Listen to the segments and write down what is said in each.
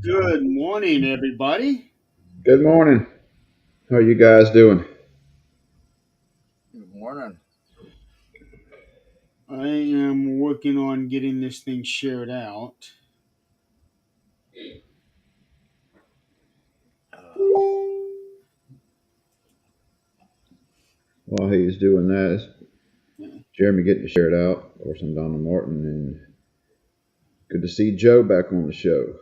Good morning, everybody. Good morning. How are you guys doing? Good morning. I am working on getting this thing shared out. Uh, While he's doing that, it's Yeah. Jeremy getting to share it out. Of course, I'm Donna Martin, and good to see Joe back on the show.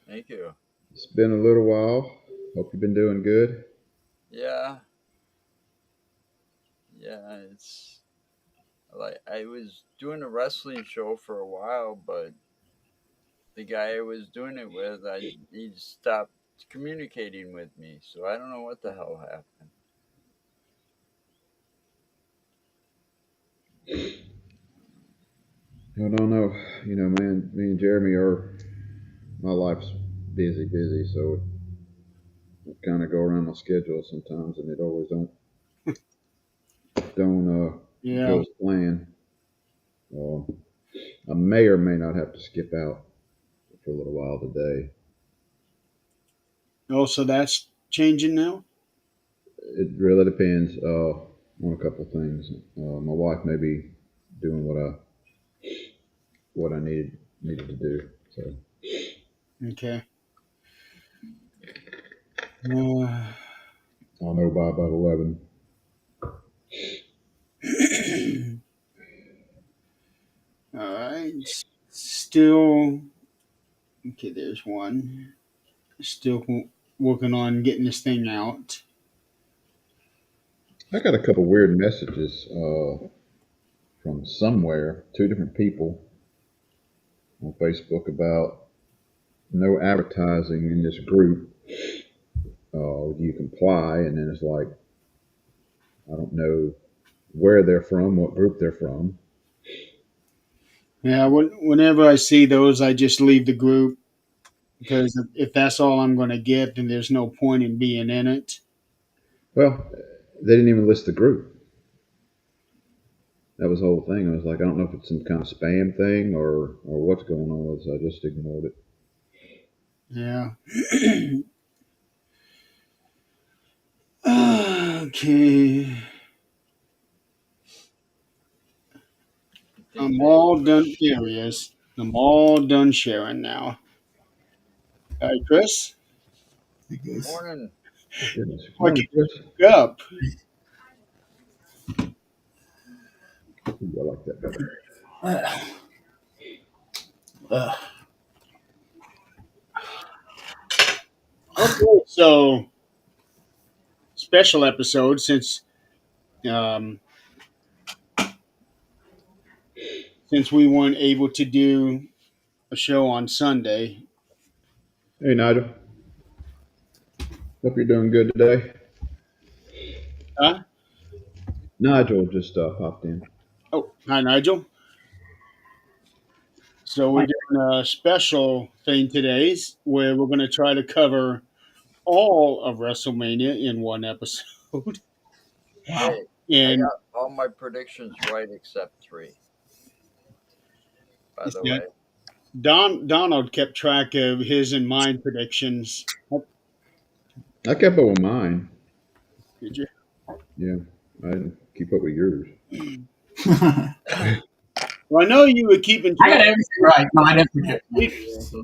Thank you. It's been a little while. Hope you've been doing good. Yeah, yeah. It's like I was doing a wrestling show for a while, but the guy I was doing it with, he stopped communicating with me. So I don't know what the hell happened. I don't know. Man, me and Jeremy my life's busy, so it kind of go around my schedule sometimes, and it always don't Yeah. go as planned. Uh, I may or may not have to skip out for a little while today. Oh, so that's changing now? It really depends on a couple things. My wife may be doing what I needed to do. So Okay. Uh, I'll know by about 11. all right. Still, okay, there's one. Still working on getting this thing out. I got a couple weird messages from somewhere, two different people on Facebook about no advertising in this group. Do you comply? And then it's like I don't know where they're from, what group they're from. Yeah, whenever I see those, I just leave the group because if that's all I'm going to get, then there's no point in being in it. Well, they didn't even list the group. That was the whole thing. I was like, I don't know if it's some kind of spam thing or what's going on with it. So I just ignored it. Yeah. Okay. I think I'm they. all done. There he is. I'm all done sharing now. All right, Chris. Morning. Goodness, I morning, can Chris. wake up. Ooh, I like that better. Okay, so special episode um, since we weren't able to do a show on Sunday. Hey, Nigel. Hope you're doing good today. Huh? Nigel just popped in. Oh, hi, Nigel. So we're doing a special thing today where we're going to try to cover all of WrestleMania in one episode. Hey, I And got all my predictions right except three. By the yeah, way, Donald kept track of his and mine predictions. Oh, I kept up with mine. did you? Yeah, I didn't keep up with yours. Well, I know you were keeping I track got everything of right. No, I didn't forget. previous.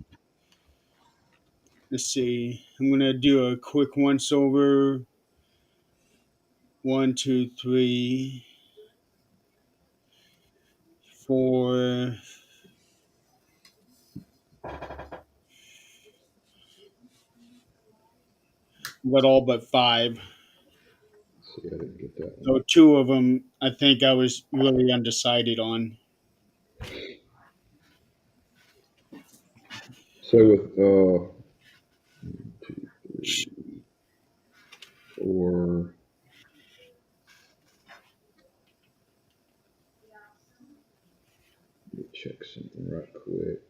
Let's see. I'm gonna do a quick once over. One, two, three, four. Got all but five. Let's see, I didn't get that one. So two of them, I think I was really undecided on. So with 2, 3, 4. Let me check something right quick.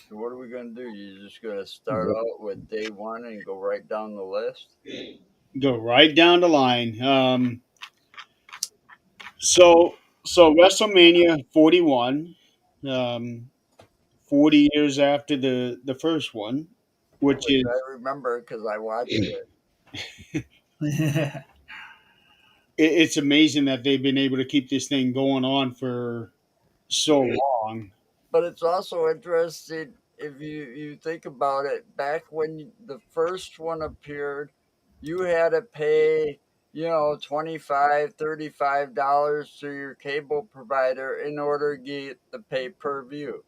so what are we gonna do? You just gonna start out with day one and go right down the list? Go right down the line. So WrestleMania 41. Um, 40 years after the first one, which which is I remember because I watched it. it's amazing that they've been able to keep this thing going on for so long. But it's also interesting if you think about it. Back when the first one appeared, you had to pay, 25, $35 to your cable provider in order to get the pay per view,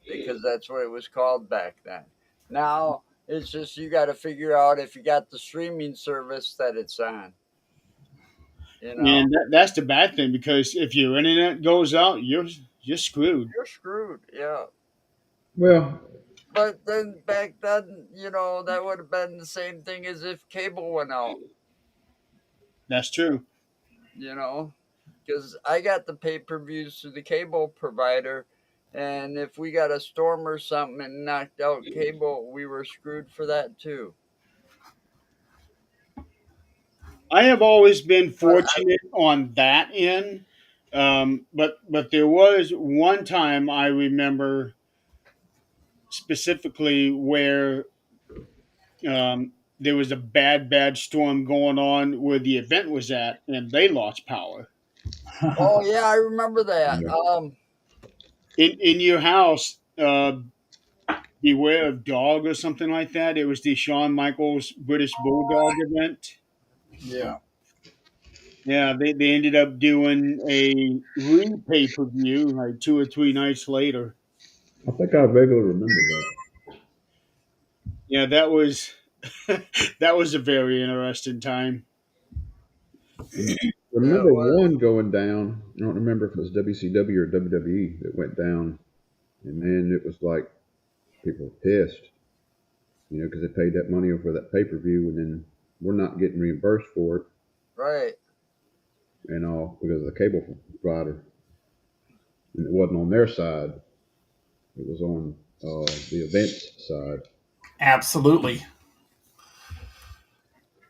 because that's what it was called back then. Now it's just you got to figure out if you got the streaming service that it's on. You know, And that's the bad thing because if your internet goes out, you're screwed. you're screwed. Yeah. Well, But then back then, that would have been the same thing as if cable went out, That's true. you know, because I got the pay per views through the cable provider. And if we got a storm or something and knocked out cable, we were screwed for that too. I have always been But fortunate on that end, but there was one time I remember specifically where there was a bad storm going on where the event was at, and they lost power. oh yeah, I remember that. yeah, In your house, beware of dog or something like that. It was the Shawn Michaels British Bulldog event. Yeah. Yeah, they ended up doing a re pay per view like 2 or 3 nights later. I think I vaguely remember that. Yeah, that was that was a very interesting time. Yeah, it Remember was. one going down. I don't remember if it was WCW or WWE that went down, and then it was like people were pissed, because they paid that money for that pay per view, and then we're not getting reimbursed for it, Right. and all because of the cable provider, and it wasn't on their side; it was on the event's side. Absolutely.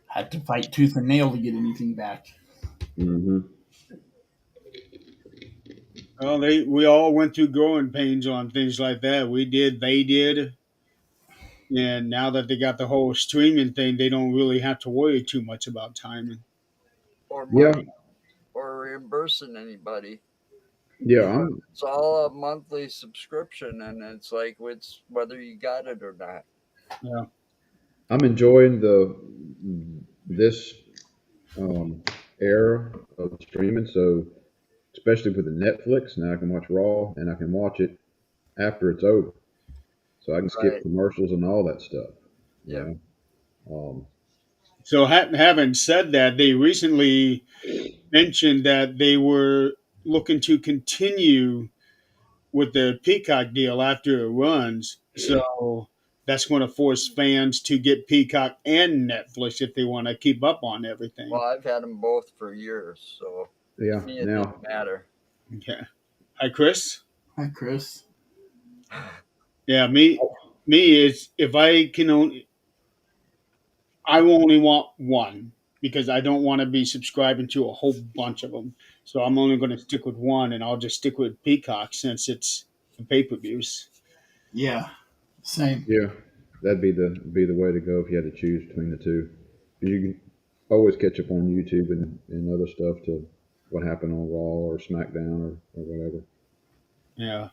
Had to fight tooth and nail to get anything back. Hmm. Well, we all went through growing pains on things like that. We did, they did, and now that they got the whole streaming thing, they don't really have to worry too much about timing. Or Yeah, money or reimbursing anybody. yeah. Because it's all a monthly subscription, and it's like it's whether you got it or not. Yeah. I'm enjoying the this um, era of streaming. So especially with the Netflix, now I can watch Raw and I can watch it after it's over. So I can skip Right. commercials and all that stuff. You Yeah. know. So having said that, they recently mentioned that they were looking to continue with the Peacock deal after it runs. So that's going to force fans to get Peacock and Netflix if they want to keep up on Well, everything. I've had them both for years, so to Yeah. me it Now, didn't matter. Okay. Hi, Chris. Hi, Chris. Yeah, me is if I can only, I only want one because I don't want to be subscribing to a whole bunch of them. So I'm only going to stick with one, and I'll just stick with Peacock since it's the pay per views. Yeah, same. yeah, that'd be the way to go if you had to choose between the two. You can always catch up on YouTube and other stuff to what happened on Raw or SmackDown or whatever. Yeah.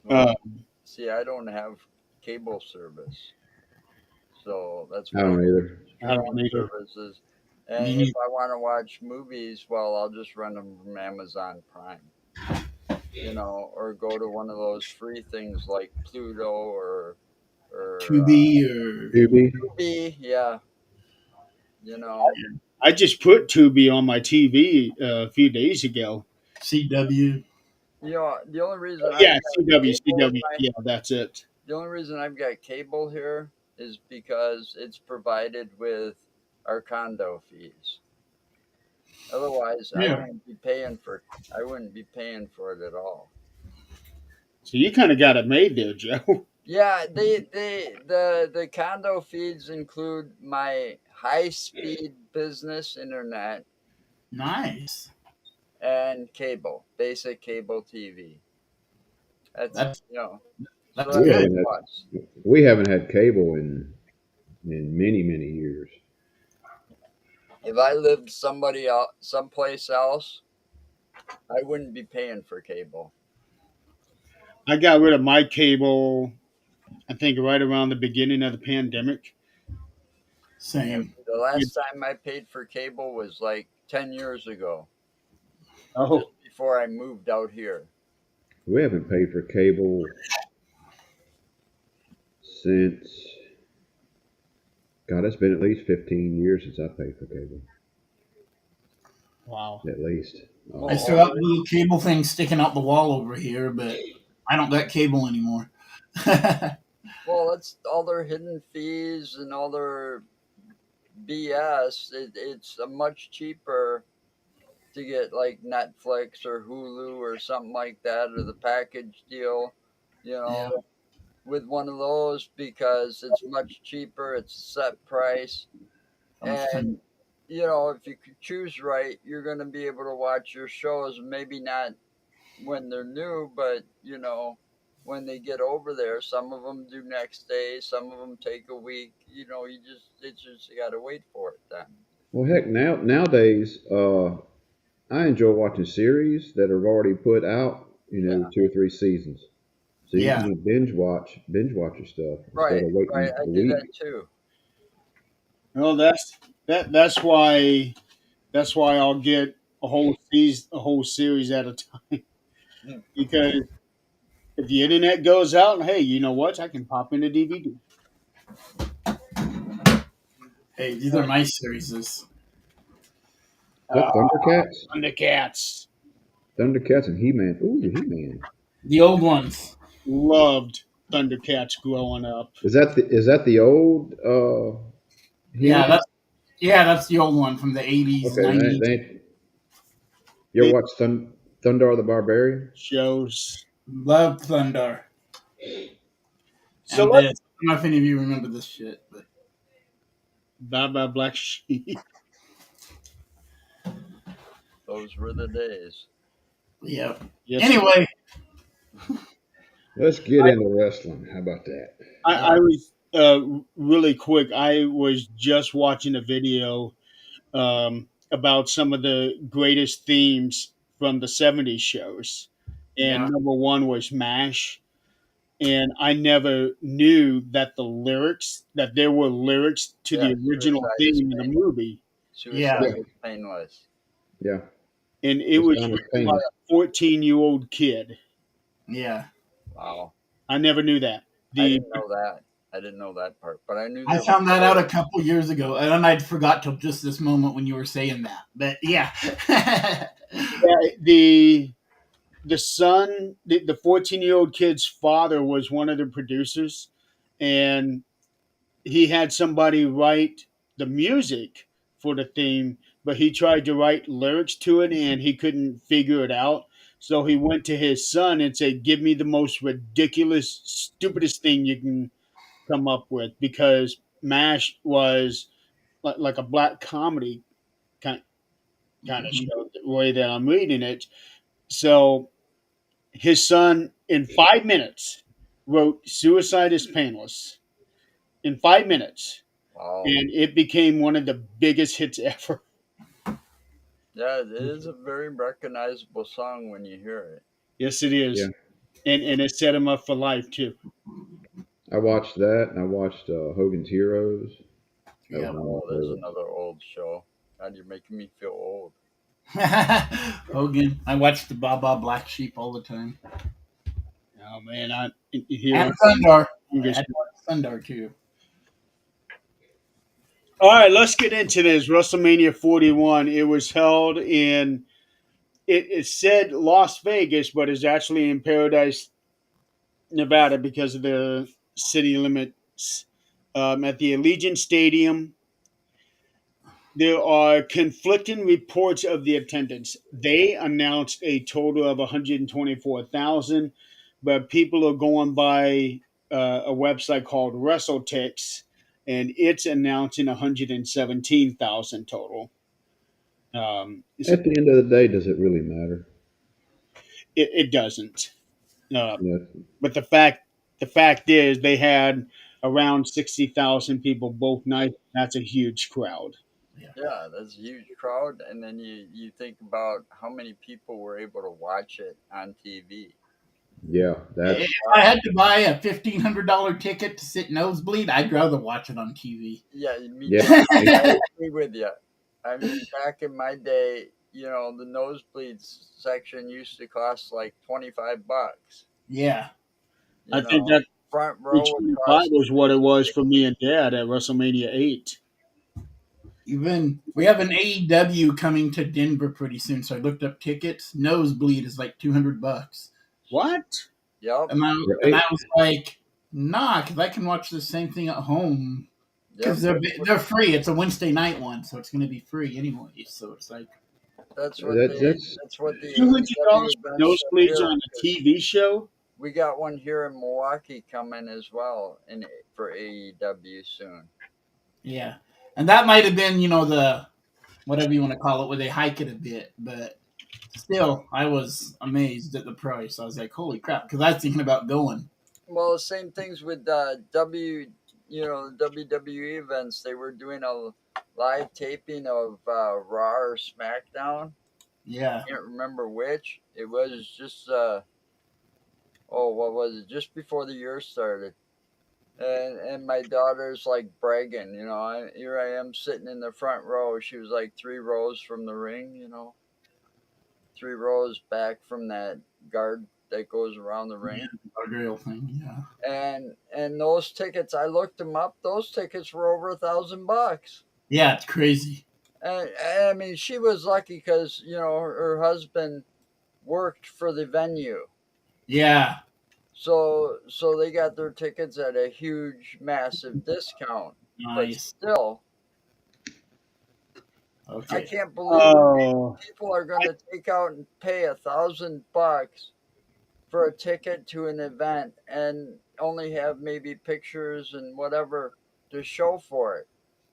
Well, Uh, see, I don't have cable service, so that's I why I don't use either. I don't streaming either. services. And Me if neither. I want to watch movies, well, I'll just rent them from Amazon Prime, or go to one of those free things like Pluto or Tubi or QB. Tubi. Yeah, you know. I just put Tubi on my TV a few days ago. CW. The only reason I've Yeah, got CW, cable in CW. my Yeah, that's it. the only reason I've got cable here is because it's provided with our condo fees. Otherwise, Yeah. I wouldn't be paying for it at all. So you kind of got it made there, Joe. Yeah, the condo fees include my high speed business internet Nice. and basic cable TV. That's That's so that's that's We what good. haven't I had watch. we haven't had cable in many years. If I lived somebody else, someplace else, I wouldn't be paying for cable. I got rid of my cable, I think, right around the beginning of the pandemic. Yeah, Same. the It- last time I paid for cable was like 10 years ago, just oh, before I moved out here. We haven't paid for cable since God. It's been at least 15 years since I paid for cable. wow. At least. Oh, I still got the little cable thing sticking out the wall over here, but I don't got cable anymore. well, that's all their hidden fees and all their BS. It's a much cheaper to get like Netflix or Hulu or something like that, or the package deal, you Yeah, know, with one of those because it's much cheaper. It's a set price. how much And, time? if you could choose right, you're going to be able to watch your shows, maybe not when they're new, but, when they get over there. Some of them do next day, some of them take a week. It's just, you got to wait for it then. Well, heck, nowadays, I enjoy watching series that are already put out. Yeah. 2 or 3 seasons, so you Yeah, can binge watch your stuff instead Right. of Right. waiting I a do that week. too. Well, that's why I'll get a whole series at a time Hmm. because if the internet goes out, hey, you know what? I can pop in a DVD. hey, these are my series. What Thundercats? Thundercats. Thundercats and He-Man. Ooh, He-Man. The old ones. Loved Thundercats growing up. Is that the old Yeah, He-Man? that's the old one from the 80s, Okay, they, 90s. they you ever Big watch Thunder the Barbarian? shows. Love Thunder So and let's this. I don't know if any of you remember this shit, but bye bye Black Sheep. Those were the days. yeah. Yes, Anyway, Let's get into wrestling. How about that? I yeah, was really quick. I was just watching a video about some of the greatest themes from the '70s shows, and yeah, number one was MASH. And I never knew that there were lyrics to Yeah, the original suicide is theme in the pain. movie, yeah, Yeah, Suicide is painless. yeah. and it This was time it's written by painless. a 14-year-old kid. yeah. Wow. I never knew that. I The didn't know that. I didn't know that part, but I knew I there was found that out a lyrics. couple years ago, and I'd forgot till just this moment when you were saying that. But yeah, the son, the 14-year-old kid's father was one of the producers, and he had somebody write the music for the theme, but he tried to write lyrics to it and he couldn't figure it out. So he went to his son and said, "Give me the most ridiculous, stupidest thing you can come up with," because MASH was like a black comedy kind of Mhm. show, the way that I'm reading it. So his son, in 5 minutes, wrote "Suicide is Painless" in 5 minutes, Wow. and it became one of the biggest hits ever. Yeah, it is a very recognizable song when you hear it. Yes, it Yeah, is, and it set him up for life too. I watched that, and I watched Hogan's Heroes. That was Yep. one of Oh, my there's favorites. another old show. God, you're making me feel old. Hogan. I watched the Baba Black Sheep all the time, Oh man, I here and on Thundar. I youngest. had to watch Thundar too. All right, let's get into this WrestleMania 41. It was held in it said Las Vegas, but it's actually in Paradise, Nevada, because of the city limits. At the Allegiant Stadium, there are conflicting reports of the attendance. They announced a total of 124,000, but people are going by a website called WrestleTix, and it's announcing 117,000 total. So At the end of the day, does it really matter? it doesn't. Uh, You know, but the fact is, they had around 60,000 people both nights. That's a huge crowd. Yeah. Yeah, that's a huge crowd, and then you think about how many people were able to watch it on TV. yeah, If that's I had to buy a $1,500 ticket to sit nosebleed, I'd rather watch it on TV. Yeah, me yeah, too. me I too. agree with you. I mean, back in my day, the nosebleeds section used to cost like $25. Yeah. You I think know, that front row would 325 cost was what it was for me 60. and Dad at WrestleMania 8. Even we have an AEW coming to Denver pretty soon, so I looked up tickets. Nosebleed is like $200, What? Yep, and I Yeah, and I was like, nah, because I can watch the same thing at home yep. because they're free. It's a Wednesday night one, so it's going to be free anyway. So it's like, That's what that, the that's that's what the AEW $200 for events are nosebleeds here. on a 'Cause TV show? we got one here in Milwaukee coming as well, for AEW soon. yeah, and that might have been the whatever you want to call it, where they hike it a bit, but still, I was amazed at the price. I was like, holy crap, because I was thinking about going. Well, the same things with WWE events. They were doing a live taping of Raw or SmackDown. Yeah, Can't remember which. It was just what was it? Just before the year started, and my daughter's like bragging. Here I am sitting in the front row. She was like 3 rows from the ring. 3 rows back from that guard that goes around the yeah, ring. the real thing. Yeah, And those tickets, I looked them up. Those tickets were over $1,000. yeah, it's crazy. And I mean, she was lucky because her husband worked for the venue, Yeah, so they got their tickets at a huge, massive discount. But nice. still, I Okay. can't believe Oh, people are going to take out and pay $1,000 for a ticket to an event and only have maybe pictures and whatever to show for it.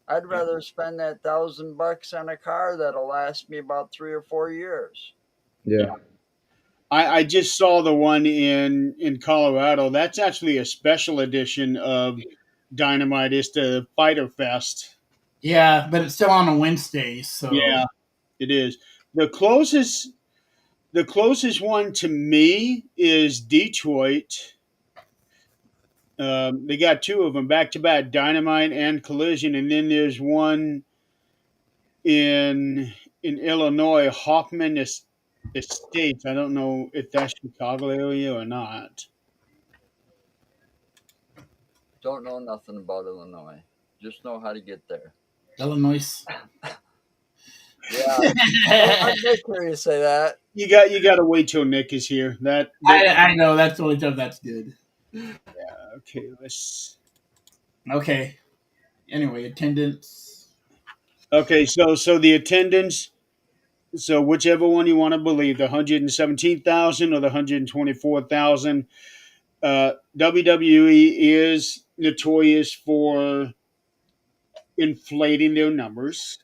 I'd Yeah. rather spend that $1,000 on a car that'll last me about 3 or 4 years. yeah, I just saw the one in Colorado. That's actually a special edition of Dynamite. It's the Fighter Fest. Yeah, but it's still on a Wednesday, Yeah, so it is. The closest the closest one to me is Detroit. They got two of them back to back, Dynamite and Collision, and then there's one in Illinois, Hoffman Estates. I don't know if that's Chicago area or not. Don't know nothing about Illinois. Just know how to get there. Illinois. Yeah. I'd like to hear you say that. You got to wait till Nick is here. I know that's the only time that's good. Okay. Let's. Okay. Anyway, attendance. Okay, so the attendance. So whichever one you want to believe, the 117,000 or the 124,000. WWE is notorious for inflating their numbers,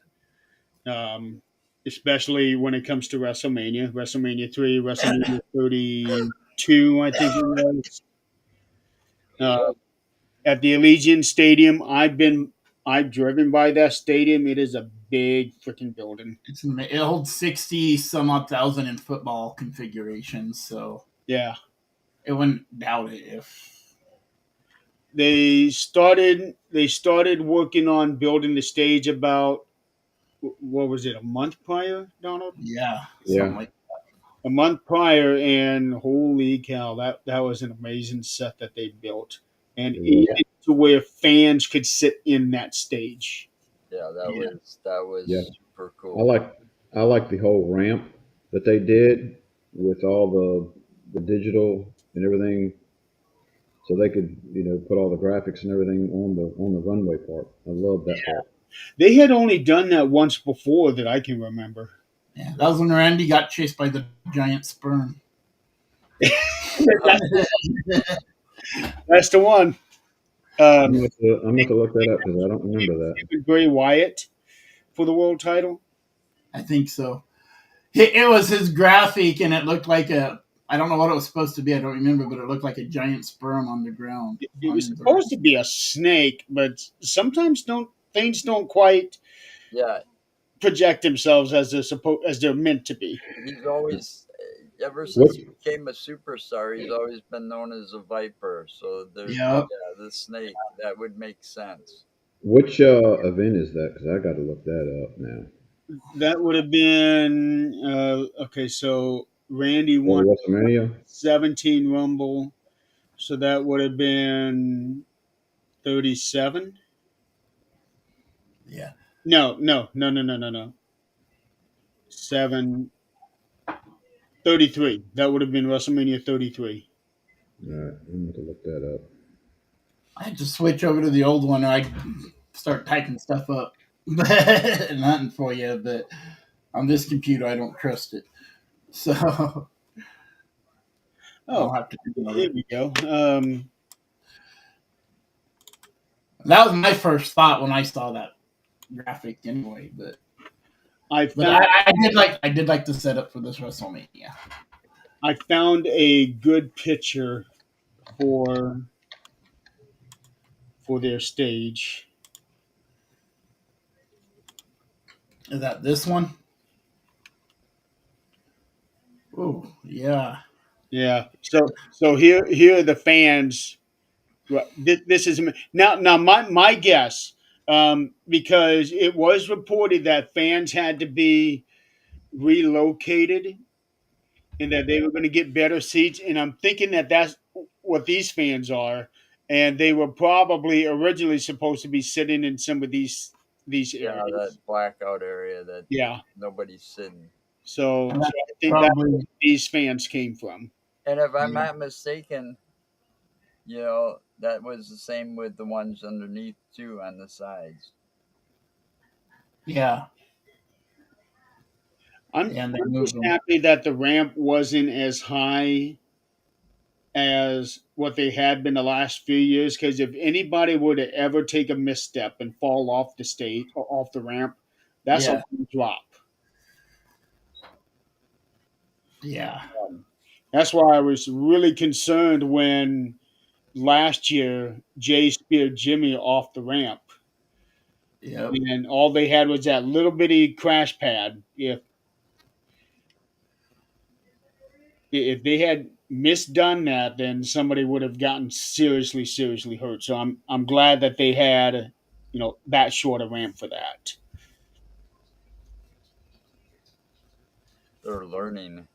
um, especially when it comes to WrestleMania 3, WrestleMania 32, I think it was. Uh, at the Allegiant Stadium, I've driven by that stadium. It is a big freaking building. It holds 60 some odd thousand in football configurations, so Yeah, it wouldn't doubt it if. they started working on building the stage about what was it, a month prior, Donald? Yeah, yeah. something like. A month prior, and holy cow, that was an amazing set that they built, and It was. even to where fans could sit in that stage. Yeah, that Yeah, was that Yeah, was super I cool. like I like the whole ramp that they did with all the digital and everything, so they could put all the graphics and everything on the runway part. I love that part. They had only done that once before that I can remember. yeah. That was when Randy got chased by the giant sperm. That's the one. I'm Um, gonna have to look that up because I don't remember that. with Bray Wyatt for the world title. I think so. It was his graphic, and it looked like I don't know what it was supposed to be. I don't remember, but it looked like a giant sperm on the ground It on was the supposed ground. to be a snake, but sometimes don't things don't quite Yeah, project themselves as they're meant to be. he's always ever since Which he became a superstar, he's always been known as a viper. So there's Yep. the snake that would make sense. which event is that? Because I got to look that up now. That would have been okay. So Randy Go to won WrestleMania. 17 Rumble, so that would have been 37. Yeah. No, no, no, no, no, no, no. 7 33. That would have been WrestleMania 33. All right, I'm going to look that up. I had to switch over to the old one. I start typing stuff up. Nothing for you, but on this computer, I don't trust it. So Oh, I'll have to do here it. we go. That was my first thought when I saw that graphic, anyway. I But found I did like the setup for this WrestleMania. I found a good picture for for their stage. Is that this one? Oh yeah, Yeah. So here are the fans. Right. This is now my guess, because it was reported that fans had to be relocated and that they were going to get better seats, and I'm thinking that that's what these fans are, and they were probably originally supposed to be sitting in some of these Yeah, that areas. blackout area that Yeah. nobody's sitting. and So that's I think that's where probably these fans came from. And if I'm yeah, not mistaken, that was the same with the ones underneath too on the sides. yeah, I'm and they I'm moved just them. happy that the ramp wasn't as high as what they had been the last few years. Because if anybody were to ever take a misstep and fall off the stage or off the ramp, that's a Yeah, long drop. yeah, That's why I was really concerned when last year Jay speared Jimmy off the ramp, yep, and all they had was that little bitty crash pad. If they had misdone that, then somebody would have gotten seriously hurt. So I'm glad that they had that short a ramp for that. They're learning.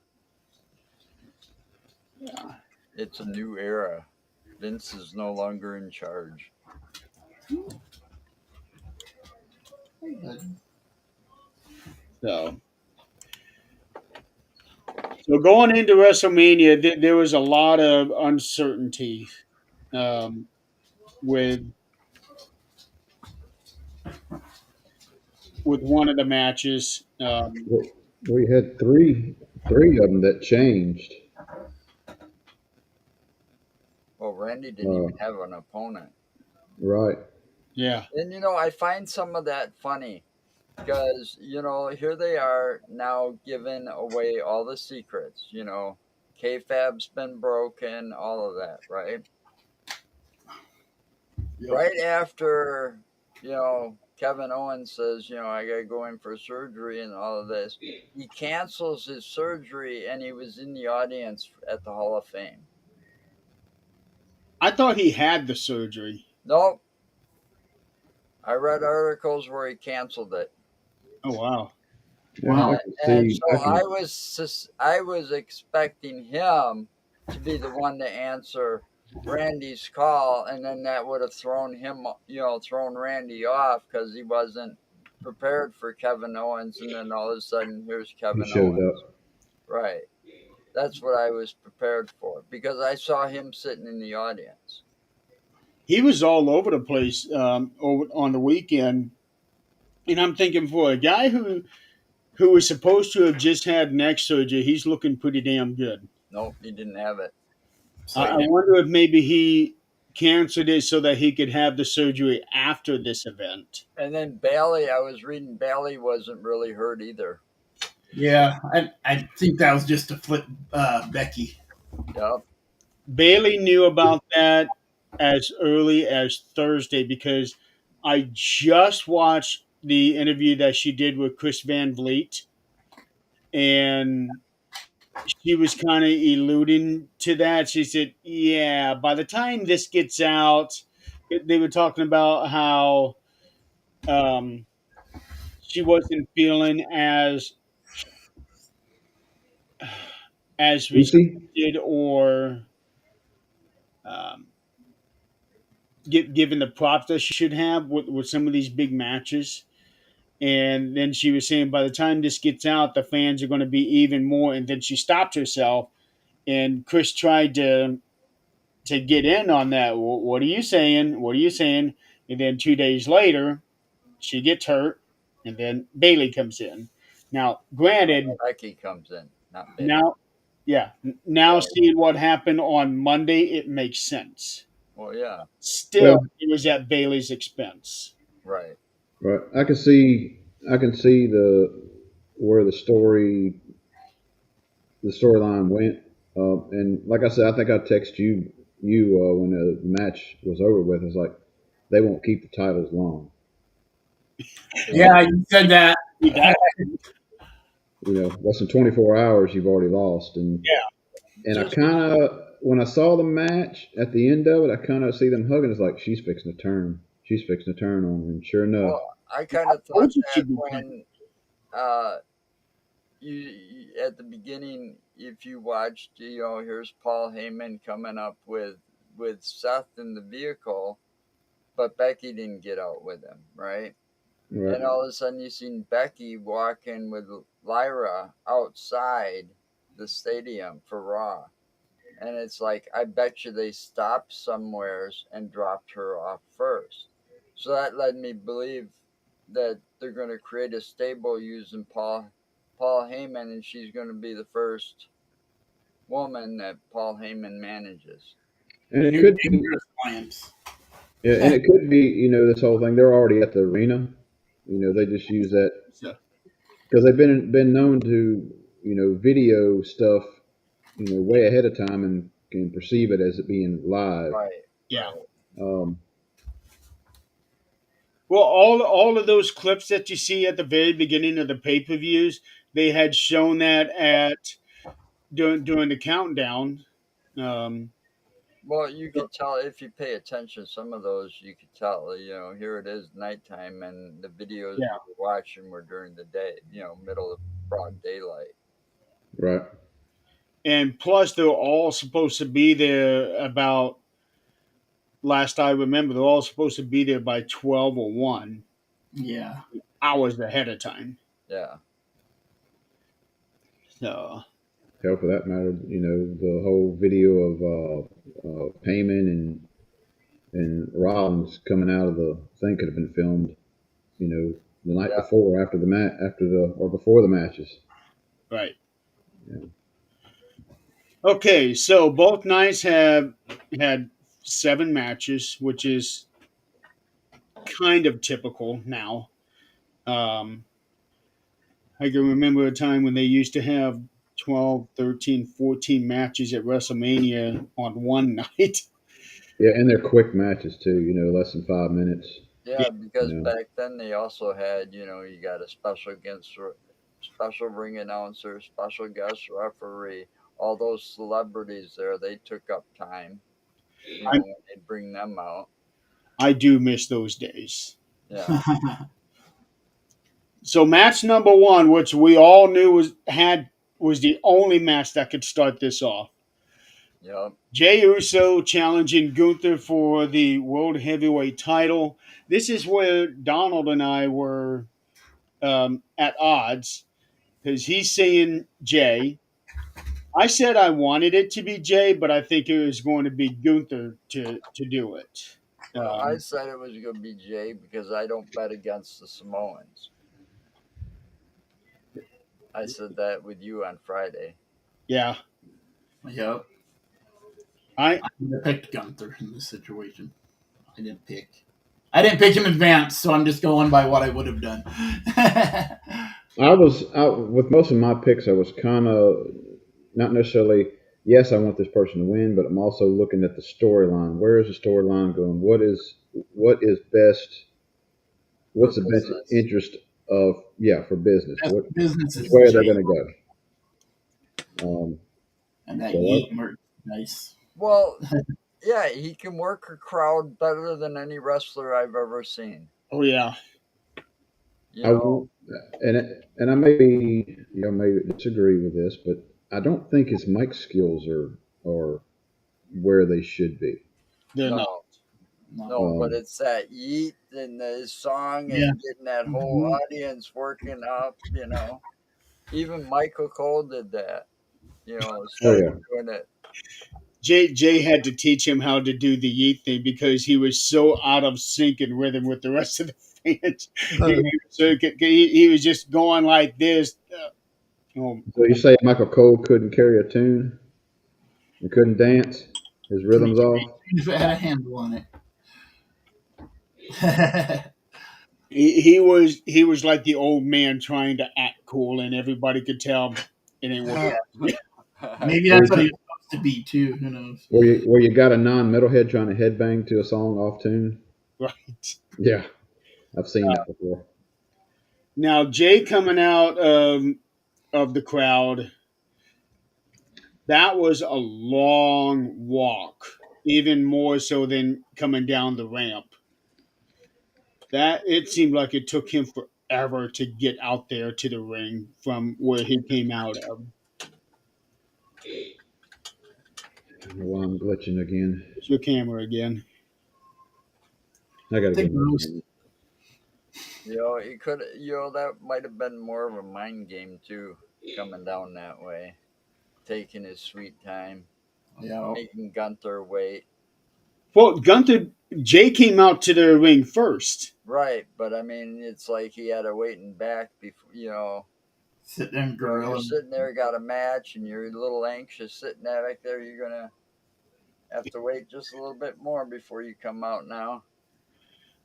Yeah. It's a new era. Vince is no longer in charge. So going into WrestleMania, there was a lot of uncertainty um, with one of the matches. We had three of them that changed. Well, Randy didn't Uh, even have an opponent. right. Yeah, And I find some of that funny because here they are now giving away all the secrets. Kayfab's been broken, all of that, right? yep, Right after Kevin Owens says, I gotta go in for surgery and all of this, he cancels his surgery and he was in the audience at the Hall of Fame. I thought he had the surgery. Nope, I read articles where he canceled it. Oh wow. Yeah, I wow, can And see. I so can. I was expecting him to be the one to answer Randy's call, and then that would have thrown him, thrown Randy off because he wasn't prepared for Kevin Owens, and then all of a sudden here's He Kevin showed Owens. up. Right. That's what I was prepared for because I saw him sitting in the audience. He was all over the place over on the weekend, and I'm thinking for a guy who was supposed to have just had neck surgery, he's looking pretty damn good. Nope, he didn't have it. I same. wonder if maybe he canceled it so that he could have the surgery after this event. And then Bailey, I was reading Bailey wasn't really hurt either. Yeah, I think that was just to flip Becky. Yep. Bailey knew about that as early as Thursday because I just watched the interview that she did with Chris Van Vliet, and she was kind of alluding to that. She said, "Yeah, by the time this gets out, they were talking about how um, she wasn't feeling as Easy. respected or um, given the props that she should have with some of these big matches." And then she was saying, by the time this gets out, the fans are going to be even more. And then she stopped herself, and Chris tried to get in on that. What are you saying? What are you saying? And then 2 days later, she gets hurt, and then Bailey comes in. Now, granted, Becky comes in, not Bailey. now, yeah, now Right. seeing what happened on Monday, it makes sense. Well, yeah. Still, Well, it was at Bailey's expense. Right. right. I can see where the storyline went. And like I said, I think I texted you when the match was over with. It's like they won't keep the titles long. Yeah. Yeah, you said that. That, Less than 24 hours, you've already lost. yeah, And I Just kind of, when I saw the match at the end of it, I kind of see them hugging. It's like she's fixing to turn. She's fixing to turn on her. And sure enough, well, I kind of thought told you that she'd be fine. when you at the beginning, if you watched, here's Paul Heyman coming up with Seth in the vehicle, but Becky didn't get out with him, right? right? And all of a sudden, you seen Becky walking with Lyra outside the stadium for Raw. And it's like, I bet you they stopped somewheres and dropped her off first. So that led me believe that they're going to create a stable using Paul Heyman, and she's going to be the first woman that Paul Heyman manages. And it New could be, Dangerous Alliance. yeah, and it could be, this whole thing. They're already at the arena. They just use that So, because they've been known to, video stuff, way ahead of time and can perceive it as it being live. Right, Yeah. right. Um, Well, all of those clips that you see at the very beginning of the pay per views, they had shown that at during the countdown. Um, Well, you could tell if you pay attention. Some of those you could tell. Here it is nighttime, and the videos yeah, we were watching were during the day. Middle of broad daylight. right. and plus they're all supposed to be there about last I remember. They're all supposed to be there by 12 or 1 yeah. hours ahead of time. Yeah, So Hell, for that matter, the whole video of Payman and Rollins coming out of the thing could have been filmed, the night yeah. before, after the mat, after the or before the matches. right. Yeah. Okay, so both nights have had 7 matches, which is kind of typical now. Um, I can remember a time when they used to have 12, 13, 14 matches at WrestleMania on one night. Yeah, and they're quick matches too. Less than 5 minutes. Yeah, Yeah, You because know, back then they also had, you got a special ring announcer, special guest referee, all those celebrities there. They took up time, I, when they bring them out. I do miss those days. Yeah, So match number 1, which we all knew was the only match that could start this off. yep, Jey Uso challenging Gunther for the World Heavyweight title. This is where Donald and I were at odds because he's saying Jay. I said I wanted it to be Jay, but I think it was going to be Gunther to do it. well, I said it was going to be Jay because I don't bet against the Samoans. I said that with you on Friday. Yeah, Yep. I I would have picked Gunther in this situation. I didn't pick. I didn't pick in advance, so I'm just going by what I would have done. I was out with most of my picks. I was kind of not necessarily yes, I want this person to win, but I'm also looking at the storyline. Where is the storyline going? What is best? For What's the best business. interest of, yeah, for business? Best business Which is way are Jay they going to go? and that So Yeet merchandise. Well, yeah, he can work a crowd better than any wrestler I've ever seen. Oh yeah. You I know, won't, and I may, may disagree with this, but I don't think his mic skills are where they should be. They're not. no, No. no, but Um, it's that yeet and his song Yeah. and getting that whole Mhm. audience working up. Even Michael Cole did that. oh Started yeah, doing it. Jay had to teach him how to do the yeet thing because he was so out of sync and rhythm with the rest of the fans. He was just going like this. Oh, so you say Michael Cole couldn't carry a tune? He couldn't dance? His rhythm's off? If it had a handle on it. he was like the old man trying to act cool, and everybody could tell it ain't working. Maybe Where that's what you, he was supposed to be too. Who knows? where you got a non-metalhead trying to headbang to a song off tune? Right. Yeah, I've seen that before. Now Jay coming out of the crowd, that was a long walk, even more so than coming down the ramp. That it seemed like it took him forever to get out there to the ring from where he came out of. I don't know why I'm glitching again. It's your camera again. I got to The get another ghost. camera. It could. That might have been more of a mind game too, coming down that way, taking his sweet time, Yeah. making Gunther wait. Well, Gunther Jay came out to the ring first. Right, but I mean, it's like he had to wait and back before. Sit there and You're gorilla. sitting there, got a match, and you're a little anxious sitting there back there. You're gonna have to wait just a little bit more before you come out now.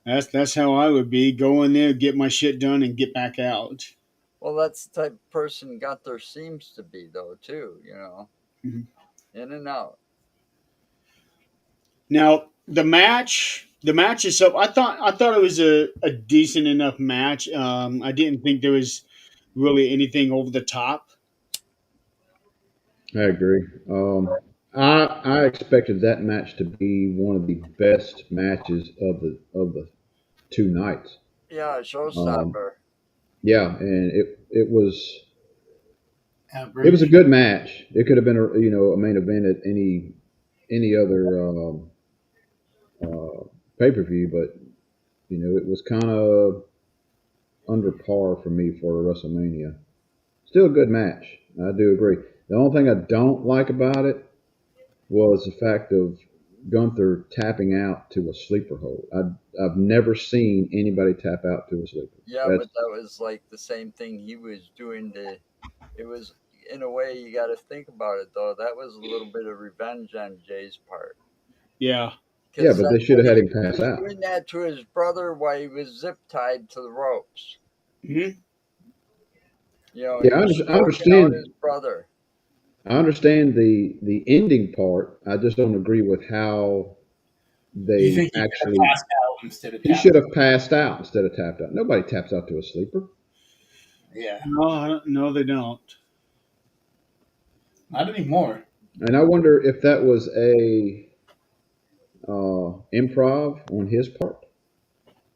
That's how I would be. Go in there, get my shit done, and get back out. Well, that's the type of person Gunther seems to be, though, too. Mhm. In and out. Now the match itself, I thought it was a decent enough match. I didn't think there was really anything over the top. I agree. I expected that match to be one of the best matches of the 2 nights. Yeah, Um, showstopper. yeah, and it was a Average. good match. It could have been a main event at any other pay per view, but it was kind of under par for me for a WrestleMania. Still a good match. I do agree. The only thing I don't like about it was the fact of Gunther tapping out to a sleeper hold. I've never seen anybody tap out to a sleeper. Yeah, That's but that was like the same thing he was doing to. It was, in a way, you got to think about it, though. That was a little bit of revenge on Jay's part. Yeah. yeah, Because but that they should have had him he pass was out. doing that to his brother while he was zip tied to the ropes. Hmm. He Yeah, was I choking out understand. his brother. I understand the ending part. I just don't agree with how You they think he could have actually. passed out instead of He tapped should out? have passed out instead of tapped out. Nobody taps out to a sleeper. Yeah. No, I don't, no, they don't. Not anymore. And I wonder if that was a improv on his part,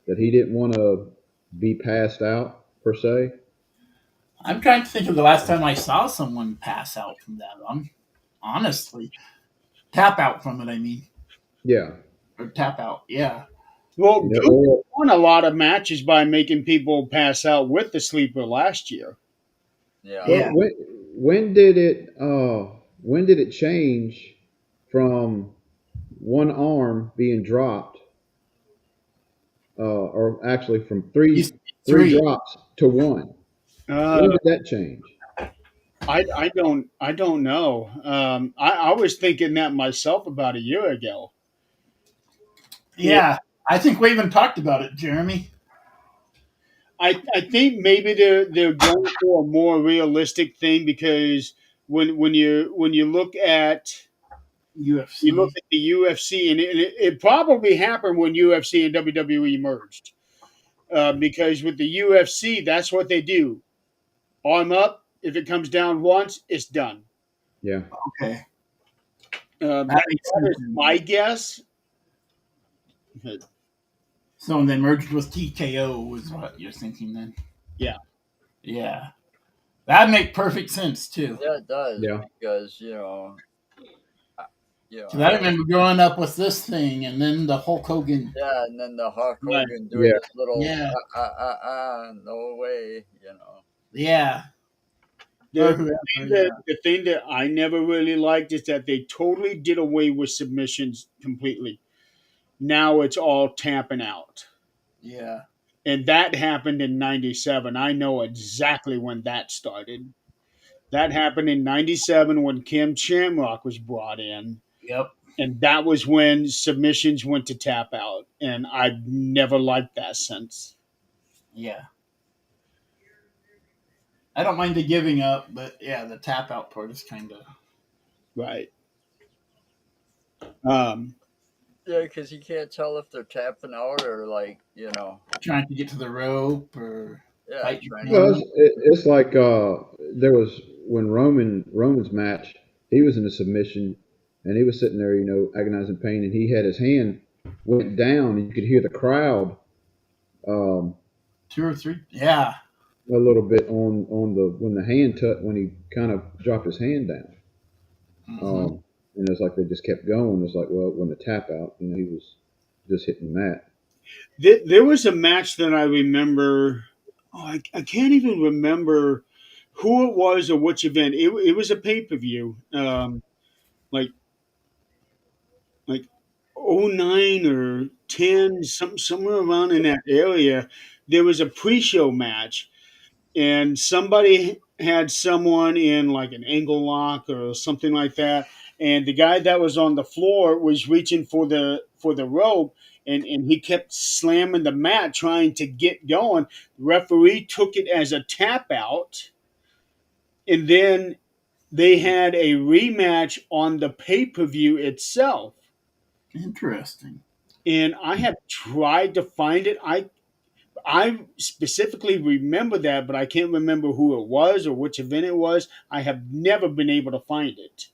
that he didn't want to be passed out per se. I'm trying to think of the last time I saw someone pass out from that. Honestly tap out from it. I mean, Yeah, or tap out. Yeah. Well, Gunther or won a lot of matches by making people pass out with the sleeper last year. Yeah. well, Yeah. when did it change from one arm being dropped, or actually from Used three to be three three. drops to one? Uh, When did that change? I don't know. I was thinking that myself about a year ago. Yeah, Yeah. I think we even talked about it, Jeremy. I think maybe they're going for a more realistic thing because when you look UFC. at the UFC, and it probably happened when UFC and WWE merged, because with the UFC, that's what they do: arm up. If it comes down once, it's done. Yeah. Okay, that That, makes that sense. is my guess. So when they merged with TKO was what you're thinking then? Yeah, Yeah, that'd make perfect sense too. Yeah, it does Yeah. because I- Because I I like remember growing up with this thing, and then the Hulk Hogan. yeah, and then the Hulk right. Hogan doing Yeah. his little Yeah, no way, yeah, or The whoever. thing Yeah, that I never really liked is that they totally did away with submissions completely. Now it's all tapping out. yeah. And that happened in 97. I know exactly when that started. That happened in 97 when Kim Shamrock was brought in. Yep. And that was when submissions went to tap out. And I've never liked that since. Yeah. I don't mind the giving up, but yeah, the tap out part is kind of Right. Um, yeah, because you can't tell if they're tapping out or trying to get to the rope or yeah, fight your trying to Well, get. opponent. it's like there was when Roman's match, he was in a submission, and he was sitting there, agonizing pain, and he had his hand went down, and you could hear the crowd um, Two or three. Yeah. a little bit on the when the hand when he kind of dropped his hand down, Hmm. um, and it's like they just kept going. It's like, well, when the tap out, he was just hitting the mat. there was a match that I remember. Oh, I can't even remember who it was or which event. It was a pay per view, like like '09 or 10, somewhere around in that area. There was a pre show match, and somebody had someone in like an angle lock or something like that, and the guy that was on the floor was reaching for the rope, and he kept slamming the mat trying to get going. The referee took it as a tap out, and then they had a rematch on the pay-per-view itself. Interesting. And I have tried to find it. I specifically remember that, but I can't remember who it was or which event it was. I have never been able to find it.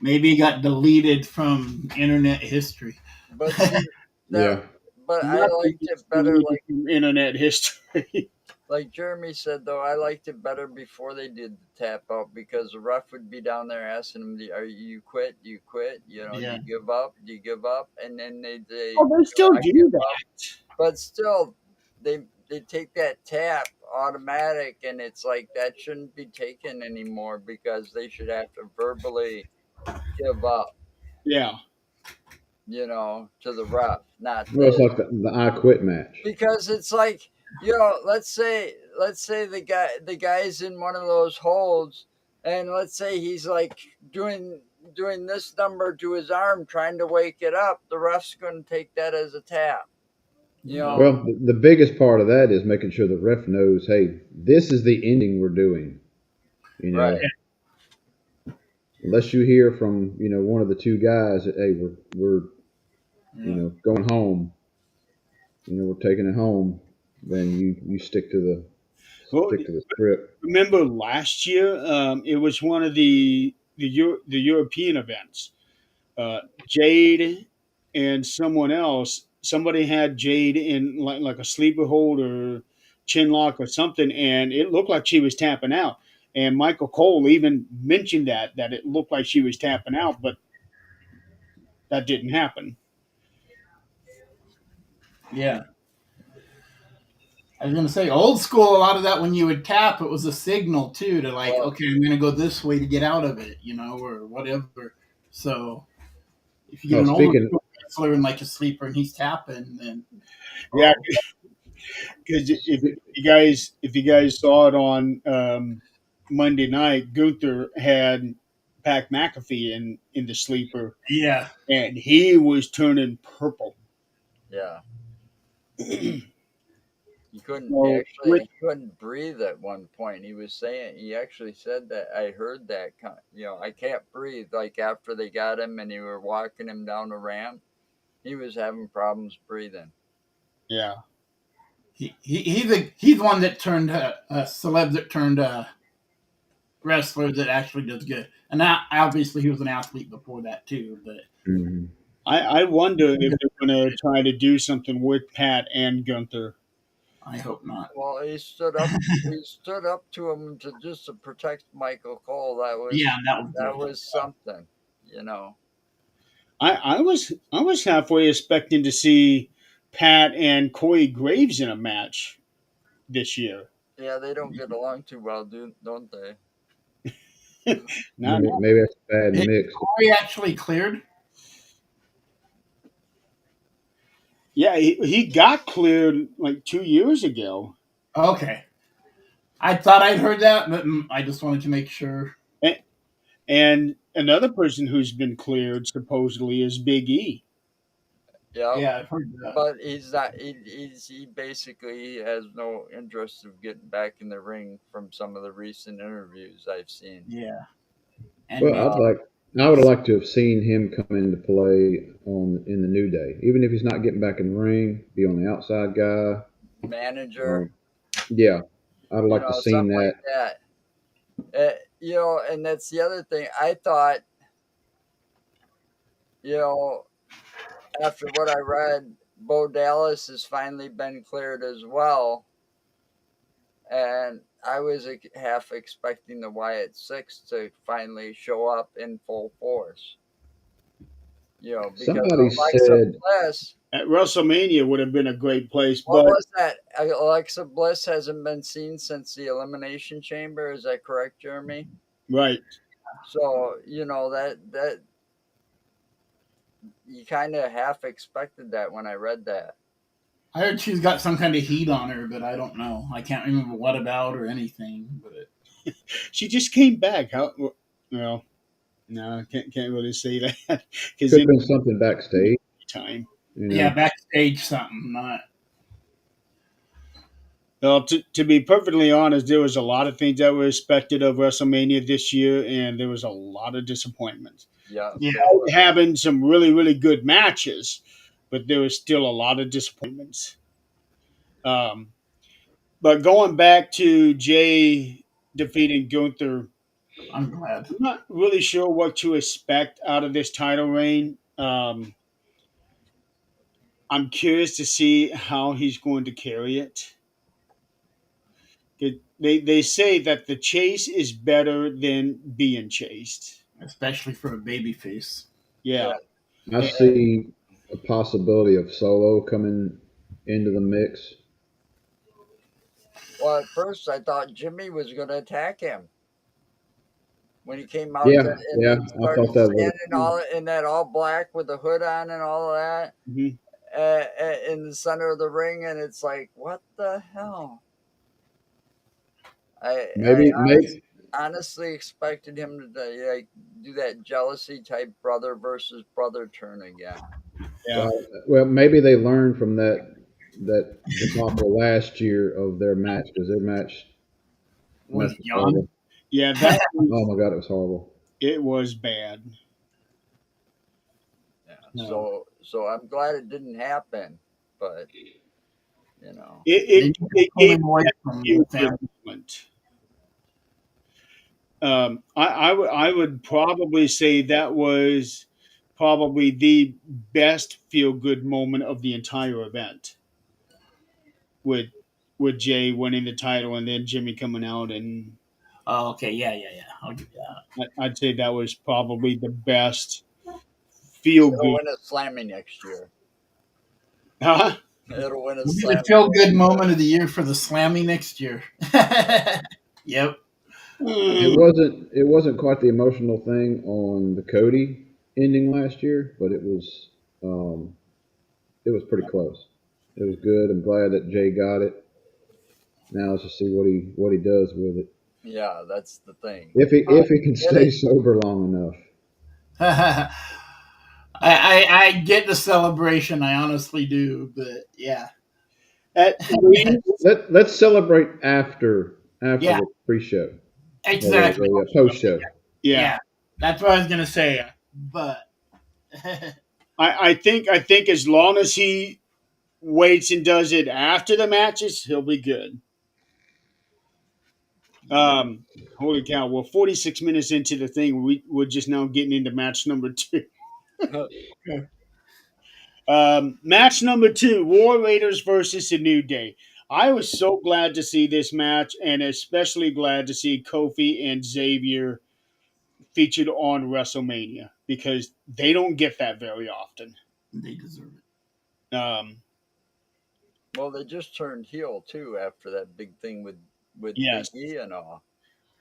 Maybe it got deleted from internet history. But see, now, Yeah, but I Nothing liked gets it better. deleted from internet history. Like Jeremy said, though, I liked it better before they did the tap out because the ref would be down there asking them, "Are you quit? Do you quit? Do Yeah. you give up? Do you give up?" And then Oh, they still "I give do up." that. But still, they take that tap automatic, and it's like that shouldn't be taken anymore because they should have to verbally give up, Yeah. to the ref, not well, it's this. like the I Quit match. Because it's like let's say the guy's in one of those holds, and let's say he's like doing this number to his arm trying to wake it up. The ref's going to take that as a tap, you Yeah. know Well, the biggest part of that is making sure the ref knows, hey, this is the ending we're doing. You right. know, unless you hear from one of the two guys that, hey, we're Yeah. going home, we're taking it home, then you Well, stick to the script. remember last year, it was one of the European events. Jade and someone else. Somebody had Jade in like a sleeper hold or chin lock or something, and it looked like she was tapping out. And Michael Cole even mentioned that it looked like she was tapping out, but that didn't happen. Yeah. I was gonna say old school. A lot of that when you would tap, it was a signal too to like, Well, okay, I'm gonna go this way to get out of it, or whatever. So if you get Oh, an older speaking, wrestler and like a sleeper and he's tapping, then Yeah, oh because spe- if you guys saw it on Monday night, Gunther had Pat McAfee in the sleeper, yeah, and he was turning purple. yeah. So with he couldn't breathe at one point. He actually said that I heard that, I can't breathe. Like after they got him and they were walking him down the ramp, he was having problems breathing. yeah, He's the one that turned a celeb that turned wrestler that actually does good. And now, obviously, he was an athlete before that too. But Mhm. I wonder if they're going to try to do something with Pat and Gunther. I hope not. Well, he stood up to him to protect Michael Cole. Yeah, that was That good. was something, you know. I was halfway expecting to see Pat and Corey Graves in a match this year. Yeah, they don't get along too well, don't they? Not Maybe that's a bad Is mix. Corey actually cleared? Yeah, he got cleared like 2 years ago. Okay. I thought I'd heard that, but I just wanted to make sure. And, and another person who's been cleared supposedly is Big E. Yeah, Yeah, I've heard that. but he's not. He basically has no interest of getting back in the ring from some of the recent interviews I've seen. Yeah. And Well, Mick. I would have liked to have seen him come into play in the New Day, even if he's not getting back in the ring, be on the outside guy. Manager, Um, yeah, I'd like to seen something like that. that. And that's the other thing. I thought, you know, after what I read, Bo Dallas has finally been cleared as well, and I was half expecting the Wyatt Six to finally show up in full force. Because Somebody Alexa said, Bliss, At WrestleMania would have been a great place, what but was that? Alexa Bliss hasn't been seen since the Elimination Chamber. Is that correct, Jeremy? right. So that you kind of half expected that when I read that. I heard she's got some kind of heat on her, but I don't know. I can't remember what about or anything. But She just came back. How well? No, can't really say that because could have any been something backstage, time. you yeah, know. backstage something, not. Well, to be perfectly honest, there was a lot of things that were expected of WrestleMania this year, and there was a lot of disappointments. Yeah, Yeah, Having some really good matches, but there was still a lot of disappointments. Um, but going back to Jay defeating Gunther, I'm glad. I'm not really sure what to expect out of this title reign. I'm curious to see how he's going to carry it. They say that the chase is better than being chased. Especially for a baby face. Yeah. yeah. I And, see a possibility of Solo coming into the mix. Well, at first I thought Jimmy was going to attack him when he came out Yeah, and yeah, then I started thought that would. standing all in that all black with the hood on and all of that mhm. in the center of the ring, and it's like, what the hell? I Maybe honestly expected him to like do that jealousy type brother versus brother turn again. Yeah. well, maybe they learned from that debacle last year of their match because their match Was was John? horrible. Yeah, that Oh my god, it was horrible. it was bad. Yeah. No. So I'm glad it didn't happen, but you know, They need to It pull gave him away that from feel the good family. moment. I would probably say that was probably the best feel good moment of the entire event with Jay winning the title and then Jimmy coming out, and Oh, okay, yeah. I'll give you that. I'd say that was probably the best feel it'll good. win a Slammy next year. Huh? It'll win a We'll be the Slammy feel next good year. moment of the year for the Slammy next year. Yep. It wasn't quite the emotional thing on the Cody ending last year, but it was pretty close. It was good. I'm glad that Jay got it. Now let's just see what he does with it. Yeah, that's the thing. If he can Get stay it. sober long enough. I get the celebration. I honestly do, but yeah, At Let's celebrate after Yeah, the pre-show or exactly. the post-show. yeah, Yeah, that's what I was gonna say. But I think as long as he waits and does it after the matches, he'll be good. Holy cow! We're 46 minutes into the thing. We're just now getting into match number two. Match number two: War Raiders versus the New Day. I was so glad to see this match, and especially glad to see Kofi and Xavier featured on WrestleMania because they don't get that very often. they deserve Um, Well, they just turned heel too after that big thing with Big yes, E and all.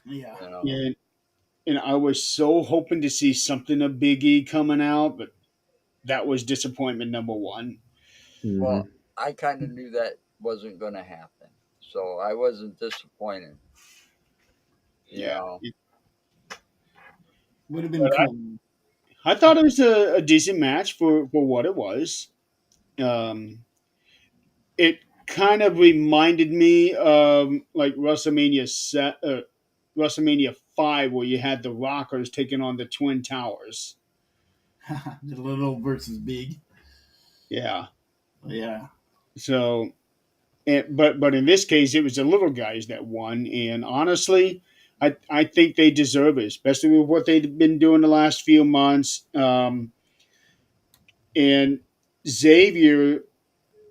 it. Yeah. You know. and I was so hoping to see something of Big E coming out, but that was disappointment number one. Well, Hmm. I kind of knew that wasn't going to happen, so I wasn't disappointed. You Yeah, know. Would have been but cool. I thought it was a decent match for what it was. Um, it kind of reminded me of like WrestleMania 5, where you had the Rockers taking on the Twin Towers. The little versus big. Yeah. Yeah. So, but in this case, it was the little guys that won, and honestly, I think they deserve it, especially with what they've been doing the last few months. And Xavier,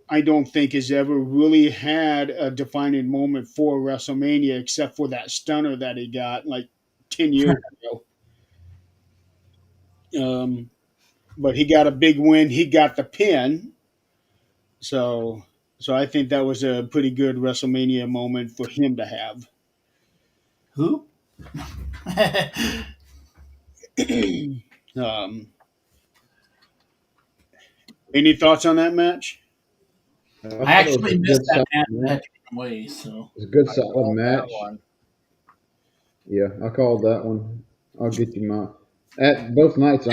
I don't think has ever really had a defining moment for WrestleMania, except for that stunner that he got like 10 years ago. But he got a big win. He got the pin, so I think that was a pretty good WrestleMania moment for him to have. Who? um, any thoughts on that match? I I thought it was actually a missed good that solid match match. that way, so It's a good I solid called that match. one. Yeah, I called that one. I'll get you my at both nights.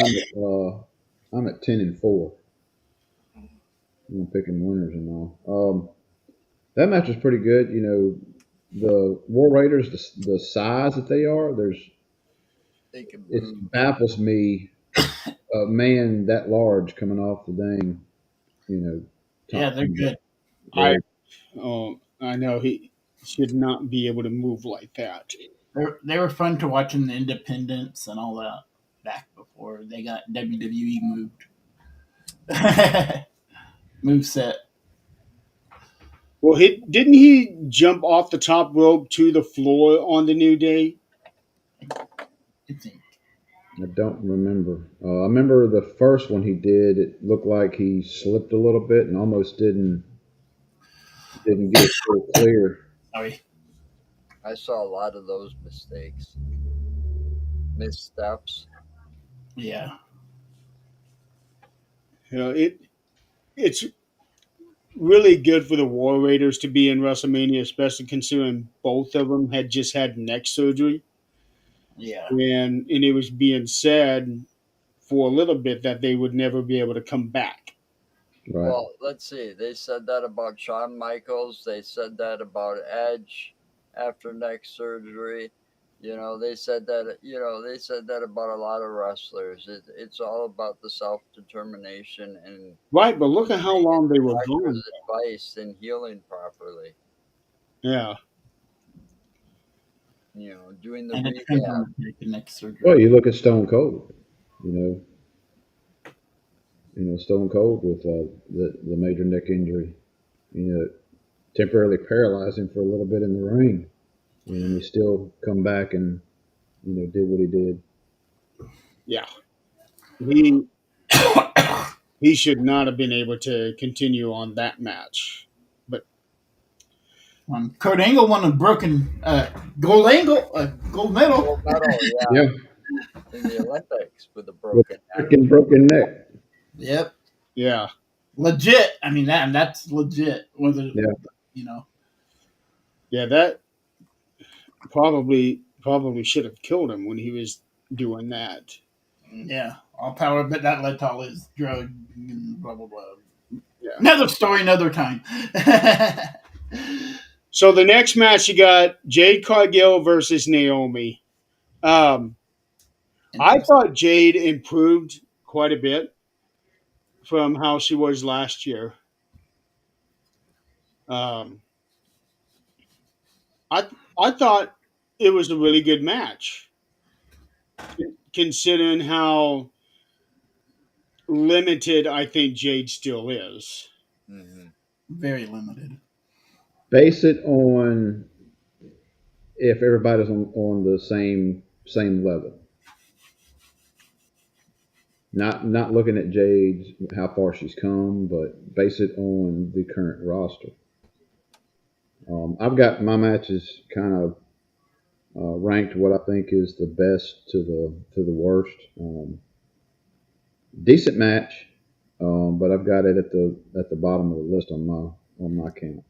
I'm at 10-4. I'm picking winners and all. That match was pretty good. You know, the War Raiders, the size that they are, They could it move. baffles me. A man that large coming off the dang, you know, yeah, top. they're good. I They I know he should not be able to move like that. They were fun to watch in the Independence and all that back before they got WWE moved. Move set. Well, he jump off the top rope to the floor on the New Day? I think. I don't remember. I remember the first one he did. It looked like he slipped a little bit and almost didn't get it full clear. Sorry. I saw a lot of those mistakes, missteps. Yeah. You know, it's really good for the War Raiders to be in WrestleMania, especially considering both of them had just had neck surgery, Yeah. and it was being said for a little bit that they would never be able to come back. Right. Well, let's see. They said that about Shawn Michaels. They said that about Edge after neck surgery. They said that. They said that about a lot of wrestlers. It's all about the self determination and Right, but look at how listening long to they were doctor's gone. advice and healing properly. Yeah, Doing the And it depends rehab. on the next surgery. Well, you look at Stone Cold. You know, Stone Cold with the major neck injury. You know, temporarily paralyzed him for a little bit in the ring, and he still come back and did what he did. yeah. He he should not have been able to continue on that match. But Kurt Angle won a broken gold medal. Gold medal, yeah, Yeah, in the Olympics with a with broken a neck. freaking broken neck. Yep. yeah, Legit. I mean that's legit. Whether Yeah, you know. yeah, that probably should have killed him when he was doing that. Yeah. All power, but that led to all his drug and blah blah blah. Yeah. Another story, another time. So the next match you got Jade Cargill versus Naomi. Um, I Interesting. thought Jade improved quite a bit from how she was last year. Um, I thought it was a really good match, considering how limited I think Jade still is. Hmm. Very limited. Base it on if everybody's on the same level. Not looking at Jade's how far she's come, but base it on the current roster. I've got my matches kind of ranked what I think is the best to the worst. Decent match, but I've got it at the bottom of the list on my count.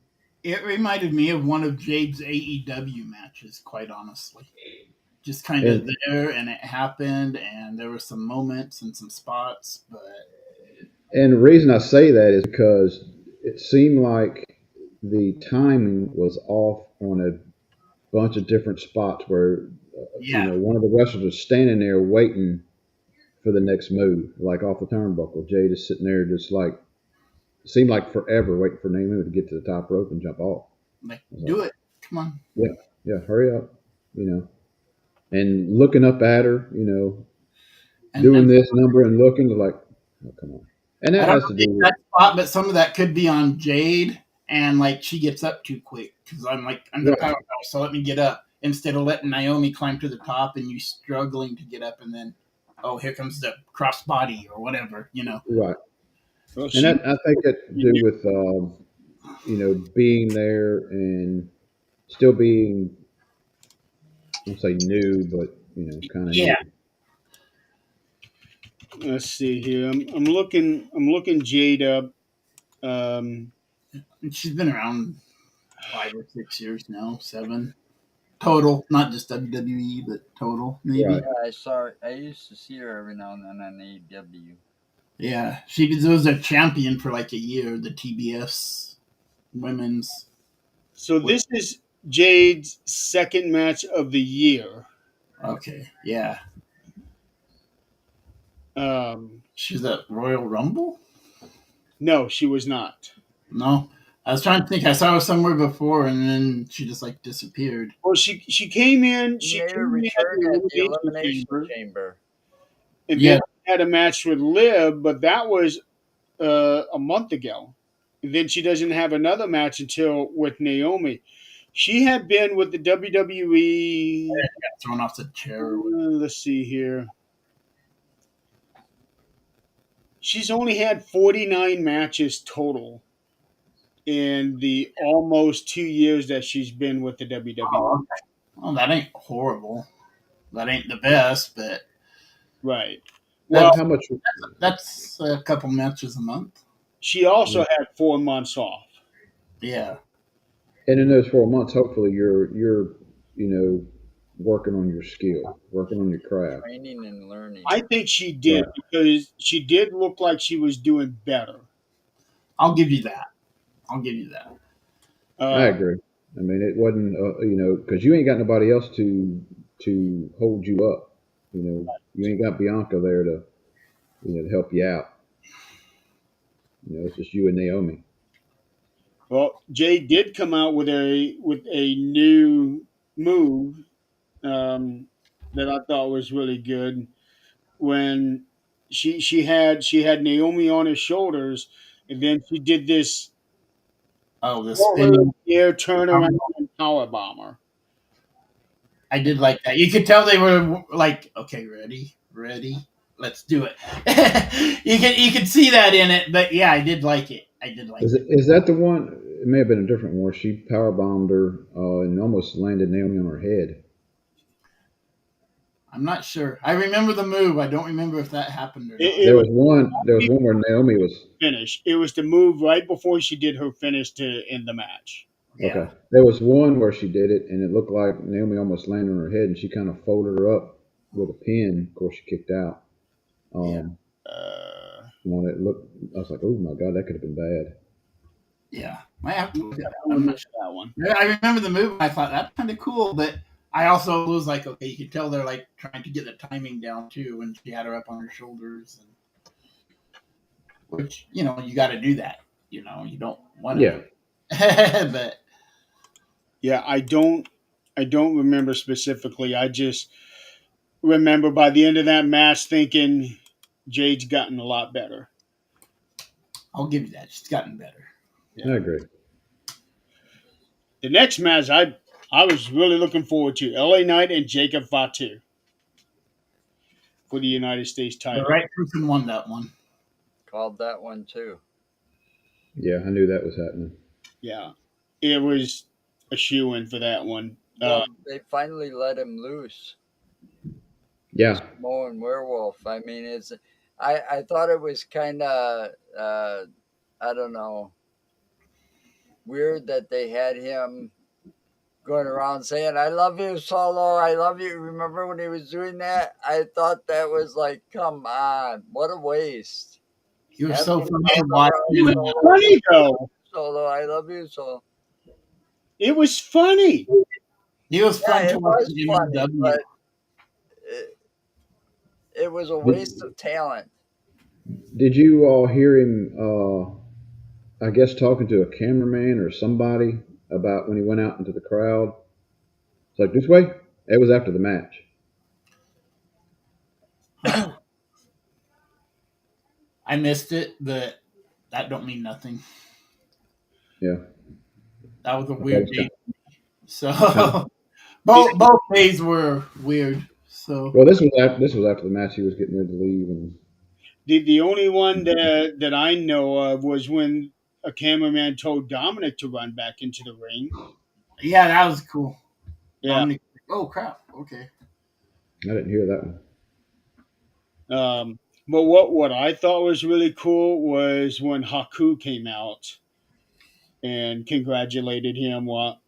It reminded me of one of Jade's AEW matches, quite honestly. Just kind of And there, and it happened, and there were some moments and some spots, but and the reason I say that is because it seemed like the timing was off on a bunch of different spots where yeah, one of the wrestlers was standing there waiting for the next move, like off the turnbuckle. Jade is sitting there just like seemed like forever waiting for Naomi to get to the top rope and jump off. like I was like, do it, come on. yeah, yeah, hurry up, and looking up at her, doing And this number and looking like, oh, come on. And I that don't has know to the do with, exact spot, but some of that could be on Jade, and like she gets up too quick because I'm the right, powerhouse, so let me get up instead of letting Naomi climb to the top and you struggling to get up, and then oh here comes the cross body or whatever. right. Well, And she that I think that to do with, being there and still being, I won't say new, but, kind of Yeah, new. let's see here. I'm looking Jade up. Um, and she's been around 5 or 6 years now, 7 total, not just WWE, but total maybe. Right. Yeah, I used to see her every now and then on AEW. Yeah, she was a champion for like a year, the TBS women's. so this is Jade's second match of the year. Okay, yeah, Um, she's at Royal Rumble. no, she was not. No, I was trying to think. I saw her somewhere before, and then she just like disappeared. Well, she came in. He She made her came in at return the at the elimination Elimination chamber, Chamber. and then Yeah, had a match with Liv, but that was a month ago. And then she doesn't have another match until with Naomi. She had been with the WWE. got thrown off the chair. Or whatever. Let's see here. She's only had 49 matches total in the almost 2 years that she's been with the WWE. Oh, okay. Well, that ain't horrible. That ain't the best, but Right. How, Well, that's how much? that's a couple matches a month. she also had 4 months off. Yeah, And in those 4 months, hopefully you know, working on your skill, working on your craft. Training and learning. I think she did Right. because she did look like she was doing better. I'll give you that. I'll give you that. I Uh, agree. I mean, it wasn't, because you ain't got nobody else to hold you up. You ain't got Bianca there to help you out. It's just you and Naomi. well, Jay did come out with a new move that I thought was really good when she had Naomi on her shoulders, and then she did this Oh, the forward spinning. air turnaround and power bomber. I did like that. You could tell they were like, okay, ready, let's do it. you could see that in it, but yeah, I did like it. I did like it. Is that the one? It may have been a different one where she power bombed her and almost landed Naomi on her head. I'm not sure. I remember the move. I don't remember if that happened or not. It was There was one where Naomi was finish. It was the move right before she did her finish to end the match. Yeah, okay. There was one where she did it, and it looked like Naomi almost landed on her head, and she kind of folded her up with a pin. Of course, she kicked out. yeah. Um, When it looked, I was like, oh my god, that could have been bad. Yeah, I have to look I at that. don't I'm remember not sure. that one. I remember the movie. I thought that's kind of cool, but I also was like, okay, you can tell they're like trying to get the timing down too. When she had her up on her shoulders, and which you got to do that. You don't want Yeah, to, but Yeah, I don't remember specifically. I just remember by the end of that match thinking Jade's gotten a lot better. I'll give you that. She's gotten better. I Yeah. agree. The next match I was really looking forward to LA Knight and Jacob Fatu for the United States The title. right person won that one. Called that one too. Yeah, I knew that was happening. Yeah. It was a shoe in for that one. Well, they finally let him loose. Yeah, Samoan werewolf. I mean, I thought it was kind of I don't know, weird that they had him going around saying "I love you, Solo. I love you." Remember when he was doing that? I thought that was like, come on, what a waste. He was Have so him fun to run watch. around It was Solo funny saying, "I love though. you, Solo. I love you, Solo." It was funny. He was fun Yeah, to it watch was in funny, MLW. but it, it was a waste did, of talent. did you all hear him? I guess talking to a cameraman or somebody about when he went out into the crowd. It's like this way. It was after the match. Huh. I missed it, but that don't mean nothing. Yeah, That was a I thought it weird was day. So kind of. both days were weird. So Well, this was after the match. He was getting ready to leave, and The only one that I know of was when a cameraman told Dominic to run back into the ring. yeah, that was cool. Yeah. Dominic. Oh crap. Okay. I didn't hear that one. But what I thought was really cool was when Haku came out and congratulated him. Well,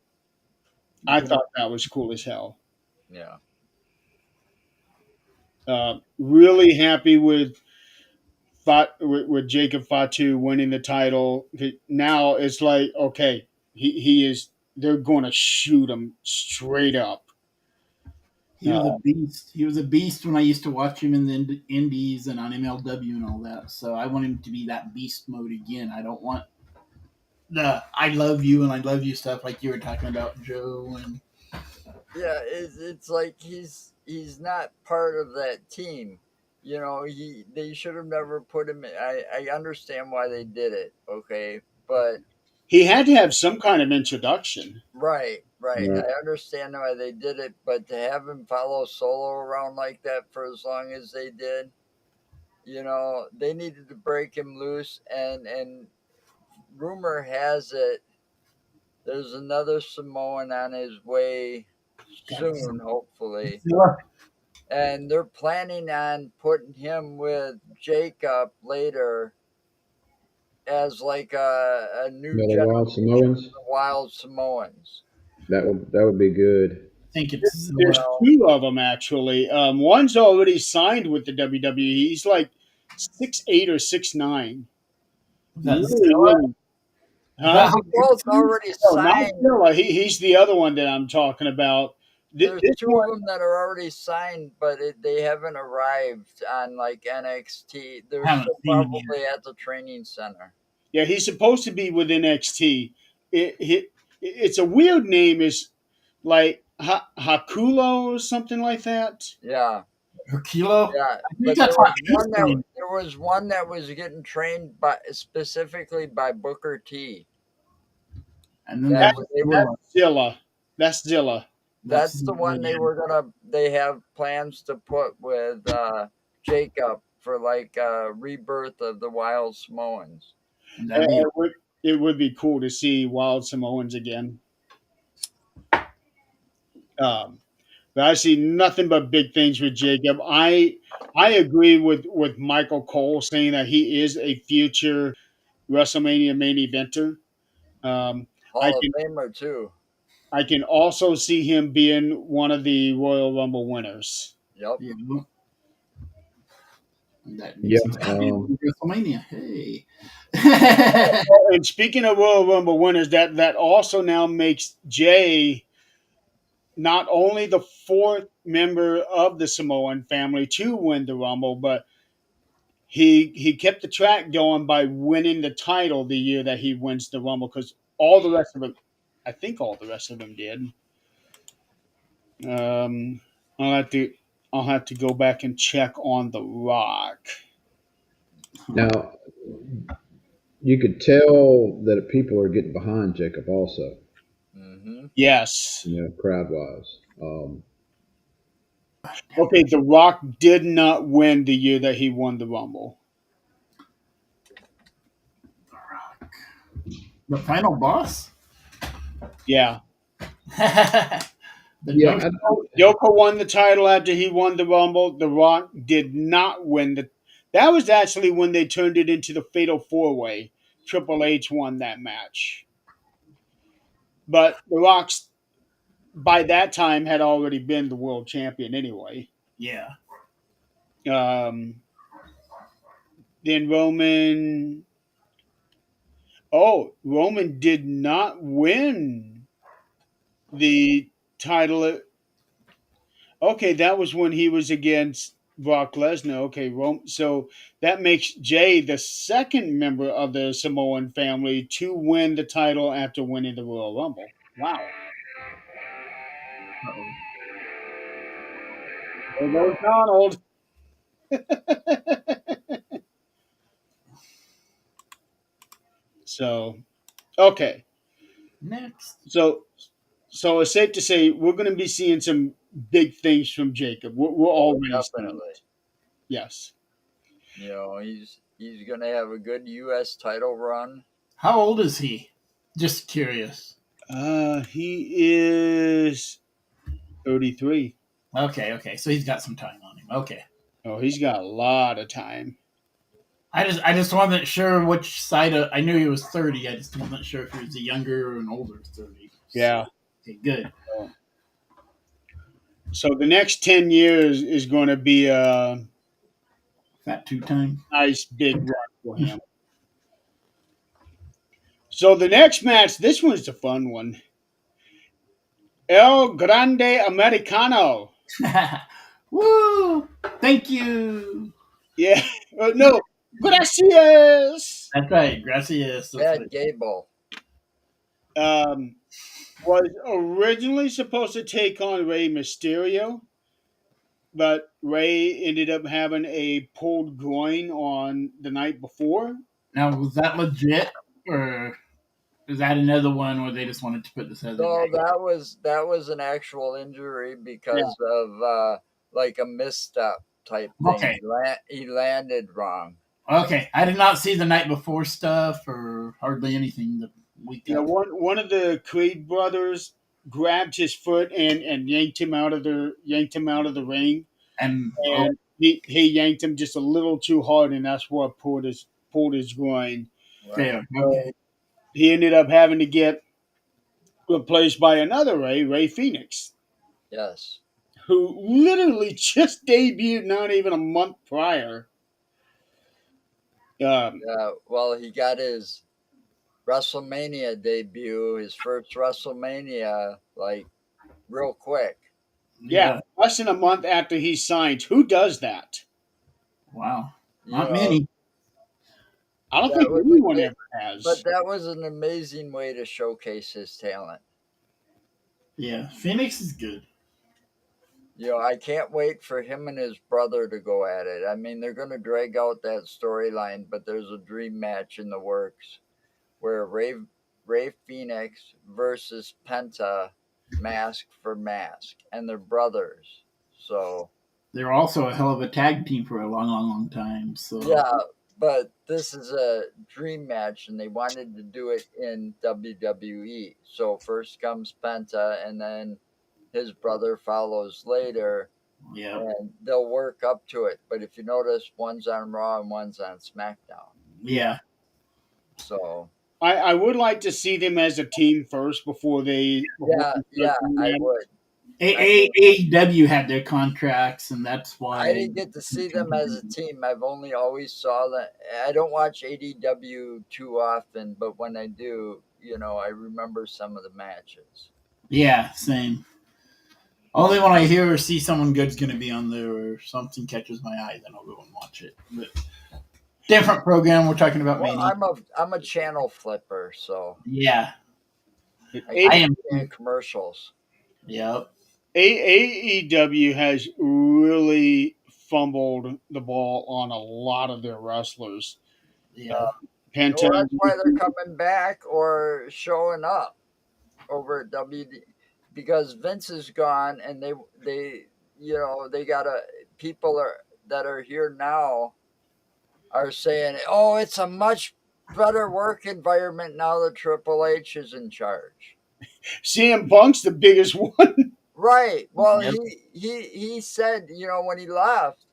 I Yeah. thought that was cool as hell. Yeah. Really happy with Jacob Fatu winning the title. Now it's like, okay, he is. They're going to shoot him straight up. He was a beast. He was a beast when I used to watch him in the Indies and on MLW and all that. So I want him to be that beast mode again. I don't want the "I love you" and "I love you" stuff like you were talking about, Joe. And Yeah, it's like he's not part of that team. They should have never put him in. I understand why they did it, okay? But He had to have some kind of introduction. right, right. Right. I understand why they did it, but to have him follow Solo around like that for as long as they did, they needed to break him loose. And rumor has it there's another Samoan on his way soon, hopefully. Godzilla. And they're planning on putting him with Jacob later as like a new But the generation Wild Samoans, of wild Samoans. that would be good. I think it's You Zilla. There's know, two of them actually. One's already signed with the WWE. He's like 6'8" or 6'9". Was that Really, Zilla? really, Is huh? that well, how they both already No, not signed. Zilla. He's the other one that I'm talking about. There's This two one, of them that are already signed, but they haven't arrived on like NXT. I They're haven't still seen him yet. probably at the training center. yeah, he's supposed to be with NXT. It's a weird name. Is like Hakulo or something like that. Yeah, Or Kilo? yeah. I think But that's how I used to name. there was one that was getting trained by specifically by Booker T. And then That there's That, was they were that's Zilla. Zilla. That's Zilla. That's That's the Zilla, one yeah. they have plans to put with Jacob for like rebirth of the Wild Samoans. And Uh, that'd be it would be cool to see Wild Samoans again. Um, but I see nothing but big things with Jacob. I agree with Michael Cole saying that he is a future WrestleMania main eventer. Um, I Hall of can Famer too. I can also see him being one of the Royal Rumble winners. Yep. yeah. That Yeah. makes him champion for WrestleMania. Hey. And speaking of Royal Rumble winners, that also now makes Jay not only the fourth member of the Samoan family to win the Rumble, but he kept the track going by winning the title the year that he wins the Rumble because all the rest of them, I think all the rest of them did. Um, I'll have to I'll have to go back and check on the Rock. Now you could tell that people are getting behind Jacob also. Mm-hmm. Yes. Crowd wise. Okay, the Rock did not win the year that he won the Rumble. The final boss? Yeah. The Yeah, no. Yoko won the title after he won the Rumble. The Rock did not win the. That was actually when they turned it into the Fatal Four Way. Triple H won that match, but the Rock's by that time had already been the world champion anyway. Yeah. Um, then Roman. Oh, Roman did not win the title. Okay, that was when he was against Brock Lesnar. Okay, so that makes Jay the second member of the Samoan family to win the title after winning the Royal Rumble. Wow. Uh-oh. There goes Donald. So, okay. Next. So it's safe to say we're going to be seeing some big things from Jacob. We're Oh, already seeing definitely. it. Yes. He's gonna have a good U.S. title run. How old is he? Just curious. He is 33. Okay. So he's got some time on him. Okay. Oh, he's got a lot of time. I just wasn't sure which side of. I knew he was 30. I just wasn't sure if he was a younger or an older 30. So, Yeah. okay, good. So the next 10 years is going to be a Fat two time. nice big run for him. So the next match, this one's a fun one. El Grande Americano. Woo! Thank you. Yeah. No. Gracias. That's right. Gracias. That's Bad right. Gable. Um, was originally supposed to take on Rey Mysterio, but Ray ended up having a pulled groin on the night before. Now, was that legit, or is that another one where they just wanted to put this other No, guy? that was an actual injury Yeah. because of like a misstep type thing. Okay. He landed wrong. Okay. I did not see the night before stuff or hardly anything the week Yeah, after. one of the Creed brothers grabbed his foot and yanked him out of the ring, And and he yanked him just a little too hard, and that's what pulled his groin. Right. fair. Okay. So he ended up having to get replaced by another Ray Phoenix, Yes. who literally just debuted not even a month prior. Um, Yeah. Well, he got his WrestleMania debut, his first WrestleMania, like real quick. yeah, Yeah. less than a month after he signed. Who does that? Wow. You Not know, many. I don't that think was anyone a, ever but has. that was an amazing way to showcase his talent. Yeah. Phoenix is good. I can't wait for him and his brother to go at it. I mean, they're going to drag out that storyline, but there's a dream match in the works where Ray Phoenix versus Penta, mask for mask, and they're brothers. So They're also a hell of a tag team for a long time. So yeah, but this is a dream match, and they wanted to do it in WWE. So first comes Penta, and then his brother follows later, yeah. and they'll work up to it. But if you notice, one's on Raw and one's on SmackDown. Yeah, Yeah. So I would like to see them as a team first before yeah, they start yeah, doing I that. would. I mean, AEW had their contracts, and that's I why. didn't get to see them as a team. I've only always saw that. I don't watch ADW too often, but when I do, I remember some of the matches. Yeah, same. Only when I hear or see someone good's going to be on there or something catches my eye, then I'll go and watch it. But different program. We're talking about Well, Mania. I'm a channel flipper, so Yeah, I A- I keep am. seeing commercials. Yep. AEW has really fumbled the ball on a lot of their wrestlers. Yeah. Well, Pantera, that's why they're coming back or showing up over at WD because Vince is gone, and they gotta people are that are here now are saying, "Oh, it's a much better work environment now that Triple H is in charge." CM Punk's the biggest one. Right. Well, Yep. he said, when he left,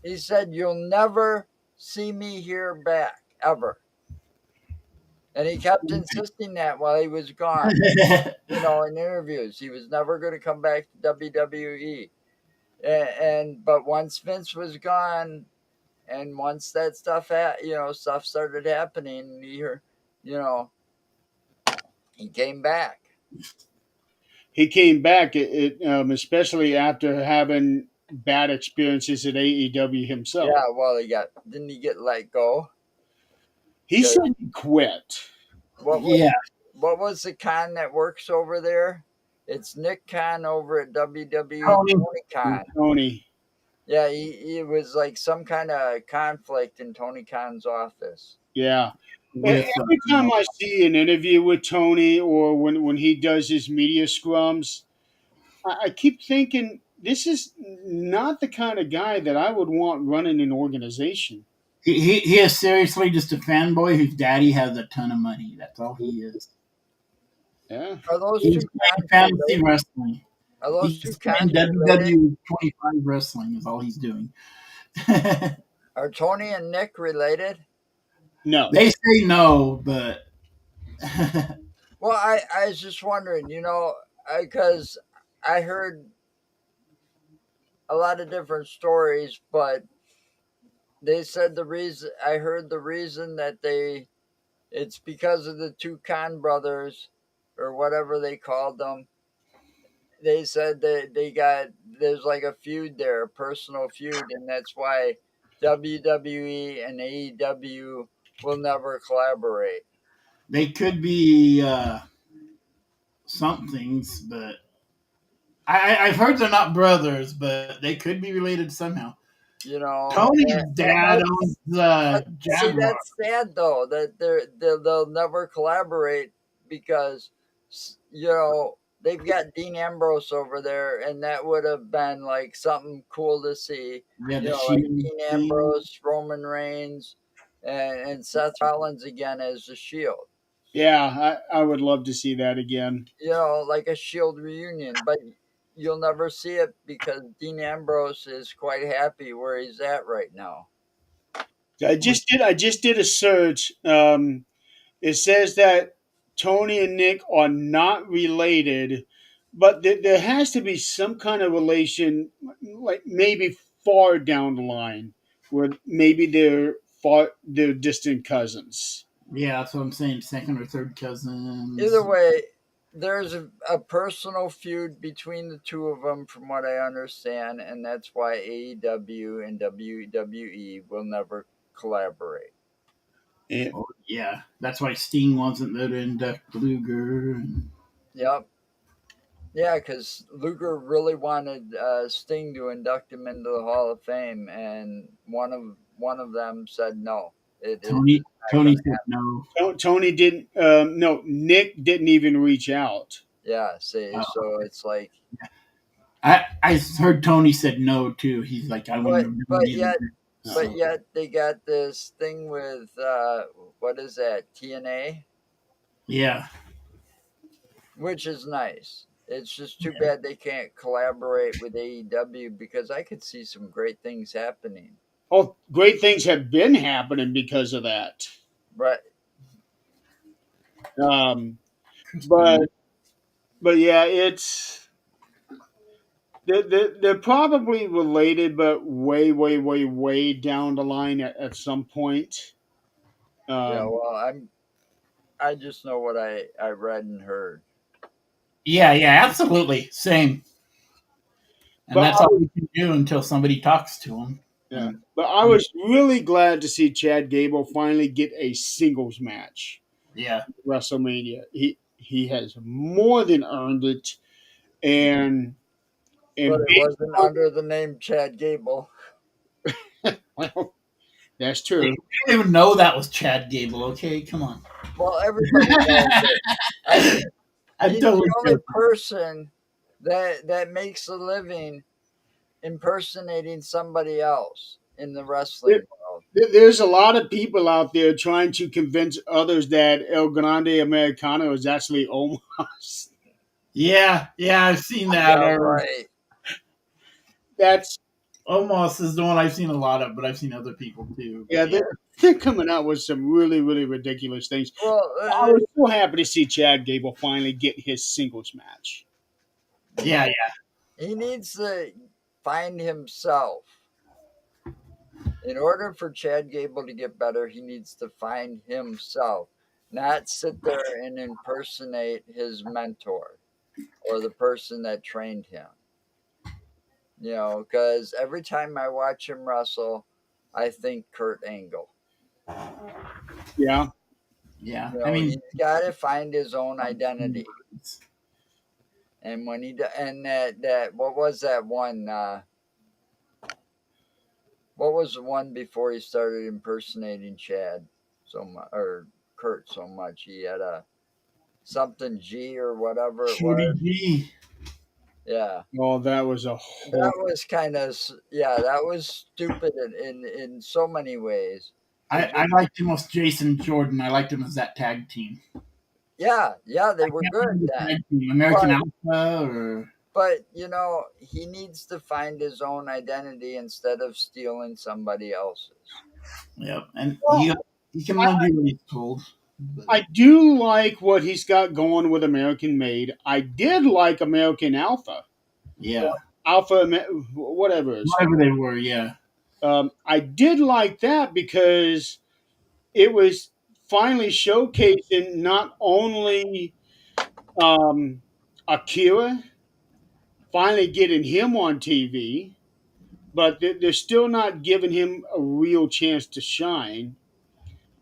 he said, "You'll never see me here back ever," and he kept insisting that while he was gone. In interviews, he was never going to come back to WWE. But once Vince was gone, and once that stuff started happening, you know, he came back. He came back, especially after having bad experiences at AEW himself. Yeah, well, didn't he get let go? He Because said he quit. what was Yeah. what was the con that works over there? It's Nick Khan over at WWE. Tony. Tony Khan. Tony. Yeah, he was like some kind of conflict in Tony Khan's office. Yeah. With Every time I see an interview with Tony or when he does his media scrums, I keep thinking this is not the kind of guy that I would want running an organization. he is seriously just a fanboy whose daddy has a ton of money. That's all he is. Yeah. Are those He's two playing cons fantasy related? wrestling. Are those two He's playing cons related? WW 25 wrestling is all he's doing. Are Tony and Nick related? No. They say no, but Well, I was just wondering, because I heard a lot of different stories, but they said I heard the reason that it's because of the two Khan brothers or whatever they called them. They said that there's like a feud there, a personal feud, and that's why WWE and AEW will never collaborate. they could be somethings. But I've heard they're not brothers, but they could be related somehow. You know, Tony's and dad owns see, Jaguar. that's sad though that they'll never collaborate because they've got Dean Ambrose over there, and that would have been like something cool to see. Yeah, the Like Shield Dean thing. Ambrose, Roman Reigns, and Seth Rollins again as the Shield. Yeah, I would love to see that again. Like a Shield reunion, but you'll never see it because Dean Ambrose is quite happy where he's at right now. I just did a search. It says that Tony and Nick are not related, but there has to be some kind of relation, like maybe far down the line, where maybe they're distant cousins. Yeah, that's what I'm saying. Second or third Either cousins. way, there's a personal feud between the two of them, from what I understand, and that's why AEW and WWE will never collaborate. Yeah. Oh, yeah, that's why Sting wasn't there to induct Luger. And Yep. Yeah, because Luger really wanted Sting to induct him into the Hall of Fame, and one of them said no. It's Tony not Tony going to said happen. no. Tony didn't. No, Nick didn't even reach out. Yeah, see, Uh, so it's like, I heard Tony said no too. He's like, I wouldn't but have done but it either. yet but So yet they got this thing with what is that, TNA, yeah, which is nice. It's just too bad they can't collaborate with AEW because I could see some great things happening. Oh, great things have been happening because of that. But Um, but but yeah, it's they're probably related, but way, way, way, way down the line at some point. Yeah, Um, well, I just know what I read and heard. Yeah, yeah, absolutely. Same. And but that's all we can do until somebody talks to him. yeah, And but I was really glad to see Chad Gable finally get a singles match yeah, at WrestleMania. He has more than earned it, and But and it based wasn't on, under the name Chad Gable. well, that's I true. didn't even know that was Chad Gable. Okay, come on. Well, everybody knows it. I mean, I'm he's the totally only joking. person that makes a living impersonating somebody else in the There- wrestling world. There's a lot of people out there trying to convince others that El Grande Americano is actually Omos. Yeah, yeah, I've seen that. Yeah, Or right. That's almost is the one I've seen a lot of, but I've seen other people too. But yeah, yeah, they're coming out with some really, really ridiculous things. Well, I was so happy to see Chad Gable finally get his singles match. yeah, well, yeah, he needs to find himself. In order for Chad Gable to get better, he needs to find himself, not sit there and impersonate his mentor or the person that trained him. You know, because every time I watch him wrestle, I think Kurt Angle. Yeah, yeah. You I know, mean, he's got to find his own identity. And when and that what was that one? What was the one before he started impersonating Chad so much or Kurt so much? He had a something G or whatever it Shorty was. G. Yeah, well, that was a that whole. was kind of yeah, that was stupid in so many ways. It I just liked him with Jason Jordan. I liked him as that tag team. yeah, they I were can't good remember the then. tag team. American But Alpha or you know, he needs to find his own identity instead of stealing somebody else's. yeah, and Well, he can I, only do what he's told. But I do like what he's got going with American Made. I did like American Alpha, yeah, Alpha, whatever it's whatever they were, yeah, I did like that because it was finally showcasing not only um, Akira, finally getting him on TV, but they're still not giving him a real chance to shine.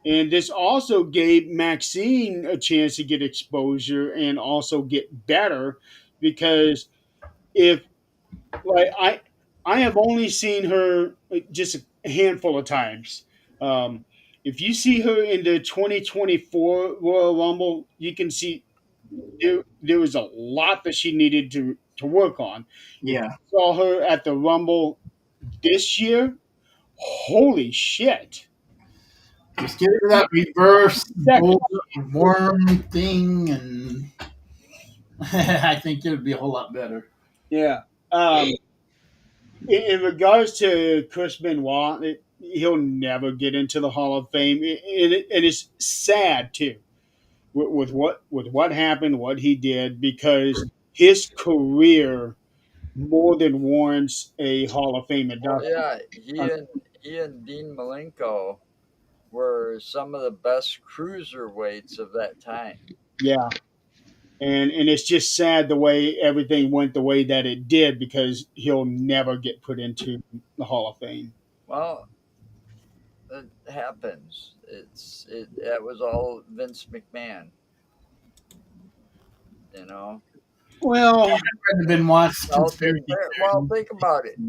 And this also gave Maxine a chance to get exposure and also get better because if like I have only seen her just a handful of times. Um, if you see her in the 2024 Royal Rumble, you can see there was a lot that she needed to work on. If yeah. you saw her at the Rumble this year, holy shit! Just get rid of that reverse That bull worm thing, and I think it would be a whole lot better. yeah. In regards to Chris Benoit, he'll never get into the Hall of Fame, and it's sad too with what happened, what he did, because his career more than warrants a Hall of Fame Well, induction. yeah, he and Dean Malenko were some of the best cruiserweights of that time. Yeah, and it's just sad the way everything went the way that it did because he'll never get put into the Hall of Fame. Well, it happens. That was all Vince McMahon, you know. Well, I've been watched Felt conspiracy well, theories. think about it.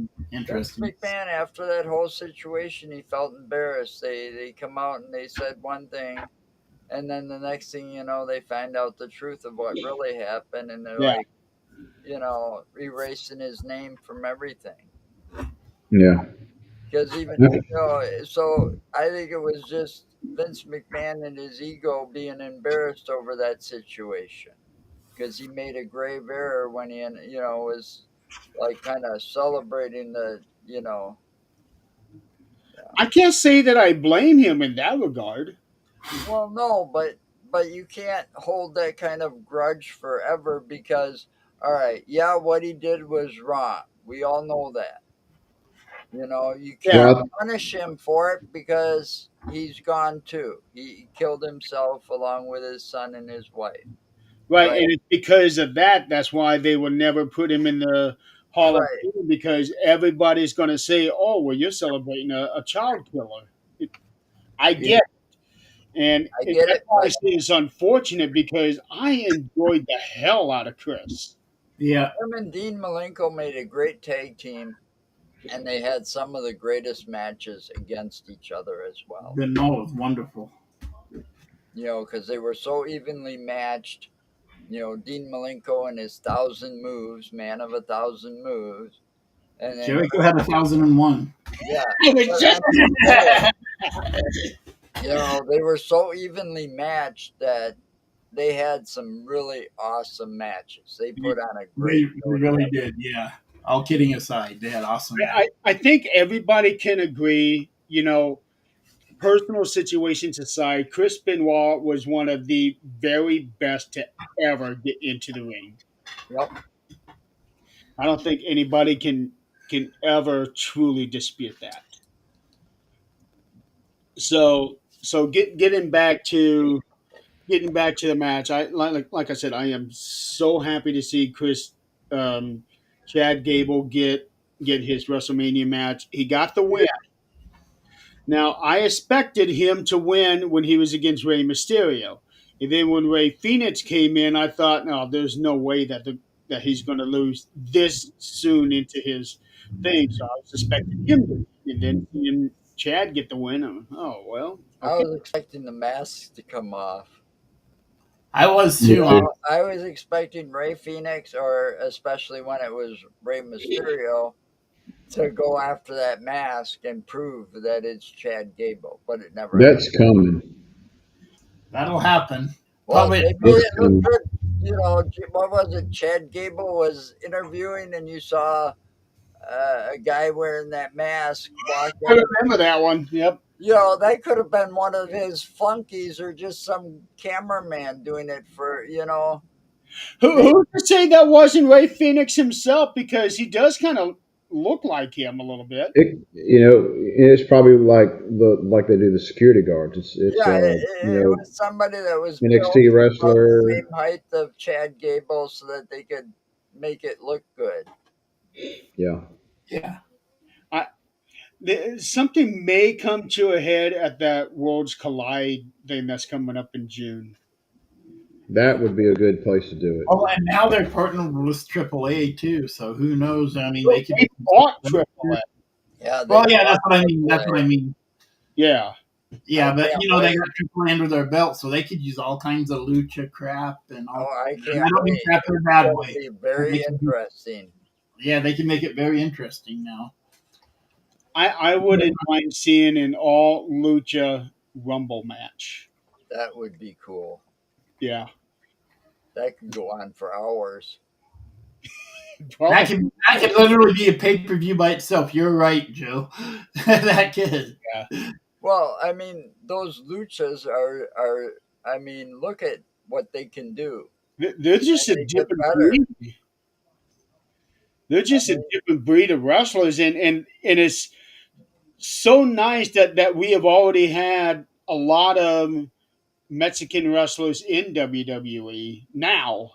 Vince Interesting. McMahon, after that whole situation, he felt embarrassed. They come out and they said one thing, and then the next thing you know, they find out the truth of what really happened, and they're yeah, like, erasing his name from everything. Yeah. Because even so I think it was just Vince McMahon and his ego being embarrassed over that situation because he made a grave error when he was like kind of celebrating the yeah. I can't say that I blame him in that regard. Well, no, but you can't hold that kind of grudge forever because All right, yeah, what he did was wrong. We all know that. You Yeah, can't Well, punish him for it because he's gone too. He killed himself along with his son and his wife. right. Right, And it's because of that. That's why they will never put him in the Hall of right. Fame because everybody's going to say, "Oh, well, you're celebrating a child killer." I Yeah, get, and I get that's it, why I but say it's unfortunate because I enjoyed the hell out of Chris. Yeah, him and Dean Malenko made a great tag team, and they had some of the greatest matches against each other as well. the no was wonderful. Because they were so evenly matched. Dean Malenko and his thousand moves, man of a thousand moves, and then Jericho had 1,001. yeah, I was but just I'm just saying, they were so evenly matched that they had some really awesome matches. They put on a great They show really together. did. Yeah. All kidding aside, they had awesome matches. I think everybody can agree, personal situations aside, Chris Benoit was one of the very best to ever get into the ring. Yep. I don't think anybody can ever truly dispute that. So getting back to the match, I like I said, I am so happy to see um, Chad Gable get his WrestleMania match. He got the win. Now, I expected him to win when he was against Rey Mysterio. And then when Rey Phoenix came in, I thought, no, there's no way that he's going to lose this soon into his thing. So I was expecting him to win. And then seeing Chad get the win, oh, well, I okay. was expecting the mask to come off. I was me too. too. I was expecting Ray Phoenix, or especially when it was Rey Mysterio, to go after that mask and prove that it's Chad Gable, but it never happened. That's coming. That'll happen. Well, Probably. they made That's it look coming. good. What was it? Chad Gable was interviewing, and you saw a guy wearing that mask walk I in. remember that one. Yep. That could have been one of his flunkies or just some cameraman doing it for, maybe. Who to say that wasn't Ray Phoenix himself? Because he does kind of look like him a little bit. It's probably like they do the security guards. It's Yeah, it was somebody that was built NXT about the wrestler. same height of Chad Gable so that they could make it look good. Yeah, Yeah. I, something may come to a head at that Worlds Collide thing that's coming up in June. that would be a good place to do it. Oh, and now they're partnered with AAA too. So who knows? I mean, Well, they could they do some bought stuff. Triple A. Yeah, they Well, yeah, bought that's what I mean. That's what AAA. I mean. Yeah. I Yeah, but can't they wait. got AAA under their belt, so they could use all kinds of lucha crap and all. Oh, I And I can't don't mean wait. crap in a It's bad going to way. be But very they can, interesting. yeah, they can make it very interesting now. I wouldn't mind seeing an all lucha rumble match. That would be cool. Yeah. That could go on for hours. Probably. That could literally be a pay per view by itself. You're right, Joe. That could. Yeah. Well, I mean, those luchas are. I mean, look at what they can do, They're just and a they get different better. breed. They're I just a mean, different breed of wrestlers, and it's so nice that we have already had a lot of Mexican wrestlers in WWE now,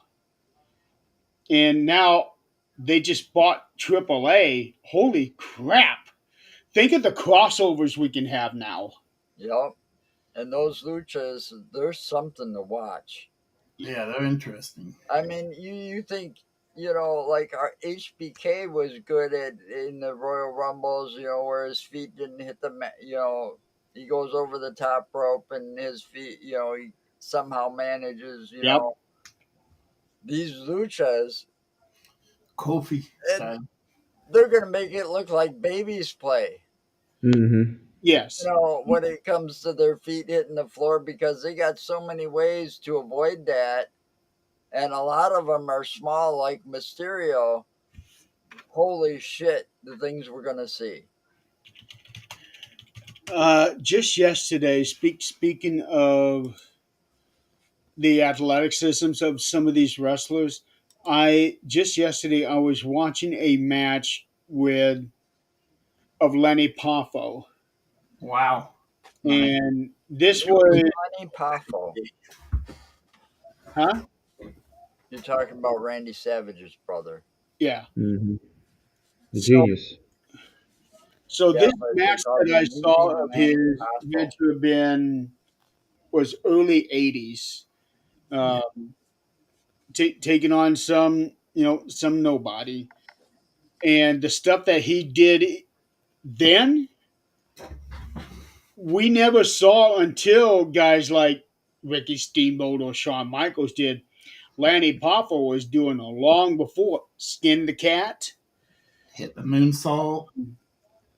and now they just bought AAA. Holy crap! Think of the crossovers we can have now. yep. And those luchas, there's something to watch. Yeah, they're interesting. I mean, you think like our HBK was good at in the Royal Rumbles, where his feet didn't hit he goes over the top rope and his feet, he somehow manages, Yep. these luchas, Kofi and style. they're gonna make it look like babies play. Hmm. Yes. When it comes to their feet hitting the floor, because they got so many ways to avoid that, and a lot of them are small, like Mysterio. Holy shit, the things we're gonna see. Just yesterday, speaking of the athletic systems of some of these wrestlers, I just yesterday I was watching a match with of Lenny Poffo, Wow. Nice. and this Who was was Lenny Poffo? huh? You're talking about Randy Savage's brother. Yeah. Hmm. The So genius. so Yeah, this but they match called that I him saw Mean of Manny his had Poffo. to have been was early '80s, Yeah. taking on some some nobody, and the stuff that he did then we never saw until guys like Ricky Steamboat or Shawn Michaels did. Lanny Poffo was doing a long before Skin the Cat, Hit the moonsault.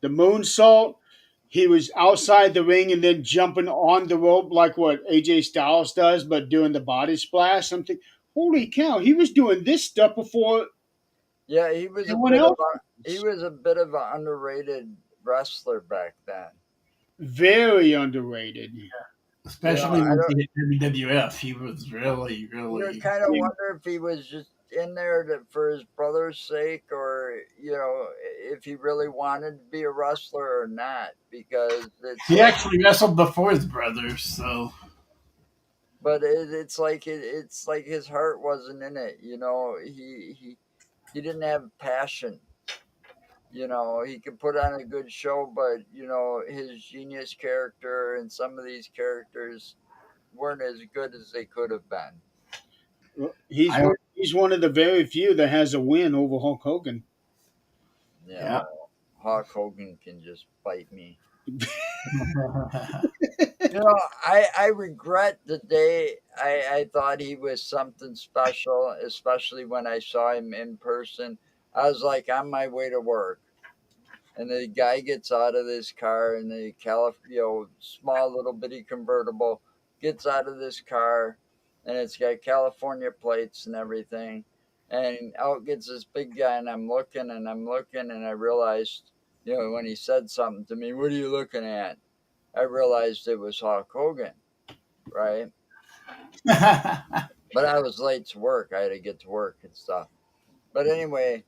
the moonsault. He was outside the ring and then jumping on the rope like what AJ Styles does, but doing the body splash. Something. Holy cow! He was doing this stuff before Yeah, he was a anyone bit of else. a he was a bit of an underrated wrestler back then. Very underrated. You know, Especially I once don't. he hit WWF. He was really, You really. kind of wonder if he was just in there for his brother's sake, or if he really wanted to be a wrestler or not. Because it's He like, actually wrestled before his brothers, so but it's like his heart wasn't in it. He didn't have passion. He could put on a good show, but his genius character and some of these characters weren't as good as they could have been. He's I one. He's one of the very few that has a win over Hulk Hogan. yeah. Hulk Hogan can just bite me. Yeah. I regret the day I thought he was something special, especially when I saw him in person. I was like on my way to work, and the guy gets out of this car in the small little bitty convertible, gets out of this car, and it's got California plates and everything, and out gets this big guy, and I'm looking, and I realized, when he said something to me, "What are you looking at?" I realized it was Hulk Hogan, right? But I was late to work. I had to get to work and stuff. But anyway,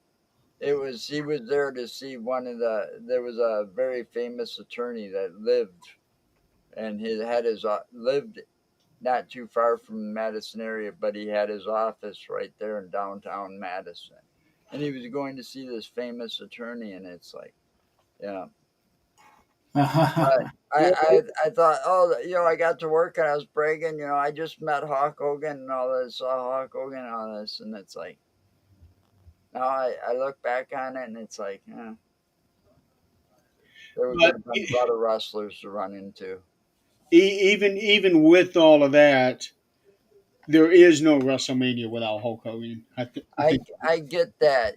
he was there to see there was a very famous attorney that lived, and he had his lived not too far from the Madison area, but he had his office right there in downtown Madison, and he was going to see this famous attorney, and it's like, yeah. But I thought, oh, I got to work and I was bragging, I just met Hulk Hogan and all this, saw Hulk Hogan and all this, and it's like, now I look back on it and it's like, there could But have been a lot of wrestlers to run into. even with all of that, there is no WrestleMania without Hulk Hogan. I I think I get that,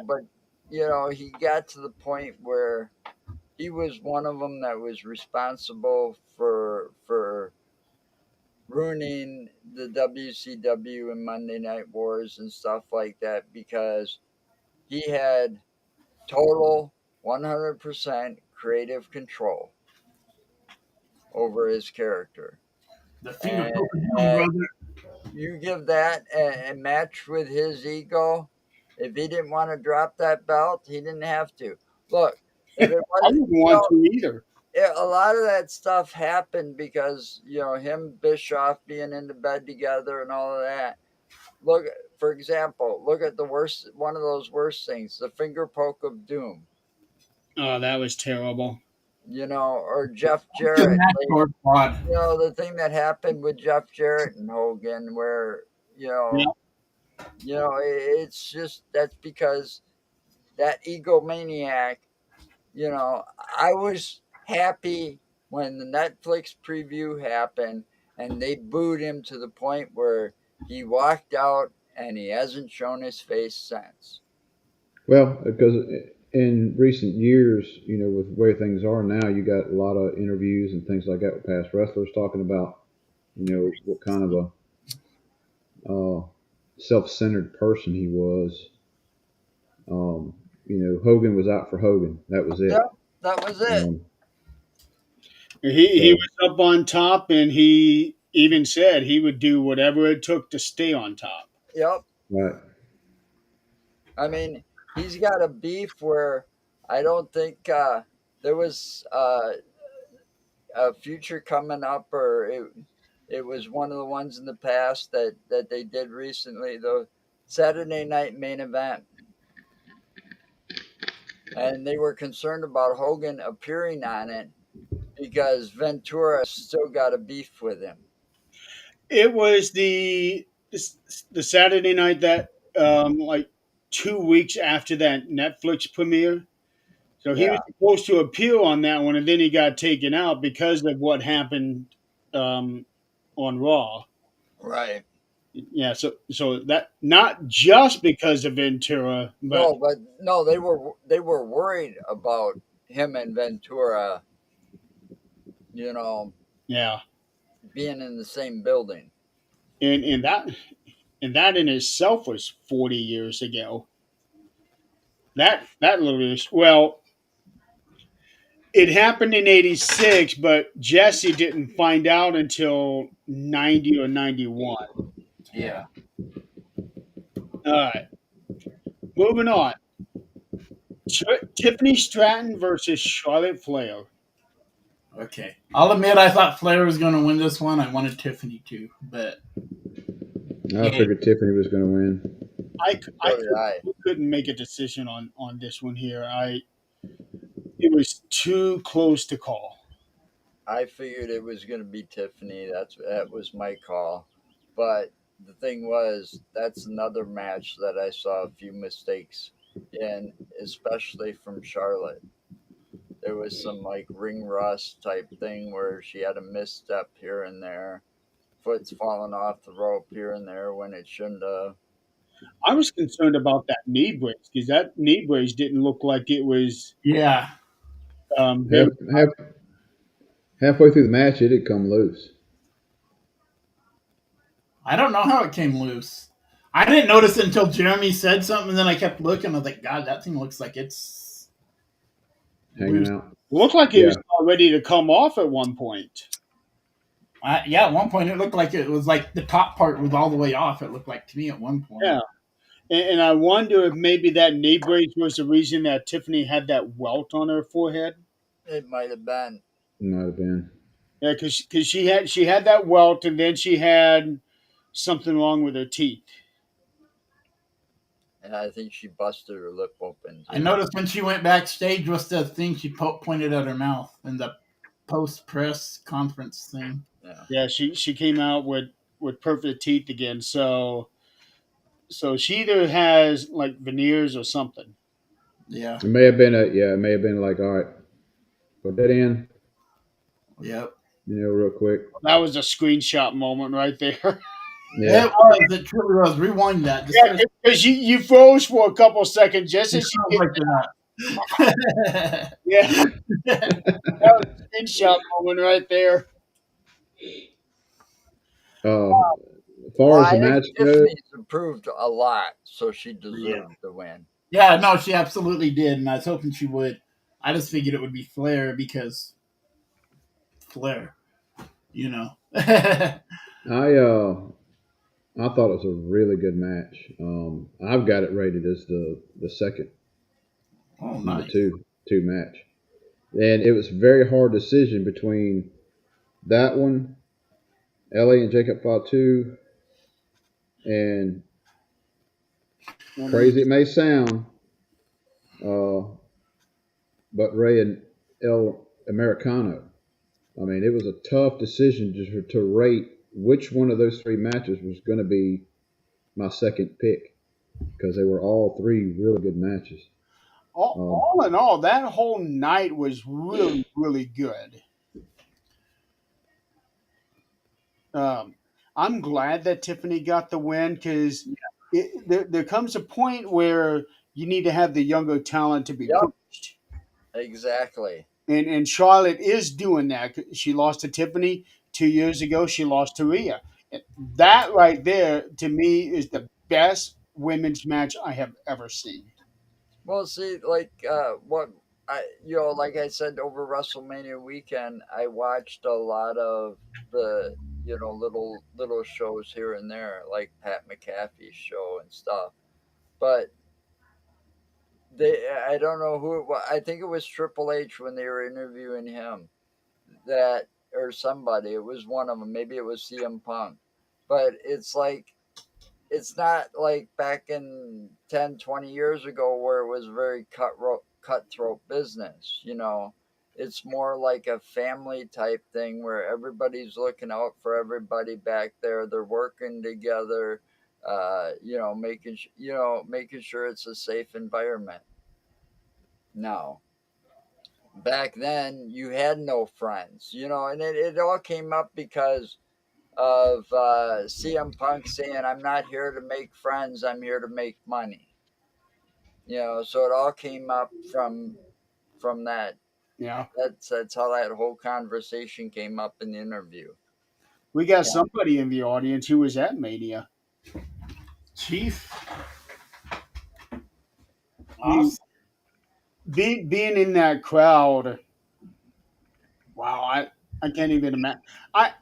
but he got to the point where he was one of them that was responsible for ruining the WCW and Monday Night Wars and stuff like that because he had total 100% creative control over his character. The finger And, poke of doom, and brother. you give that a match with his ego. If he didn't want to drop that belt, he didn't have to. Look, if it I wasn't, wouldn't want to either. a lot of that stuff happened because, him, Bischoff being in the bed together and all of that. Look, for example, look at one of those worst things, the finger poke of doom, Oh, that was terrible. or Jeff Good Jarrett. match for squad. The thing that happened with Jeff Jarrett and Hogan, where you Yeah, know, it's just that's because that egomaniac. I was happy when the Netflix preview happened and they booed him to the point where he walked out and he hasn't shown his face since. Well, because in recent years, with the way things are now, you got a lot of interviews and things like that with past wrestlers talking about, what kind of a self-centered person he was. Hogan was out for Hogan. That was Yep, it. that was it. Um, he so was up on top, and he even said he would do whatever it took to stay on top. Yep. right. I mean, he's got a beef where I don't think there was a future coming up, or it was one of the ones in the past that they did recently, the Saturday Night Main Event, and they were concerned about Hogan appearing on it because Ventura still got a beef with him. It was the Saturday night that like 2 weeks after that Netflix premiere. So he was Yeah, supposed to appear on that one, and then he got taken out because of what happened um, on Raw. right. Yeah, so that not just because of Ventura, but No, but no, they were worried about him and Ventura, you know, yeah, being in the same building. and that in itself was 40 years ago. That literally is, well, it happened in '86, but Jesse didn't find out until '90 or '91. Yeah. Yeah. All right, moving on. Tiffany Stratton versus Charlotte Flair. Okay. I'll admit I thought Flair was going to win this one. I wanted Tiffany to, but I yeah, figured Tiffany was going to win. I So did I. couldn't make a decision on this one here. It was too close to call. I figured it was going to be Tiffany. That was my call. But the thing was, that's another match that I saw a few mistakes in, especially from Charlotte. There was some like ring rust type thing where she had a misstep here and there, foot's falling off the rope here and there when it shouldn't have. I was concerned about that knee brace because that knee brace didn't look like it was yeah. Half, very. half, halfway through the match, it had come loose. I don't know how it came loose. I didn't notice it until Jeremy said something, and then I kept looking. I was like, God, that thing looks like it's Hanging loose. out. Looked like it Yeah. was all ready to come off at one point. Yeah, at one point it looked like it was like the top part was all the way off. It looked like to me at one point. Yeah, and I wonder if maybe that knee brace was the reason that Tiffany had that welt on her forehead. It might have been. Might have been. Yeah, because she had that welt, and then she had something wrong with her teeth. And I think she busted her lip open I too. noticed when she went backstage with the thing she pointed at her mouth in the post press conference thing. Yeah. Yeah, she came out with perfect teeth again. So she either has like veneers or something. Yeah. It may have been it may have been like, all right, put that in, Yep. real quick. That was a screenshot moment right there. Yeah. It was. It truly was. Rewind that. Just Yeah, because you froze for a couple seconds just it as she sounds did. like that. Yeah, that was a screenshot moment right there. As Well, far as I the think match goes, Tiffany's improved a lot, so she yeah. deserved the win. Yeah, no, she absolutely did, and I was hoping she would. I just figured it would be Flair because Flair, you know. I uh, I thought it was a really good match. I've got it rated as the second Oh, number nice. two match, and it was a very hard decision between that one, LA and Jacob Fatu, and crazy it may sound, uh, but Ray and El Americano. I mean, it was a tough decision to rate which one of those three matches was going to be my second pick because they were all three really good matches. Um, All in all, that whole night was really, really good. Um, I'm glad that Tiffany got the win because there comes a point where you need to have the younger talent to be Yep, pushed. exactly. And Charlotte is doing that. She lost to Tiffany 2 years ago. She lost to Rhea. That right there, to me, is the best women's match I have ever seen. Well, see, like what like I said over WrestleMania weekend, I watched a lot of the little shows here and there, like Pat McAfee's show and stuff. But I don't know who it was. I think it was Triple H when they were interviewing him, that or somebody. It was one of them. Maybe it was CM Punk. But it's like it's not like back in 10, 20 years ago where it was very cutthroat business, It's more like a family type thing where everybody's looking out for everybody back there. They're working together, making sure it's a safe environment. Now, back then you had no friends, and it all came up because of CM Punk saying, "I'm not here to make friends. I'm here to make money." So it all came up from that. Yeah. That's how that whole conversation came up in the interview. We got Yeah. somebody in the audience who was at Mania. Chief. I mean, Awesome. being in that crowd, wow, I can't even imagine. I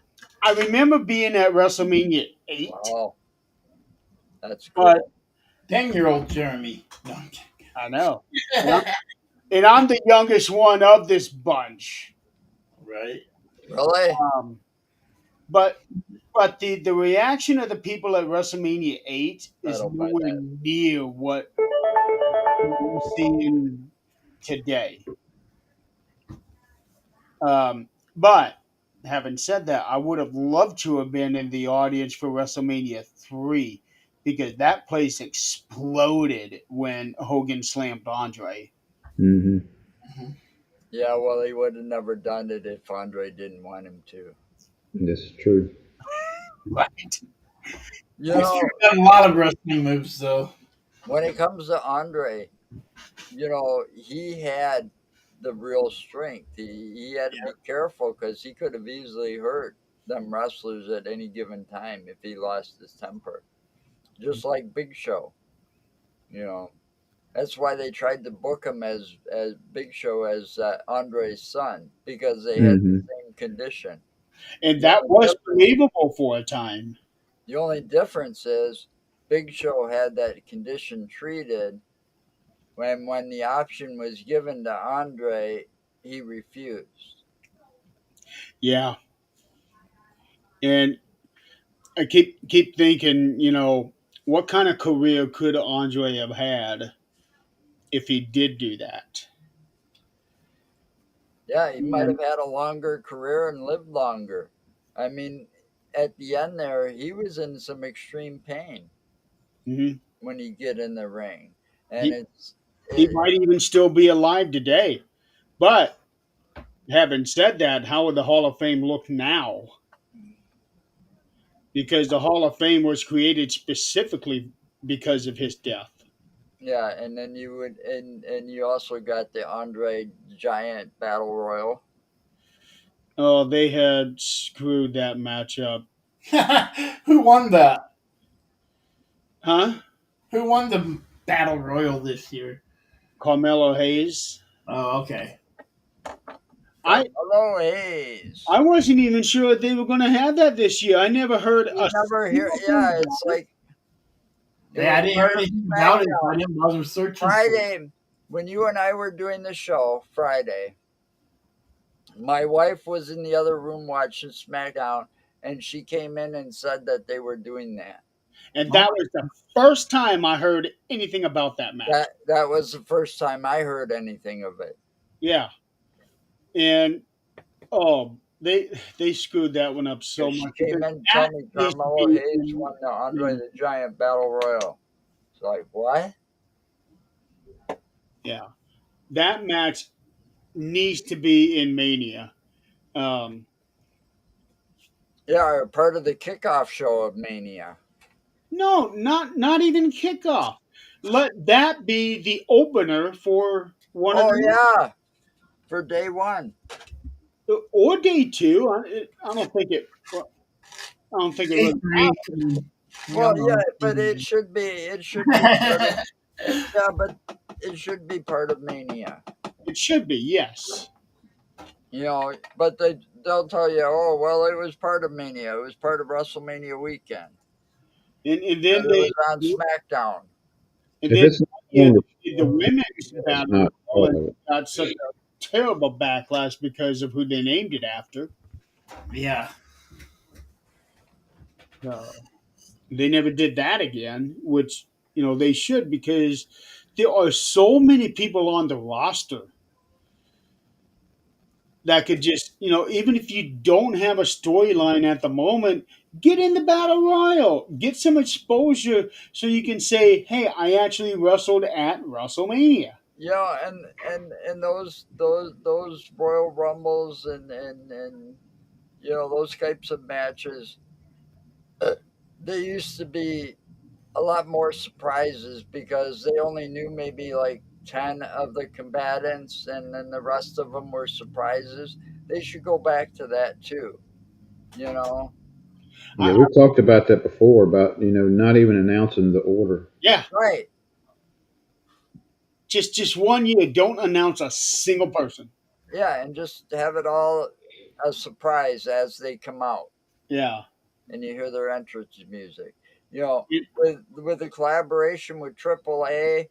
I remember being at WrestleMania 8, Wow, that's but cool. 10-year-old Jeremy. No, I'm I know. And I'm, kidding. and I'm the youngest one of this bunch. Right. Really? Um, but the reaction of the people at WrestleMania 8 I is don't buy nowhere that. near what we're seeing today. But having said that, I would have loved to have been in the audience for WrestleMania 3 because that place exploded when Hogan slammed Andre. Hmm. Mhm. Yeah, well, he would have never done it if Andre didn't want him to. That's true. Right. You He's know, done a lot of wrestling moves, though. when it comes to Andre, he had the real strength. He had to be careful because he could have easily hurt them wrestlers at any given time if he lost his temper. Just like Big Show, you know. That's why they tried to book him as Big Show as Andre's son because they had the Hmm. same condition. And The that only was difference, believable for a time. the only difference is Big Show had that condition treated. When the option was given to Andre, he refused. Yeah. And I keep thinking, what kind of career could Andre have had if he did do that? Yeah, he might And, have had a longer career and lived longer. I mean, at the end there, he was in some extreme pain mhm. when he get in the ring, and he it's he it, might even still be alive today. But having said that, how would the Hall of Fame look now? Because the Hall of Fame was created specifically because of his death. yeah, and then you would and you also got the Andre Giant Battle Royal. Oh, they had screwed that match up. Who won that? Huh? Who won the battle royal this year? Carmelo Hayes. Oh, okay. I Carmelo Hayes. I wasn't even sure they were going to have that this year. I never heard You a never hear, single thing yeah, it's about it. like it Yeah, I was didn't hear part of anything about it. So I SmackDown. didn't bother searching for it. Friday, when you and I were doing the show Friday, my wife was in the other room watching SmackDown, and she came in and said that they were doing that. And Oh, that was the first time I heard anything about that match. That was the first time I heard anything of it. Yeah. And oh, they screwed that one up so Because she much came because in and that told me needs to Carmelo be Hayes won the Andre the Giant Battle Royal. It's like, what? yeah. That match needs to be in Mania. Um, Yeah, part of the kickoff show of Mania. no, not even kickoff. Let that be the opener for one of Oh, the yeah, for day one. or day two. I don't think it. Well, I don't think it day really three. matters. Well, yeah, No. but it should be part of, yeah, but it should be part of Mania. It should be, yes. But they'll tell you, oh well, it was part of Mania. It was part of WrestleMania weekend And because then it was on SmackDown. and If then it's not yeah, on the the women's It's battle not royal part and of it. got such a terrible backlash because of who they named it after. Yeah. They never did that again, which they should, because there are so many people on the roster that could just, even if you don't have a storyline at the moment, get in the battle royal, get some exposure, so you can say, "Hey, I actually wrestled at WrestleMania." Yeah, and those Royal Rumbles and those types of matches, they used to be a lot more surprises because they only knew maybe like 10 of the combatants, and then the rest of them were surprises. They should go back to that too, you know? Yeah, I, we've talked about that before about not even announcing the order. yeah, Right. just 1 year, don't announce a single person. Yeah, and just have it all a surprise as they come out Yeah. and you hear their entrance music. You know, It- with the collaboration with AAA,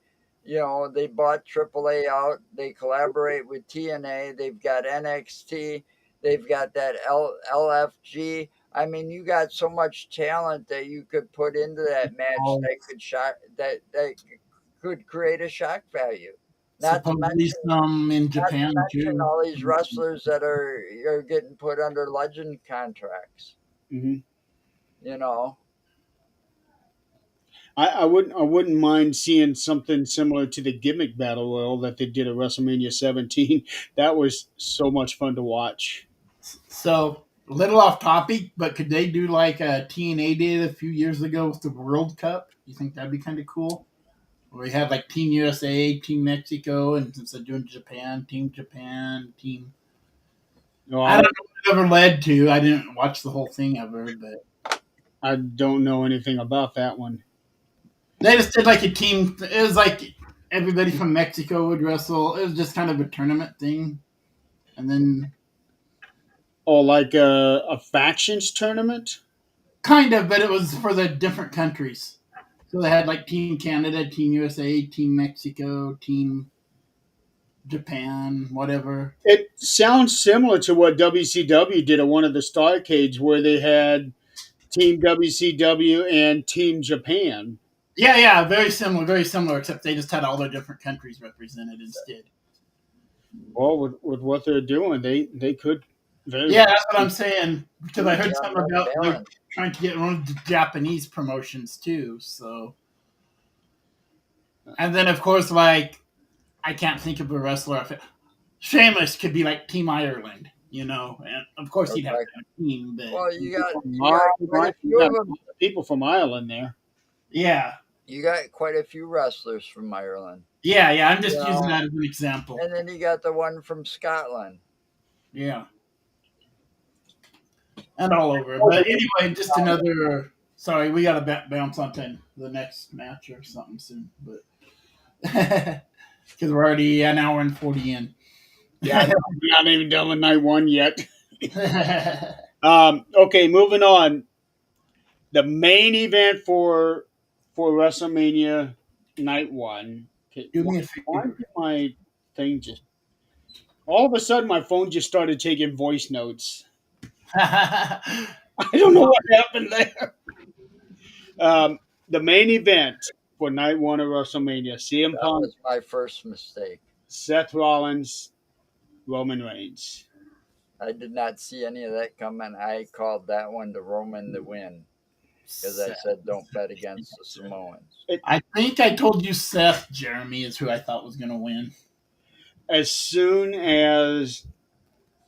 they bought AAA out. They collaborate with TNA. They've got NXT. They've got that LFG. I mean, you got so much talent that you could put into that match All that could shock that could create a shock value. Not to supposedly mention some in not to Japan mention too. all these wrestlers that are getting put under legend contracts. mhm. You know, I wouldn't mind seeing something similar to the gimmick battle royal that they did at WrestleMania 17. That was so much fun to watch. So a little off topic, but could they do like a TNA did a few years ago with the World Cup? You think that'd be kind of cool? Where we had like Team USA, Team Mexico, and instead of doing Japan, Team. No, I don't know what it ever led to. I didn't watch the whole thing ever, but I don't know anything about that one. they just did like a team. It was like everybody from Mexico would wrestle. It was just kind of a tournament thing, and then Oh, like a factions tournament? kind of, but it was for the different countries. So they had like Team Canada, Team USA, Team Mexico, Team Japan, whatever. It sounds similar to what WCW did at one of the Starcades, where they had Team WCW and Team Japan. Yeah, yeah, very similar, except they just had all the different countries represented instead. Well, with what they're doing, they could very Yeah, well. that's what I'm saying. Because I keep heard them something about they're balanced. trying to get one of the Japanese promotions too. So, and then of course, like I can't think of a wrestler. Sheamus could be like Team Ireland, and of course he'd have to Okay. have a team, but Well, From you got quite a Ireland, you few got of them. people from Ireland there. yeah, You got quite a few wrestlers from Ireland. yeah. I'm You just using know, that as an example. and then you got the one from Scotland. Yeah, and all over. But anyway, just another. Sorry, we got to bounce on to the next match or something soon, but because we're already an hour and 40 in. Yeah, we're not even done with night one yet. Okay, moving on. The main event for WrestleMania night one. Okay, Do why, me a why favor. did my thing just all of a sudden my phone just started taking voice notes? I don't know what happened there. Um, the main event for night one of WrestleMania: CM That Punk, was my first mistake. Seth Rollins, Roman Reigns. I did not see any of that coming. I called that one to Roman to win because I said don't bet against the Samoans. It, I think I told you Seth Jeremy is who I thought was going to win. as soon as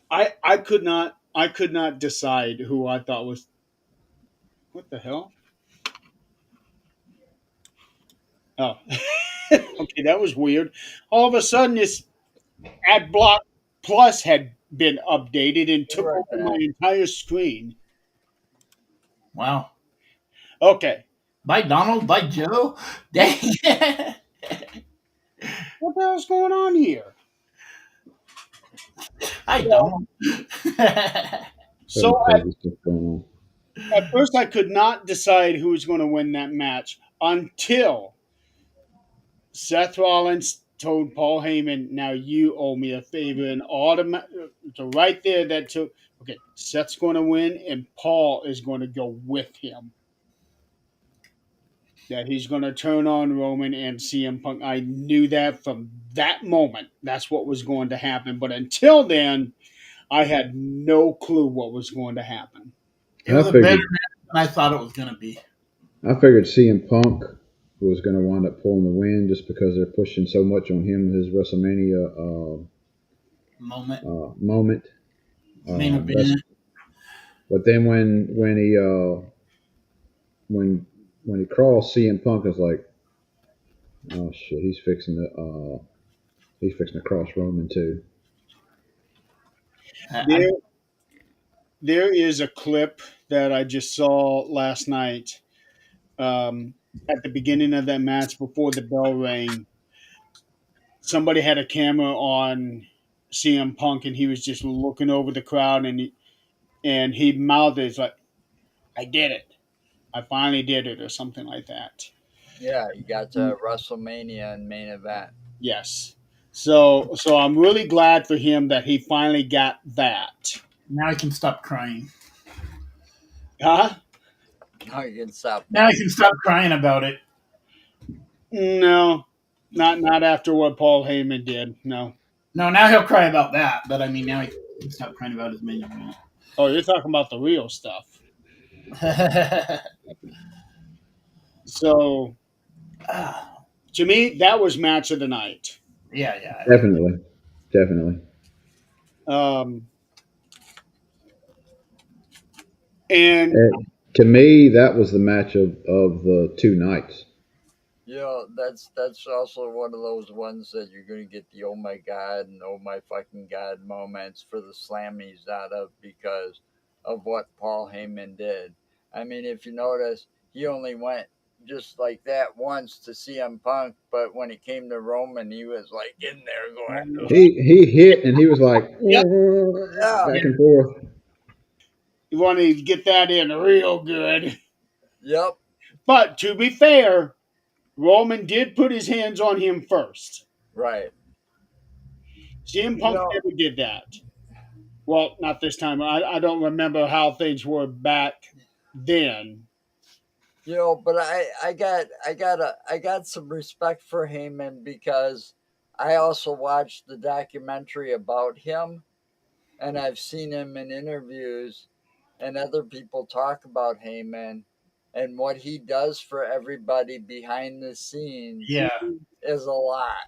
I could not decide who I thought was what the hell. Oh, okay, that was weird. All of a sudden, this ad block plus had been updated and Be took right over my back. entire screen. Wow. Okay, By Donald, by Joe. Dang. what the hell's going on here? Hi, Well, Donald. Having so crazy stuff going at first, I could not decide who was going to win that match until Seth Rollins told Paul Heyman, "Now you owe me a favor." And so right there, that took. Okay, Seth's going to win, and Paul is going to go with him. That he's going to turn on Roman and CM Punk. I knew that from that moment. That's what was going to happen. But until then, I had no clue what was going to happen. It I was a better figured match than I thought it was going to be. I figured CM Punk was going to wind up pulling the win just because they're pushing so much on him his WrestleMania Moment, moment. main That's event. but then when when he crossed CM Punk, I was like, oh shit, he's fixing to cross Roman too. I, There, there is a clip that I just saw last night at the beginning of that match before the bell rang. Somebody had a camera on CM Punk, and he was just looking over the crowd, and he mouthed it's like, "I did it. I finally did it," or something like that. Yeah, you got to WrestleMania and main event. Yes. So I'm really glad for him that he finally got that. now I can stop crying. Huh? Now you can stop Now I what? can stop crying about it. No, not after what Paul Heyman did. No. No, now he'll cry about that, but I mean, now he can stop crying about his main event. Oh, you're talking about the real stuff. So Ah, to me, that was match of the night. yeah, yeah. Definitely, definitely. Um, and To me, that was the match of the two nights. You know, that's also one of those ones that you're gonna get the oh my god and oh my fucking god moments for the slammies out of because of what Paul Heyman did. I mean, if you notice, he only went just like that once to CM Punk, but when it came to Roman, he was like in there going, He hit and he was like yep, yeah, back and forth. you want to get that in real good. yep, But to be fair, Roman did put his hands on him first. right. CM You Punk know, never did that. Well, not this time. I don't remember how things were back then. but I got some respect for Heyman because I also watched the documentary about him, and I've seen him in interviews, and other people talk about Heyman, and what he does for everybody behind the scenes Yeah, is a lot.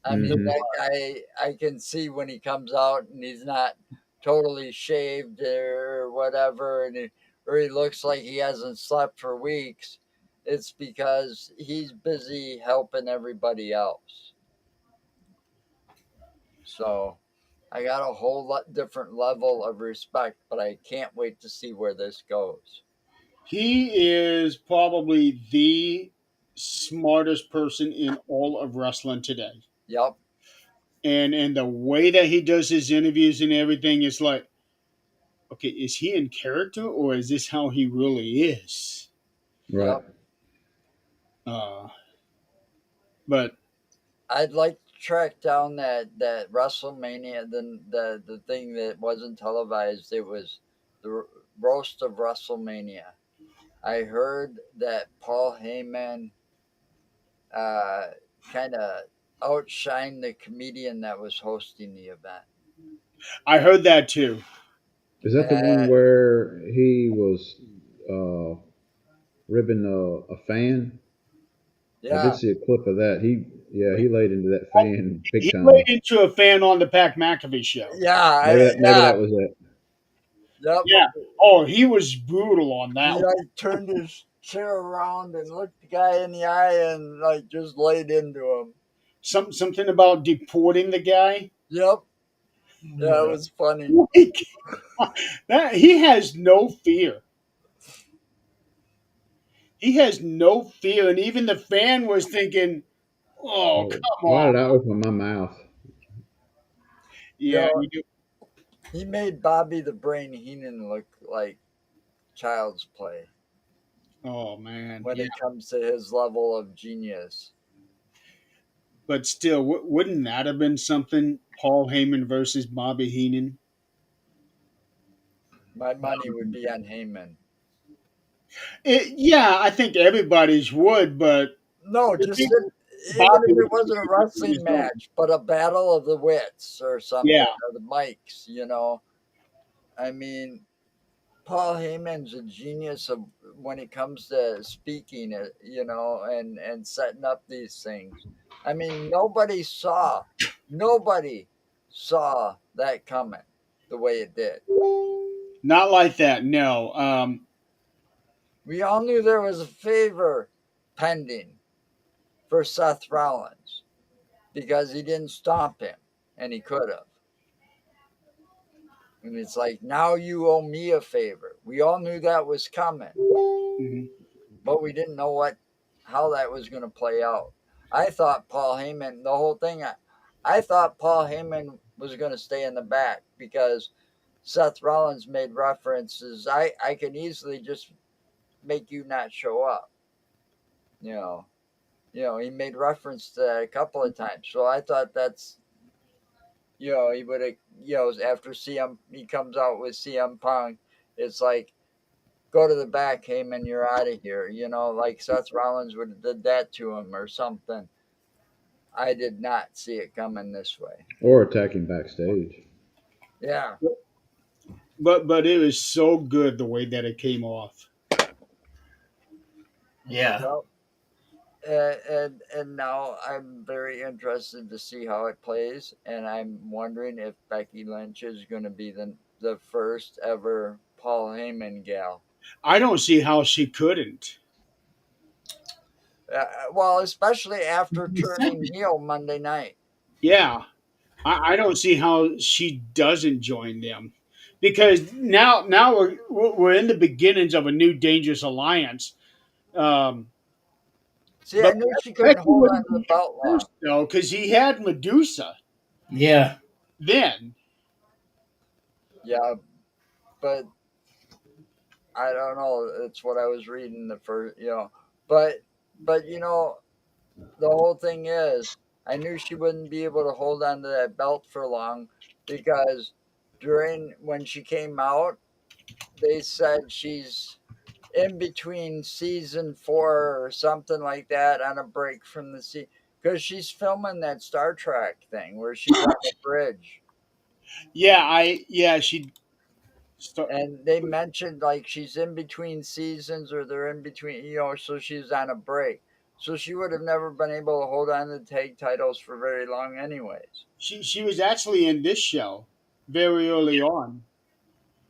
I mean, Hmm. that guy, I can see when he comes out and he's not totally shaved or whatever, or he looks like he hasn't slept for weeks. It's because he's busy helping everybody else. So I got a whole lot different level of respect, but I can't wait to see where this goes. He is probably the smartest person in all of wrestling today. Yep, And the way that he does his interviews and everything is like, okay, is he in character or is this how he really is? Right. yep. Uh, but I'd like to track down that WrestleMania, the thing that wasn't televised. It was the roast of WrestleMania. I heard that Paul Heyman uh, kind of outshined the comedian that was hosting the event. I heard that too. Is that the one Uh, where he was uh, ribbing a fan? I did yeah, see a clip of that. He laid into that fan big He laid time. into a fan on the Pat McAfee show. Maybe yeah, that was it. yep. Yeah. Oh, he was brutal on He that one. like turned his chair around and looked the guy in the eye and like just laid into him. Something about deporting the guy. Yep. Yeah, it Yeah. was funny. Like, that he has no fear. He has no fear, and even the fan was thinking, "Oh, Oh, come why on." did I open my mouth? You Yeah, know, you do. he made Bobby the Brain Heenan look like child's play Oh man, when yeah. it comes to his level of genius. but still, wouldn't that have been something? Paul Heyman versus Bobby Heenan. My money would be on Heyman. Yeah, I think everybody's would, but No, I just think even Bobby if it would wasn't a do it on wrestling his own. match, but a battle of the wits or something, Yeah, or the mics, you know. I mean, Paul Heyman's a genius of when it comes to speaking, you know, and setting up these things. I mean, nobody saw that coming the way it did. not like that. No. We all knew there was a favor pending for Seth Rollins because he didn't stomp him, and he could have. And it's like, now you owe me a favor. We all knew that was coming, Mhm. but we didn't know how that was going to play out. I thought Paul Heyman, the whole thing, I thought Paul Heyman was going to stay in the back because Seth Rollins made references. I can easily just make you not show up. You know, he made reference to that a couple of times. So I thought he would have, after he comes out with CM Punk, it's like, go to the back, Heyman, you're out of here. Like Seth Rollins would have did that to him or something. I did not see it coming this way. Or attacking backstage. Yeah. But it was so good the way that it came off. Yeah. Well, and now I'm very interested to see how it plays, and I'm wondering if Becky Lynch is going to be the first ever Paul Heyman gal. I don't see how she couldn't. Well, especially after turning heel Monday night. Yeah, I don't see how she doesn't join them, because now we're in the beginnings of a new dangerous alliance. Um, See, I but knew she couldn't Becky hold on wouldn't to the be belt long. first though, because he had Medusa Yeah. then. Yeah, but I don't know. It's what I was reading the first, but the whole thing is, I knew she wouldn't be able to hold on to that belt for long because during when she came out, they said she's in between season 4 or something like that on a break from the sea because she's filming that Star Trek thing where she's on the bridge. Yeah, she. Start, And they mentioned like she's in between seasons or they're in between, so she's on a break. So she would have never been able to hold on to the tag titles for very long, anyways. she was actually in this show very early on.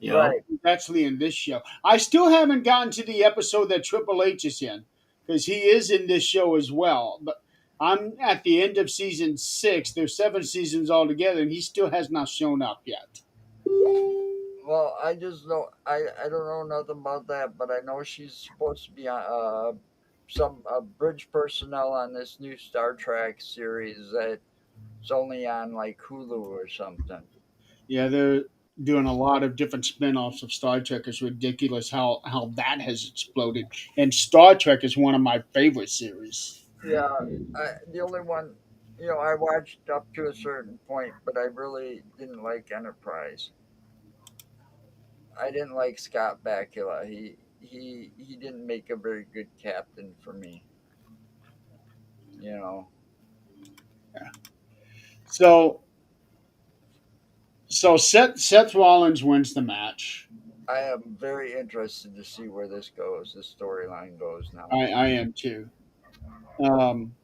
Yep. Right. She's actually in this show. I still haven't gotten to the episode that Triple H is in, because he is in this show as well. But I'm at the end of season 6. There's 7 seasons altogether, and he still has not shown up yet. Well, I just know I don't know nothing about that, but I know she's supposed to be on some bridge personnel on this new Star Trek series that's only on like Hulu or something. Yeah, they're doing a lot of different spin-offs of Star Trek. It's ridiculous how that has exploded. And Star Trek is one of my favorite series. Yeah, the only one, I watched up to a certain point, but I really didn't like Enterprise. I didn't like Scott Bakula. He didn't make a very good captain for me. You know, So Seth Rollins wins the match. I am very interested to see where this storyline goes now. I am too. Um,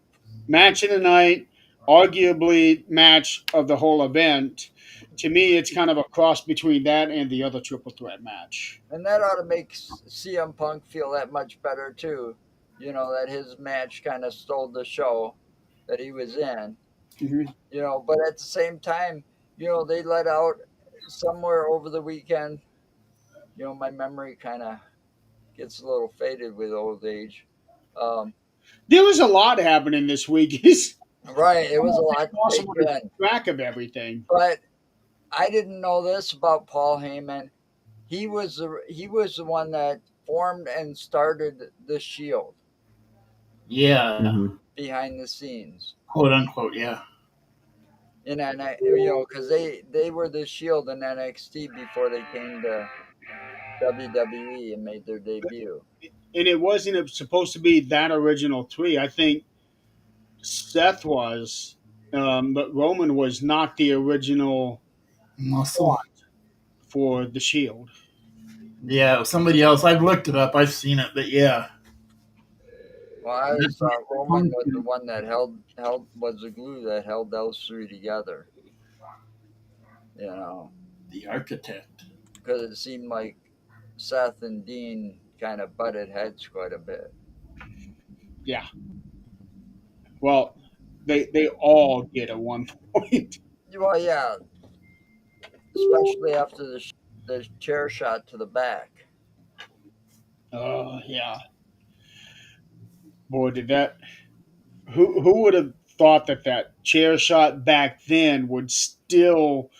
Match of the night, arguably match of the whole event. To me, it's kind of a cross between that and the other triple threat match. And that ought to make CM Punk feel that much better too. That his match kind of stole the show that he was in. Hmm. But at the same time, they let out somewhere over the weekend. My memory kind of gets a little faded with old age. Um, There was a lot happening this week. It's right, it was a almost lot to impossible take to in, keep track of everything. but I didn't know this about Paul Heyman. He was the one that formed and started the Shield. Yeah, Hmm. behind the scenes. quote unquote. Yeah. And because they were the Shield in NXT before they came to WWE and made their debut. And it wasn't supposed to be that original three. I think Seth was, but Roman was not the original Muscle. for the Shield. Yeah, somebody else. I've looked it up. I've seen it, but yeah. Well, I always That's thought Roman was the one that held was the glue that held those three together. You know, the architect. because it seemed like Seth and Dean kind of butted heads quite a bit. Yeah. Well, they all did at one point. Well, yeah, especially after the chair shot to the back. Oh yeah. Boy, did that. Who would have thought that that chair shot back then would still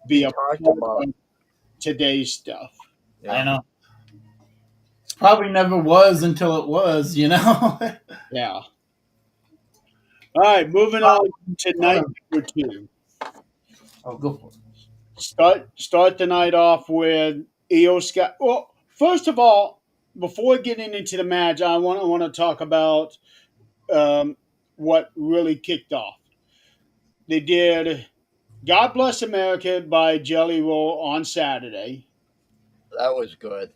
be Be a talked part about. of today's stuff? I Yeah. know. Probably never was until it was, you know? Yeah. All right, moving on to night number two. Oh, go for it. Start the night off with Io Sky. Well, first of all, before getting into the match, I want to talk about um, what really kicked off. They did "God Bless America" by Jelly Roll on Saturday, That was good.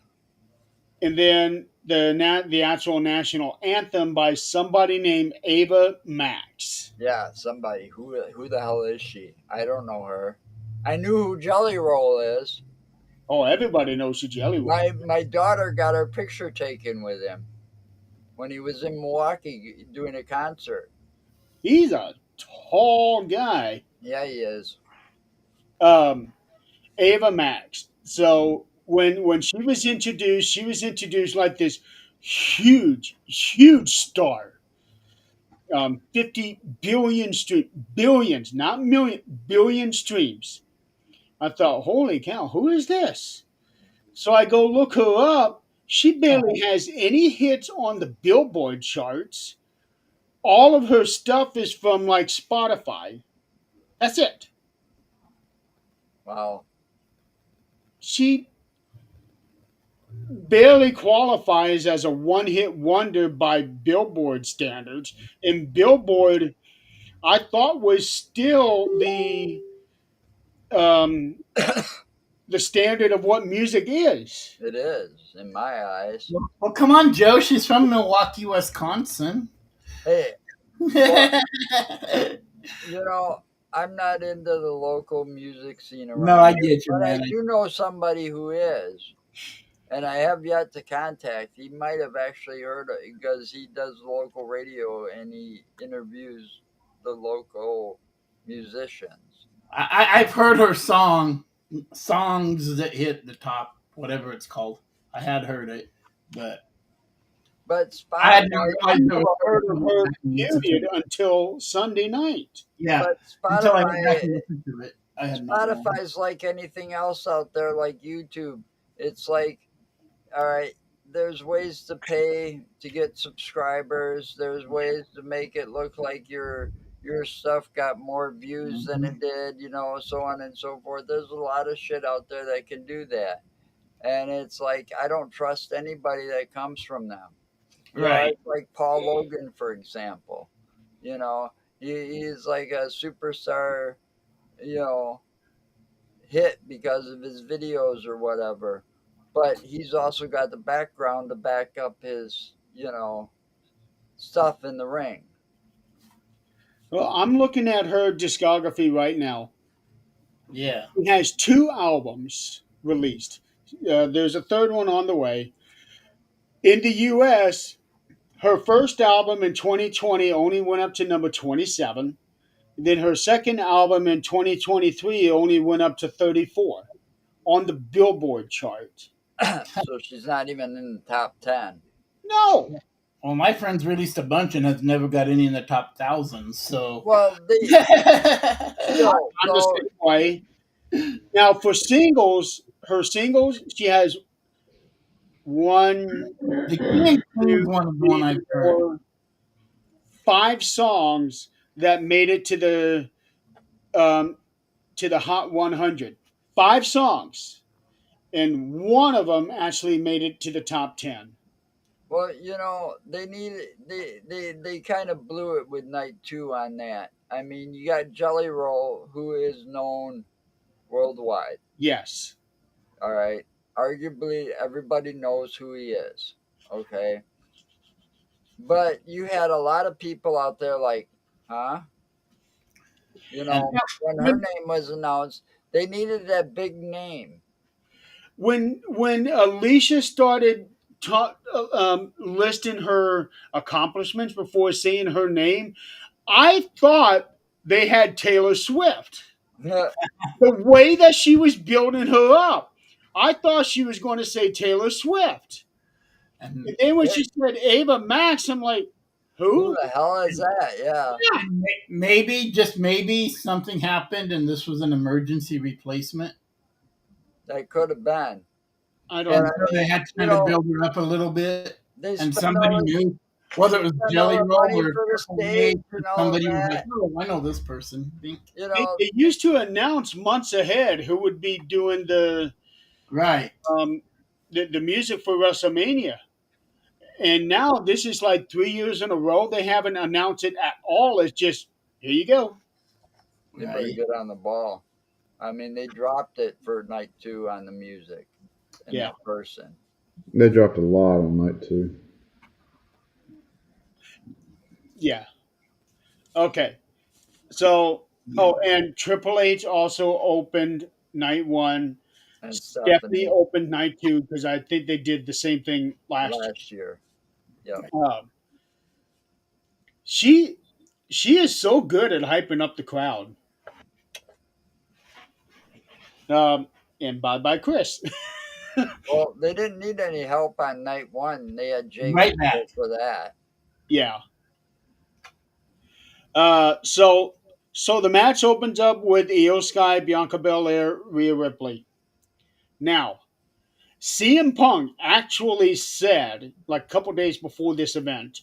and then the actual national anthem by somebody named Ava Max. Yeah, somebody who the hell is she? I don't know her. I knew who Jelly Roll is. Oh, everybody knows who Jelly Roll. My daughter got her picture taken with him when he was in Milwaukee doing a concert. He's a tall guy. Yeah, he is. Um, Ava Max. So when she was introduced like this huge star. 50 billion billions, not million, billion streams. I thought, holy cow, who is this? So I go look her up. She barely has any hits on the Billboard charts. All of her stuff is from like Spotify. That's it. Wow. She barely qualifies as a one hit wonder by Billboard standards. And Billboard, I thought, was still um, the standard of what music is. It is in my eyes. Well, come on, Joe. She's from Milwaukee, Wisconsin. Hey, well, I'm not into the local music scene No, around I here, get you, but I man. do know somebody who is, and I have yet to contact. He might have actually heard it because he does local radio and he interviews the local musicians. I've heard her songs that hit the top, whatever it's called. I had heard it, but But I had no Spotify, I realized it never was heard of something her, I can listen to. period, until Sunday night. Yeah, but until I went back Spotify and listened to it, I had not known. Spotify's like anything else out there, like YouTube. It's like, all right, there's ways to pay to get subscribers. There's ways to make it look like your stuff got more views than Mhm. it did, so on and so forth. There's a lot of shit out there that can do that. And it's like I don't trust anybody that comes from them. Right. It's like Paul Logan, for example. You know, he's like a superstar, you know, hit because of his videos or whatever. But he's also got the background to back up his, stuff in the ring. Well, I'm looking at her discography right now. Yeah. She has two albums released. There's a third one on the way. In the US, her first album in 2020 only went up to number 27. Then her second album in 2023 only went up to 34 on the Billboard chart. So she's not even in the top 10. No. Well, my friends released a bunch and has never got any in the top thousands. So. Well, they I- still, I'm the so same way. Now, for singles, her singles, she has one, The King and two, Queen's one of the one three, I've heard. four. 5 songs that made it um, to the Hot 100. 5 songs, and one of them actually made it to the top 10. Well, they kind of blew it with night two on that. I mean, you got Jelly Roll, who is known worldwide. Yes, All right, arguably everybody knows who he is. Okay, but you had a lot of people out there like, huh? and When her when name was announced, they needed that big name. when Alicia started listing her accomplishments before saying her name, I thought they had Taylor Swift. Yeah, The way that she was building her up, I thought she was going to say Taylor Swift. And And, then when she said Ava Max, I'm like, who who? the hell is that? Yeah, Yeah, and maybe, just maybe, something happened and this was an emergency replacement. that could have been. I But don't And know. I so they mean, had to kind of build her up a little bit. they And spent all somebody this, knew, whether they it was spent all Jelly the Roll money or for the Triple H, stage and all of somebody was like, that. oh, I know this person. You They, know, they used to announce months ahead who would be doing Right. um, the music for WrestleMania. And now this is like 3 years in a row. They haven't announced it at all. It's just, here you go. they better Right. get on the ball. I mean, they dropped it for night two on the music and Yeah. the person. They dropped a lot on night two. Yeah. Okay. So, oh, and Triple H also opened night one. And Stephanie Stephanie opened night two because I think they did the same thing last year. last year. Yep. She she is so good at hyping up the crowd. Um, and bye bye Chris. Well, they didn't need any help on night one. They had Jay Right back. Lethal for that. Yeah. So the match opens up with Io Sky, Bianca Belair, Rhea Ripley. Now, CM Punk actually said, like a couple days before this event,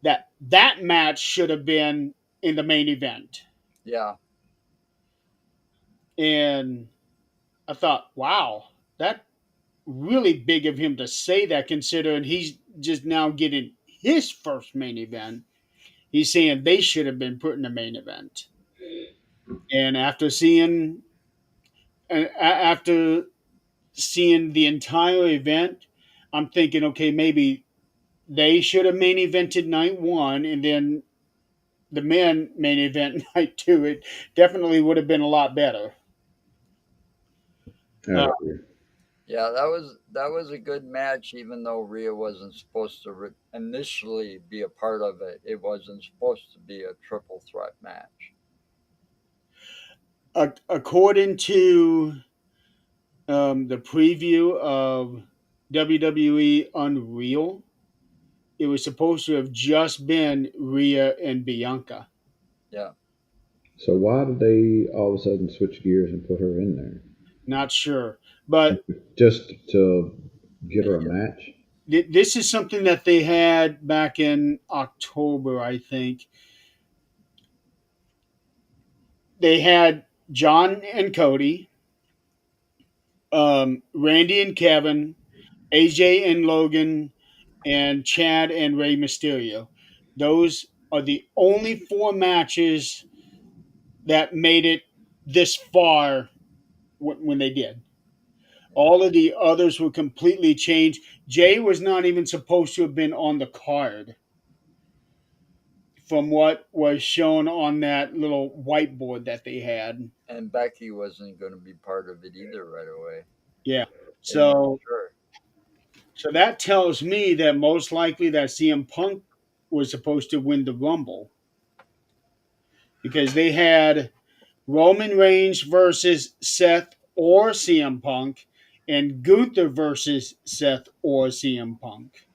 that that match should have been in the main event. Yeah. And I thought, wow, that really big of him to say that, considering he's just now getting his first main event. He's saying they should have been put in the main event. And after seeing the entire event, I'm thinking, okay, maybe they should have main evented night one, and then the men main event night two. It definitely would have been a lot better. I Uh, agree. Yeah, that was a good match, even though Rhea wasn't supposed to initially be a part of it. It wasn't supposed to be a triple threat match. according to the preview of WWE Unreal, it was supposed to have just been Rhea and Bianca. Yeah, So why did they all of a sudden switch gears and put her in there? Not sure, but Just to get her a match? this is something that they had back in October, I think. They had John and Cody, Randy and Kevin, AJ and Logan, and Chad and Rey Mysterio. Those are the only 4 matches that made it this far when they did. All of the others were completely changed. Jay was not even supposed to have been on the card from what was shown on that little whiteboard that they had. and Becky wasn't going to be part of it either right away. Yeah. They made So sure. so that tells me that most likely that CM Punk was supposed to win the Rumble because they had Roman Reigns versus Seth or CM Punk and Gunther versus Seth or CM Punk.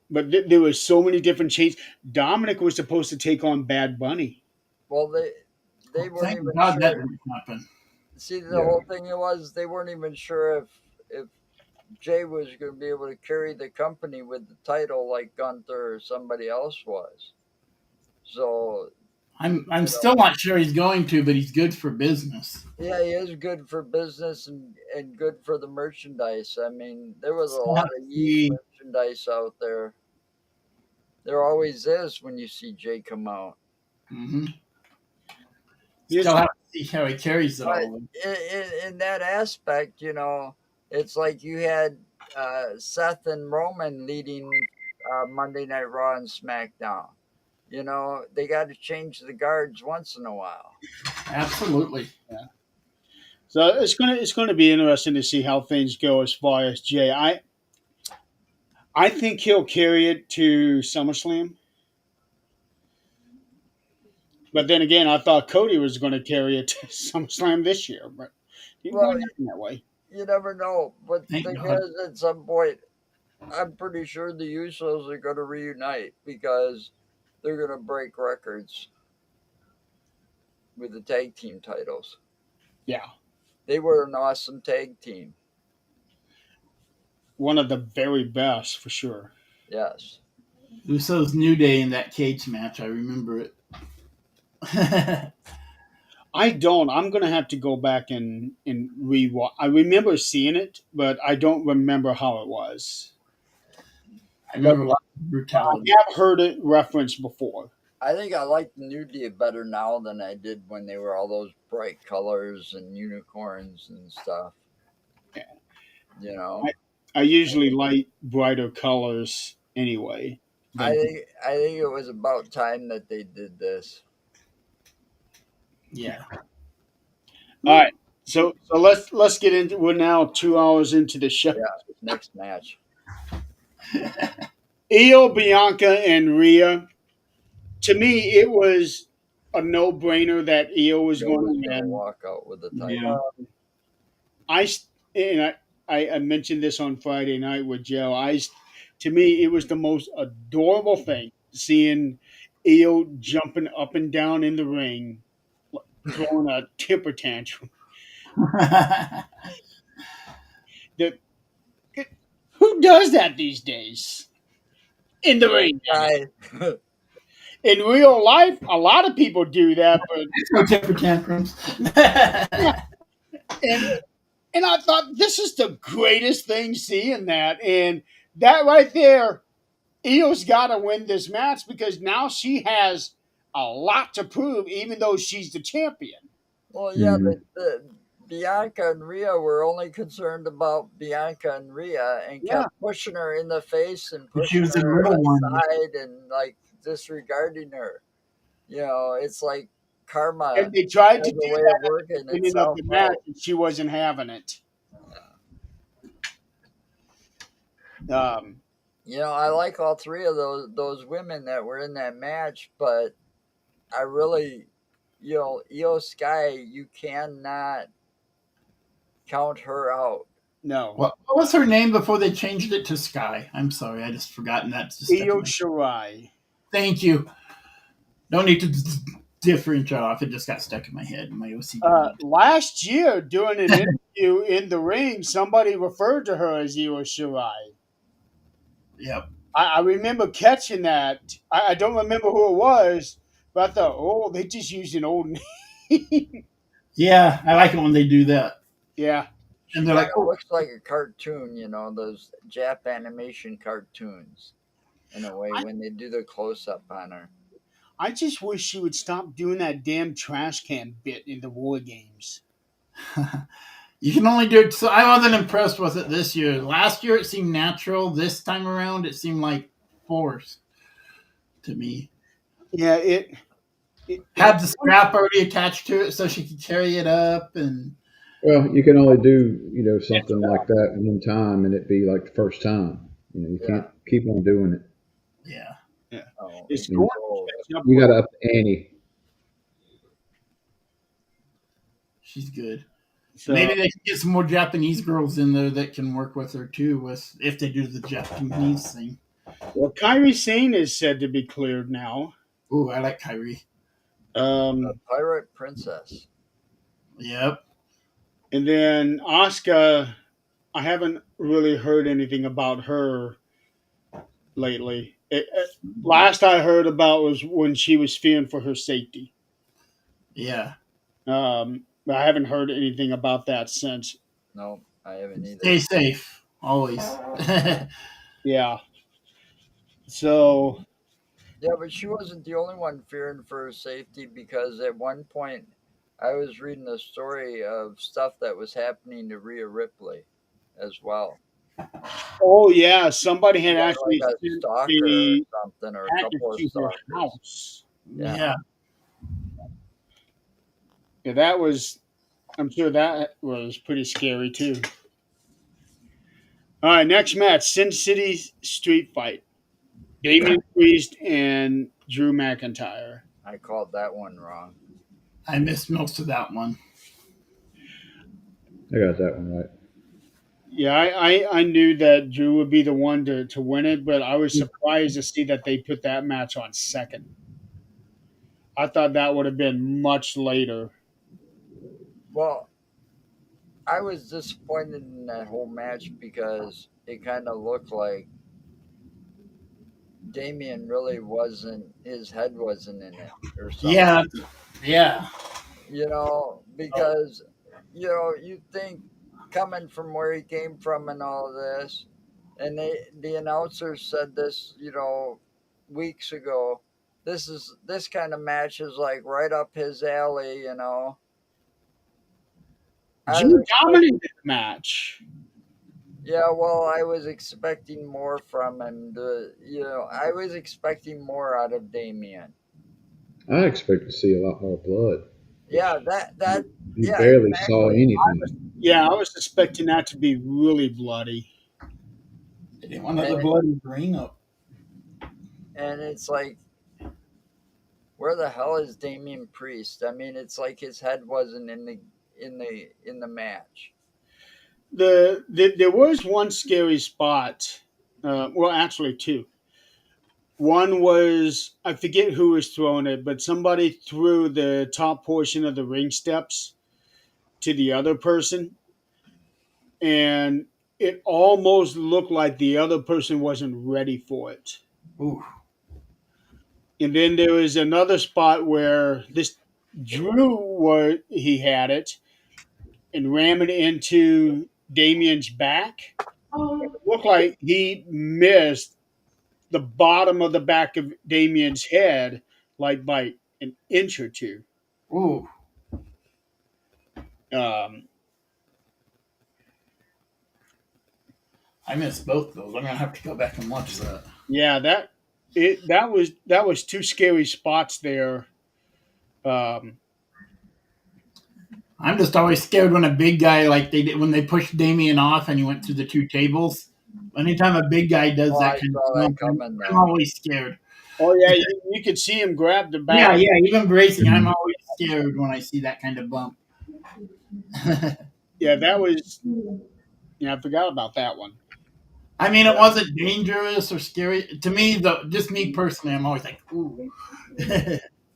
But there was so many different changes. Dominic was supposed to take on Bad Bunny. Well, they Well, weren't thank even God that sure. didn't happen. See, the Yeah. whole thing was they weren't even sure if Jay was going to be able to carry the company with the title like Gunther or somebody else was. So, I'm you still know, not sure he's going to, but he's good for business. yeah, he is good for business and good for the merchandise. I mean, there was a Still have lot to of yeet see. merchandise out there. There always is when you see Jay come out. Hmm. Yes, Still have to see how he carries it But all. in that aspect, it's like you had Seth and Roman leading Monday Night Raw and SmackDown. They got to change the guards once in a while. Absolutely. yeah. So it's gonna be interesting to see how things go as far as Jay. I think he'll carry it to SummerSlam. But then again, I thought Cody was going to carry it to SummerSlam this year, but didn't Well, quite happen that way. you never know. But the Thank thing God. is, at some point, I'm pretty sure the Usos are going to reunite because they're going to break records with the tag team titles. Yeah, They were an awesome tag team. one of the very best for sure. Yes. Uso's New Day in that cage match. I remember it. I don't. I'm going to have to go back and rewatch. I remember seeing it, but I don't remember how it was. I But remember a lot of I brutality. have heard it referenced before. I think I like the New Day better now than I did when they were all those bright colors and unicorns and stuff. You know, I, I usually like brighter colors anyway. I Than think I think it was about time that they did this. Yeah. all right. So let's get into. We're now 2 hours into the show. Yeah, next match. Io, Bianca, and Rhea. To me, it was a no-brainer that Io was Joe going was to going to win. walk out with the title. Yeah. I mentioned this on Friday night with Joe. To me, it was the most adorable thing seeing Io jumping up and down in the ring, throwing a temper tantrum. The, who does that these days in the ring? That is. Guy, In real life, a lot of people do that, but No temper tantrums. yeah, and and I thought this is the greatest thing seeing that, and that right there, Io's got to win this match because now she has a lot to prove, even though she's the champion. well, yeah, Hmm. but Bianca and Rhea were only concerned about Bianca and Rhea and Yeah, kept pushing her in the face and She pushing was the her little one. aside and like disregarding her. It's like karma and they tried to has do a way that of at the working beginning of itself the match, out. and she wasn't having it. Um, I like all three of those women that were in that match, but I really, Io Sky, you cannot count her out. no, What was her name before they changed it to Sky? I'm sorry, I just forgotten that. Just stuck in Io my. Shirai. Thank you. Don't need to differentiate off. It just got stuck in my head. My OCD went. Last year, during an interview in the ring, somebody referred to her as Io Shirai. Yep. I remember catching that. I don't remember who it was, but I thought, oh, they just used an old name. Yeah, I like it when they do that. Yeah. She And they're kind like, of oh, looks like a cartoon, those Jap animation cartoons in a way I, when they do the close up on her. I just wish she would stop doing that damn trash can bit in the war games. you can only do it. So I wasn't impressed with it this year. Last year it seemed natural. This time around it seemed like forced to me. Yeah, it Had the strap already attached to it so she could carry it up, and Well, you can only do something like that one time, and it be like the first time. You Yeah. can't keep on doing it. yeah, yeah. Oh, It's it You, going gets old. to catch up you with got to up the ante. she's good. so Maybe they can get some more Japanese girls in there that can work with her too, with if they do the Japanese thing. well Kyrie Sane is said to be cleared now. Ooh, I like Kyrie. Pirate Princess. Yep. And then Asuka I haven't really heard anything about her lately. Last I heard about was when she was fearing for her safety. Yeah. I haven't heard anything about that since. No, I haven't Stay either. safe always. Yeah. So, Yeah, but she wasn't the only one fearing for her safety because at one point I was reading a story of stuff that was happening to Rhea Ripley as well. oh yeah, somebody She had got actually like a sent stalker or a something, or a package couple of to her stalkers. house. Yeah. Yeah. Yeah, that was. I'm sure that was pretty scary too. All right, next match: Sin City Street Fight. Damian Priest and Drew McIntyre. I called that one wrong. I missed most of that one. I got that one right. Yeah, I knew that Drew would be the one to win it, but I was surprised to see that they put that match on second. I thought that would have been much later. Well, I was disappointed in that whole match because it kind of looked like Damien really wasn't, his head wasn't in it or something. Yeah. Yeah. Because, you think coming from where he came from and all this, and the announcer said this, weeks ago. This kind of match is like right up his alley. I was Drew dominated expecting, the match. yeah, well, I was expecting more from him. I was expecting more out of Damien. I expect to see a lot more blood. Yeah, that, You yeah, barely saw exactly. anything. Yeah, I was expecting that to be really bloody. They didn't want another And bloody ring up. and it's like, where the hell is Damian Priest? I mean, it's like his head wasn't in the match. There was one scary spot. Well, actually, two. One was I forget who was throwing it, but somebody threw the top portion of the ring steps to the other person, and it almost looked like the other person wasn't ready for it. Ooh. And then there was another spot where this Drew was he had it and ram it into Damien's back. It looked like he missed the bottom of the back of Damien's head, like by an inch or two. Ooh. Um, I missed both those. I'm gonna have to go back and watch that. yeah, that was two scary spots there. Um, I'm just always scared when a big guy like they did when they pushed Damien off and he went through the two tables. Anytime a big guy does Oh, that I kind of saw that bump, coming I'm then. always scared. oh yeah, you could see him grab the Yeah, back. yeah. Even bracing, I'm always scared when I see that kind of bump. Yeah, that was. Yeah, I forgot about that one. I mean, it Yeah, wasn't dangerous or scary to me. Though, just me personally, I'm always like, ooh.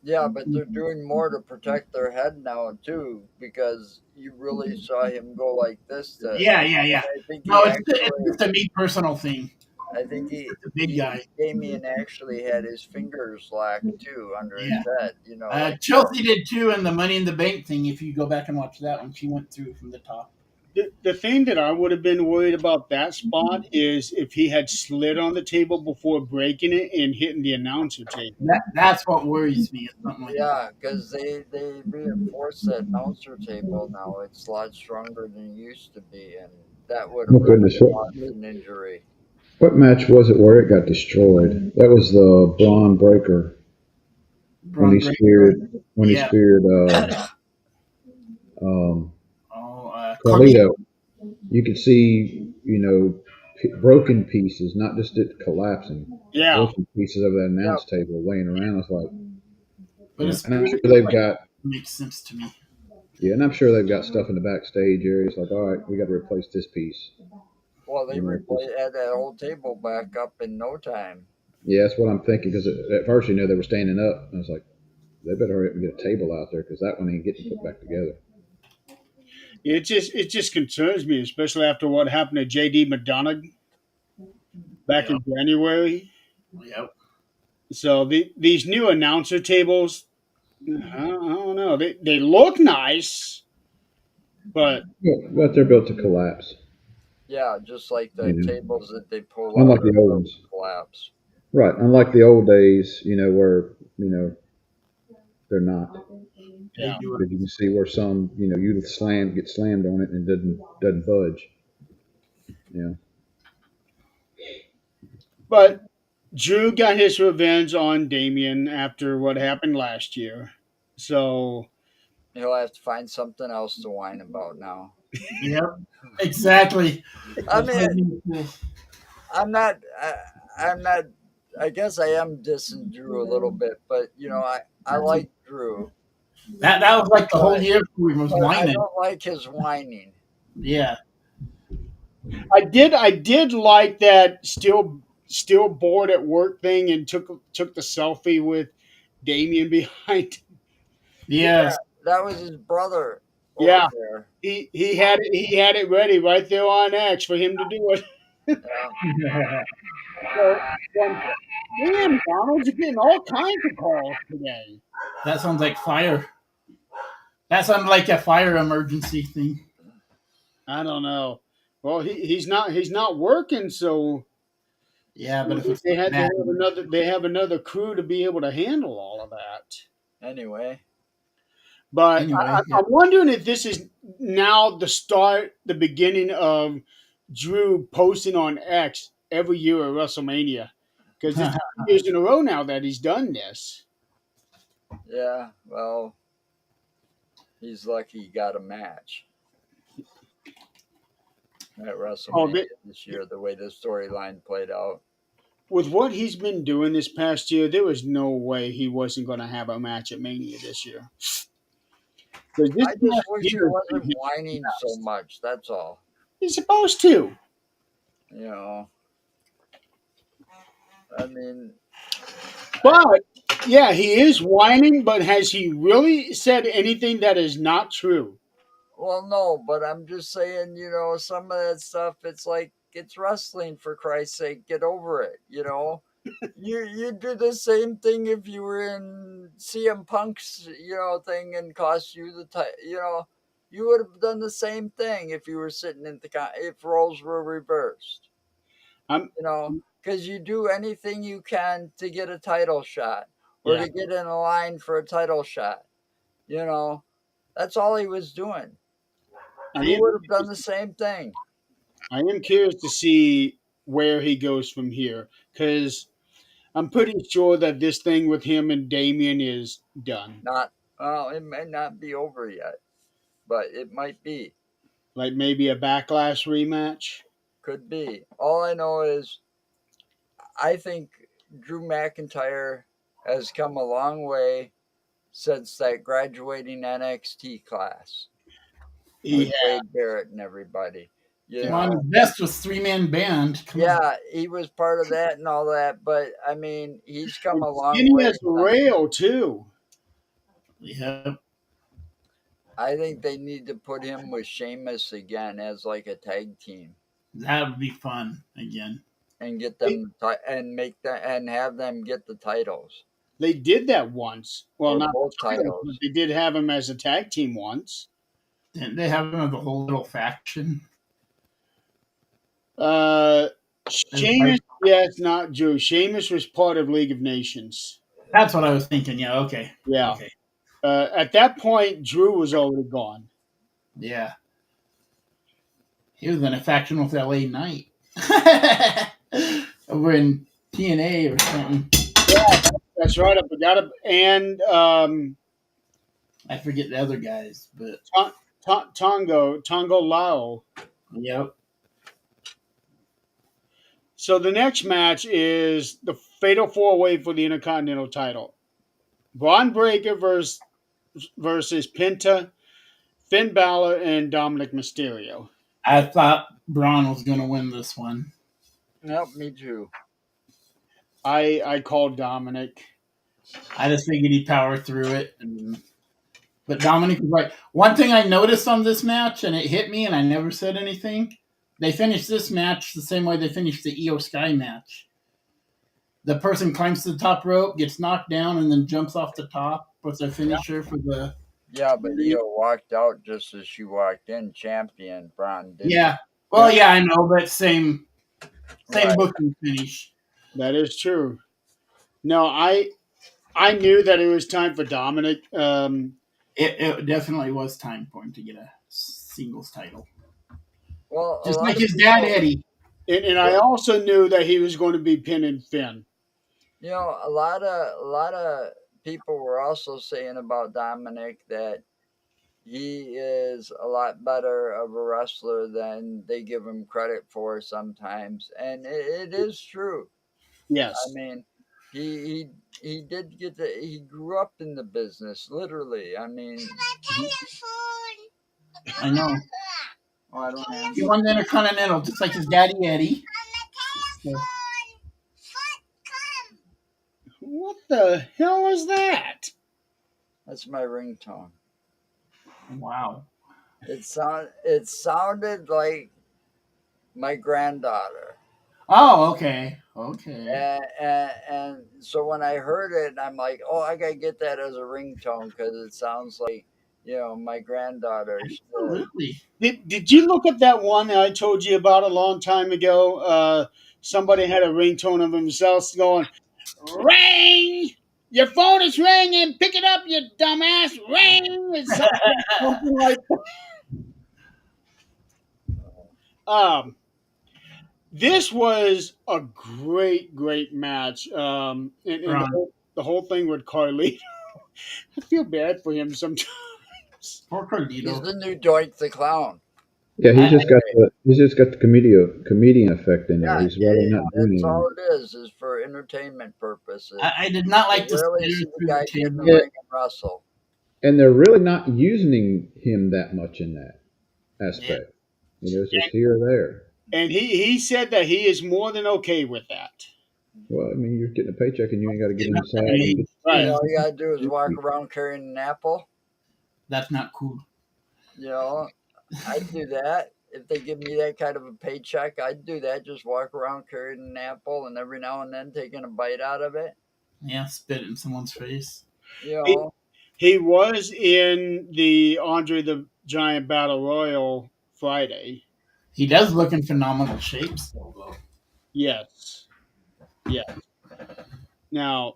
yeah, but they're doing more to protect their head now too, because you really saw him go like this. Yeah, yeah, yeah. I think No, he it's actually, just a me personal thing. I think It's a big guy. Damien actually had his fingers locked too under his Yeah. head. Like that. Chelsea did too in the Money in the Bank thing. If you go back and watch that one, she went through from the top. The thing that I would have been worried about that spot is if he had slid on the table before breaking it and hitting the announcer table. That's what worries me. Is something like that. Yeah, because they reinforced that announcer table now. It's a lot stronger than it used to be, and that would have Oh really goodness, caused an injury. what match was it where it got destroyed? That was the Braun Breaker when Braun he Breaker. Yeah. speared um, Oh, Carlito. Carlito. You could see, broken pieces, not just it collapsing, Yeah, broken pieces of that Yeah, announce table laying around. I was like, But a and I'm spear sure they've got, makes sense to me. yeah, and I'm sure they've got stuff in the backstage areas like, all right, we got to replace this piece. well, they You know, 'cause- had that whole table back up in no time. yeah, that's what I'm thinking because at first, they were standing up. I was like, they better hurry up and get a table out there because that one ain't getting put back together. It just concerns me, especially after what happened to JD McDonough back Yep. in January. Yep. So these new announcer tables, I don't know. They look nice, but But they're built to collapse. Yeah, just like You the know, tables that they pull out unlike are the old built ones. to collapse. Right. Unlike the old days, where they're not. They yeah. do it. Because you can see where some, you get slammed on it and it doesn't budge. Yeah. But Drew got his revenge on Damien after what happened last year. So He'll have to find something else to whine about now. Yep. Exactly. I That's mean, what I mean. I'm not. I'm not. I guess I am dissing Drew a little bit, but I like Drew, That was like the whole but year we was I whining. don't like his whining. Yeah. I did like that still bored at work thing and took the selfie with Damien behind. Yeah, Yes. that was his brother over Yeah, there. he had it ready right there on X for him to do it. Yeah, So, well, damn, Donald, you're getting all kinds of calls today. That sounds like fire. That sounded like a fire emergency thing. I don't know. Well, he's not working, so Yeah, but if it's they like had they that, have another crew to be able to handle all of that. anyway. But anyway, yeah. I'm wondering if this is now the beginning of Drew posting on X every year at WrestleMania, because it's 2 years in a row now that he's done this. Yeah, well, he's lucky he got a match at Oh, WrestleMania this year, the way the storyline played out. with what he's been doing this past year, there was no way he wasn't going to have a match at Mania this year. Because this I just past wish he year has been wasn't his whining so best. much. That's all. He's supposed to. You know, I mean, But yeah, he is whining, but has he really said anything that is not true? well, no, but I'm just saying, some of that stuff, it's like, it's wrestling, for Christ's sake. Get over it, you'd do the same thing if you were in CM Punk's, thing and cost you the title. You would have done the same thing if you were sitting in if roles were reversed. I'm Because you do anything you can to get a title shot or yeah. to get in a line for a title shot. You know, that's all he was doing. I Drew am would have done the same thing. I am curious to see where he goes from here because I'm pretty sure that this thing with him and Damien is done. Not, well, it may not be over yet, but it might be. Like maybe a backlash rematch. Could be. All I know is I think Drew McIntyre has come a long way since that graduating NXT class He with had, Wade Barrett and everybody. You Come on, know, his best was 3-man band. Come on. yeah, he was part of that and all that, but I mean, he's come and a long skinny way as a since. rail too. Yep. I think they need to put him with Sheamus again as like a tag team That would be fun again. and get They, them and make that and have them get the titles they did that once. Well, or not both the titles, but titles. they did have him as a tag team once. Didn't they have him as a whole little faction? Uh, It was like, Sheamus, yeah, it's not Drew. Sheamus was part of League of Nations. that's what I was thinking. Yeah, okay. Yeah. Okay. At that point, Drew was already gone. Yeah. He was in a faction with LA Knight. Over in TNA or something. That's right. I forgot. And I forget the other guys, but Tongo Lao. yep. So the next match is the Fatal 4-Way for the Intercontinental title. Braun Breaker versus Penta, Finn Balor, and Dominic Mysterio. I thought Braun was going to win this one. Yep, me too. I called Dominic. I just figured he'd power through it. And But Dominic was right. One thing I noticed on this match, and it hit me, and I never said anything. They finished this match the same way they finished the Io Sky match. The person climbs to the top rope, gets knocked down, and then jumps off the top with their finisher for the. Yeah, but Io walked out just as she walked in, champion. Braun didn't. Yeah. Yeah. Well, yeah, I know, but same Right. booking finish. That is true. No, I knew that it was time for Dominic. It definitely was time for him to get a singles title, Well, a just lot like of his people, dad Eddie. And I also knew that he was going to be pinning Finn. a lot of people were also saying about Dominic that he is a lot better of a wrestler than they give him credit for sometimes, and it is true. I Yes. mean, he did get he grew up in the business, literally. I mean, I know. oh, I don't have. He won the Intercontinental, just like his daddy Eddie. So, What the hell is that? That's my ringtone. wow. It sounded like my granddaughter. Oh, okay. Okay. And so when I heard it, I'm like, oh, I gotta get that as a ringtone because it sounds like my granddaughter. Absolutely. Did you look at that one that I told you about a long time ago? Somebody had a ringtone of themselves going, "Ring! Your phone is ringing. Pick it up, you dumbass! Ring!" It's something like that. This was a great match. And Ron. the whole thing with Carly. I feel bad for him sometimes. Poor He's Cardito. the new Doink the Clown. Yeah, I, he's just got the comedian effect in there. Yeah, He's really not doing that's anything. all it is for entertainment purposes. I did not like You the rarely stairs see the through guy the get in the table. Yeah, ring and wrestle. and they're really not using him that much in that Yeah. aspect. It's just here or there. And he said that he is more than okay with that. Well, I mean, you're getting a paycheck and you ain't got to get Getting up inside that and age. get. Right. All you gotta do is walk around carrying an apple. That's not cool. I'd do that. If they give me that kind of a paycheck, I'd do that. Just walk around carrying an apple and every now and then taking a bite out of it. Yeah, spit in someone's face. You He, know, he was in the Andre the Giant Battle Royal Friday. He does look in phenomenal shape still, though. Yes. Yes. Now,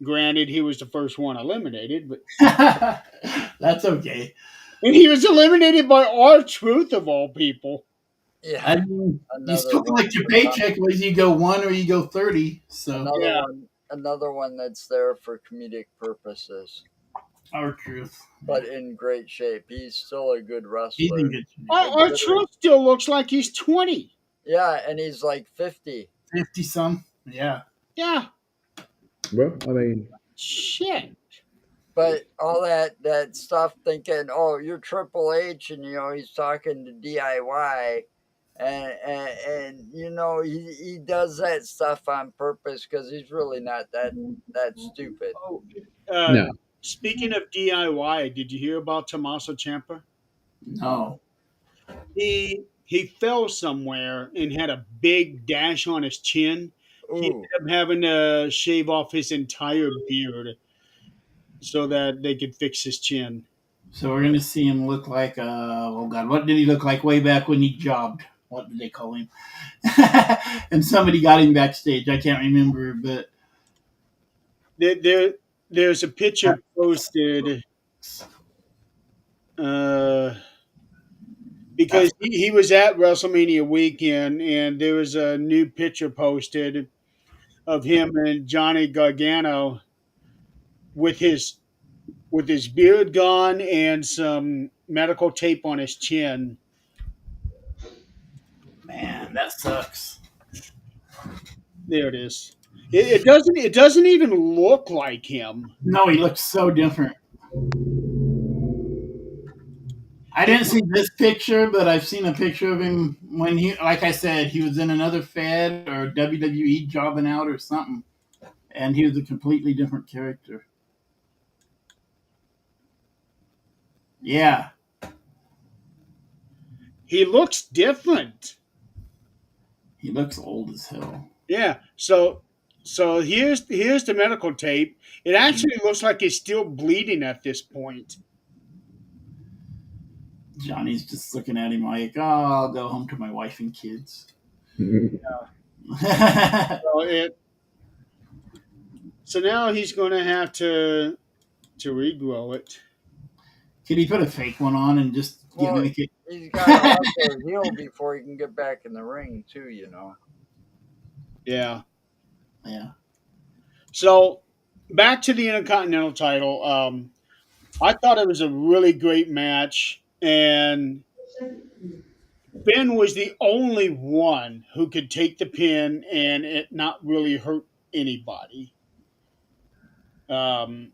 granted, he was the first one eliminated, but That's okay. and he was eliminated by R-Truth of all people. yeah, I mean, you another still one. collect your paycheck whether you go 1 or you go 30. So, Another Yeah. one. Another one that's there for comedic purposes, our truth. but in great shape. He's still a good He's wrestler. in good shape. R-Truth still looks like he's 20. Yeah, and he's like 50. 50 some. Yeah. Yeah. Well, I mean, Shit. But all that stuff, thinking, oh, you're Triple H, and he's talking to DIY, and he does that stuff on purpose because he's really not that stupid. Oh, no. speaking of DIY, did you hear about Tommaso Ciampa? No. He fell somewhere and had a big dash on his chin. He Ooh, ended up having to shave off his entire beard so that they could fix his chin. So we're going to see him look like, oh God, what did he look like way back when he jobbed? What did they call him? And somebody got him backstage. I can't remember, but. There's a picture posted uh, because he was at WrestleMania weekend, and there was a new picture posted of him and Johnny Gargano with his beard gone and some medical tape on his chin. Man, that sucks. There it is. It doesn't even look like him. No, he looks so different. I didn't see this picture, but I've seen a picture of him when like I said, he was in another Fed or WWE jobbing out or something, and he was a completely different character. Yeah, He looks different. he looks old as hell. Yeah. So here's the medical tape. It actually looks like he's still bleeding at this point. Johnny's just looking at him like, "Oh, I'll go home to my wife and kids." So it so now he's going to have to regrow it. Could he put a fake one on and just Well, gimmick it? he's got to also heal before he can get back in the ring, too. Yeah. Yeah. So back to the Intercontinental title. I thought it was a really great match, and Ben was the only one who could take the pin and it not really hurt anybody. Um,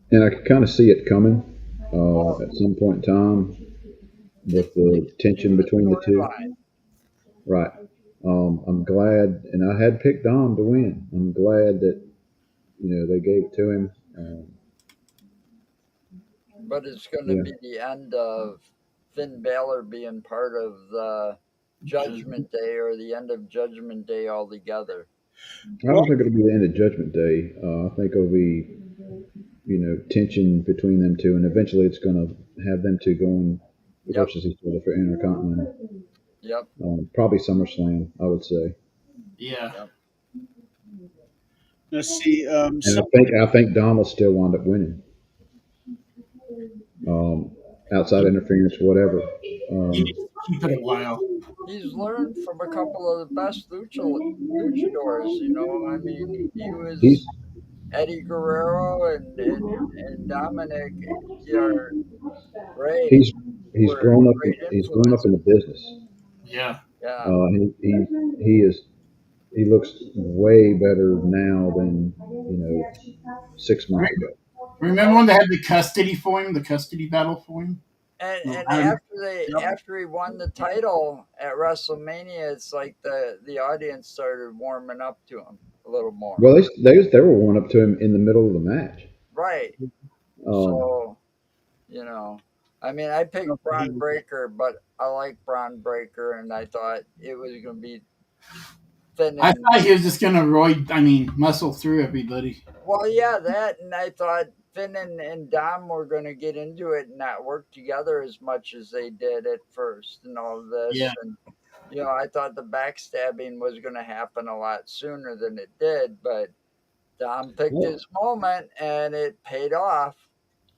And I could kind of see it coming at some point in time with the tension between the two. Storyline. Right. I'm glad, and I had picked Dom to win. I'm glad that they gave it to him. But it's going to Yeah, be the end of Finn Balor being part of the Judgment Day or the end of Judgment Day altogether. I don't think it'll be the end of Judgment Day. I think it'll be tension between them two, and eventually it's going to have them two going Yep. versus each other for Intercontinental. Yep. Probably SummerSlam, I would say. Yeah. Yep. let's see. And I think Dom will still wind up winning. Outside interference, whatever. He needs to keep it a while. He's learned from a couple of the best luchadors. I mean, he was He's Eddie Guerrero and Dominic Ray he's he's were grown up. great He's grown up in the influences. business. Yeah. Yeah. He looks way better now than 6 months ago. Remember when they had the custody for him, the custody battle for him? And Yep. after he won the title at WrestleMania, it's like the audience started warming up to him a little more. Well, they were warming up to him in the middle of the match. Right. Um, So, I mean, I picked Braun Breaker, but I like Braun Breaker, and I thought it was going to be Finn I and thought he was just gonna muscle through everybody. well, yeah, that, and I thought Finn and Dom were going to get into it and not work together as much as they did at first and all of this. Yeah. And, I thought the backstabbing was going to happen a lot sooner than it did, but Dom picked his moment and it paid off.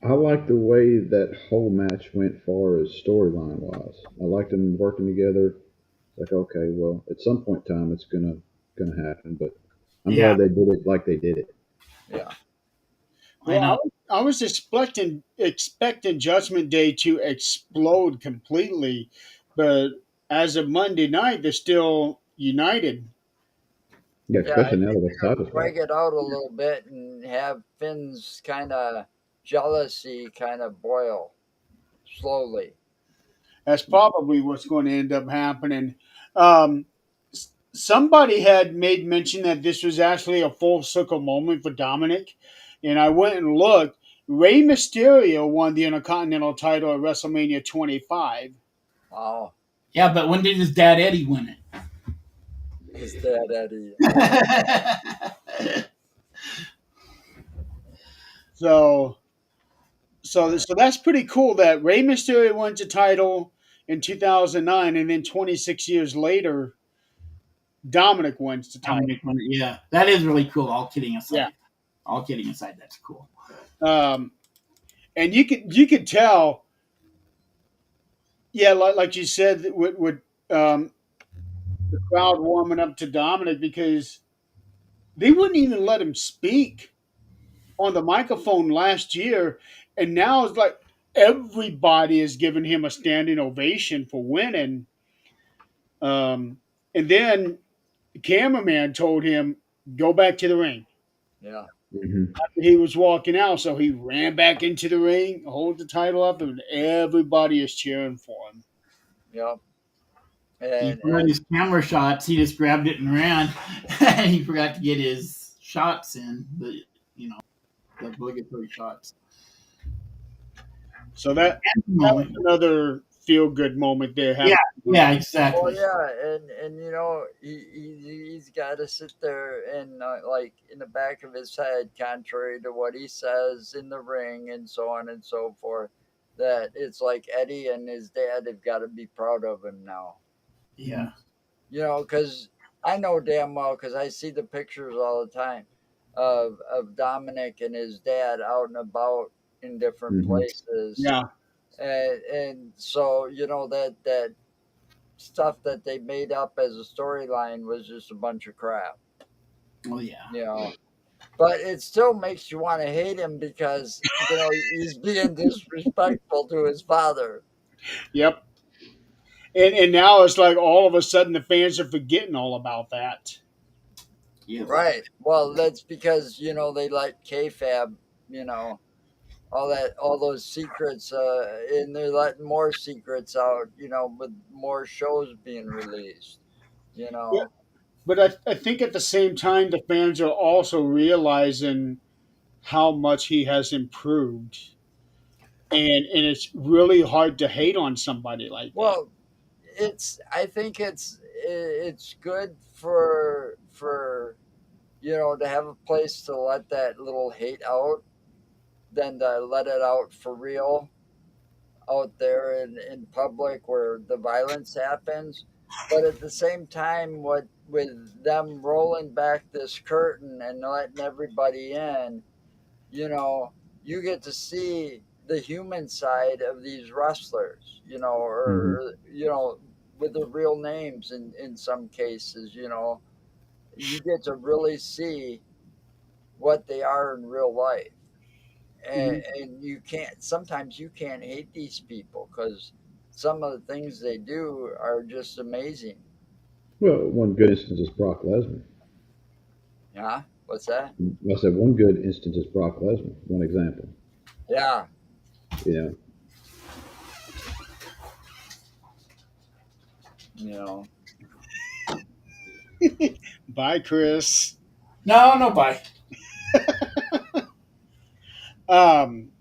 I like the way that whole match went far as storyline wise. I liked them working together. Like, okay, well, at some point in time, it's gonna happen. But I'm Yeah. glad they did it like they did it. Yeah. I know. I was expecting Judgment Day to explode completely, but as of Monday night, they're still united. Yeah, Yeah, I especially now think that the they're going titles to back. drag it out a little bit and have Finn's kind of jealousy kind of boil slowly. That's probably what's going to end up happening. Um, Somebody had made mention that this was actually a full circle moment for Dominic, and I went and looked. Rey Mysterio won the Intercontinental title at WrestleMania 25. Wow. Yeah, but when did his dad Eddie win His dad, Eddie. it? So that's pretty cool that Rey Mysterio wins the title in 2009, and then 26 years later, Dominic wins the title. Yeah, that is really cool. All kidding aside. Yeah. All kidding aside, that's cool. And you could tell, yeah, like you said, with the crowd warming up to Dominic because they wouldn't even let him speak on the microphone last year, and now it's like everybody is giving him a standing ovation for winning. And then the cameraman told him, "Go back to the ring." Yeah. Mm-hmm. After he was walking out, so he ran back into the ring, hold the title up, and everybody is cheering for him. Yep. He And, forgot his camera shots. He just grabbed it and ran. And he forgot to get his shots in, the obligatory shots. So that was moment. another feel good moment there. Yeah, Having yeah, Well, exactly. yeah, and you know he's got to sit there and like in the back of his head, contrary to what he says in the ring and so on and so forth, that it's like Eddie and his dad have got to be proud of him now. Yeah. You know, because I know damn well because I see the pictures all the time of Dominic and his dad out and about in different Hmm. places, yeah, and so you know that stuff that they made up as a storyline was just a bunch of crap, Oh yeah. you know. But it still makes you want to hate him because you know he's being disrespectful to his father. yep. And now it's like all of a sudden the fans are forgetting all about that. Yep. Right. Well, that's because you know they let kayfabe, you know, all those secrets, and they're letting more secrets out, you know, with more shows being released. You Yeah, know. but I think at the same time the fans are also realizing how much he has improved, and it's really hard to hate on somebody like that. Well, I think it's good for you know to have a place to let that little hate out than to let it out for real out there in public where the violence happens. But at the same time, what with them rolling back this curtain and letting everybody in, you know, you get to see the human side of these wrestlers, you know, Hmm. or you know, with the real names in some cases, you know, you get to really see what they are in real life. Mhm. And you can't sometimes you can't hate these people because some of the things they do are just amazing. Well, one good instance is Brock Lesnar. Yeah, what's that? I said one good instance is Brock Lesnar. One example. Yeah, You know, you know. Bye, Chris. No, no, bye. Um,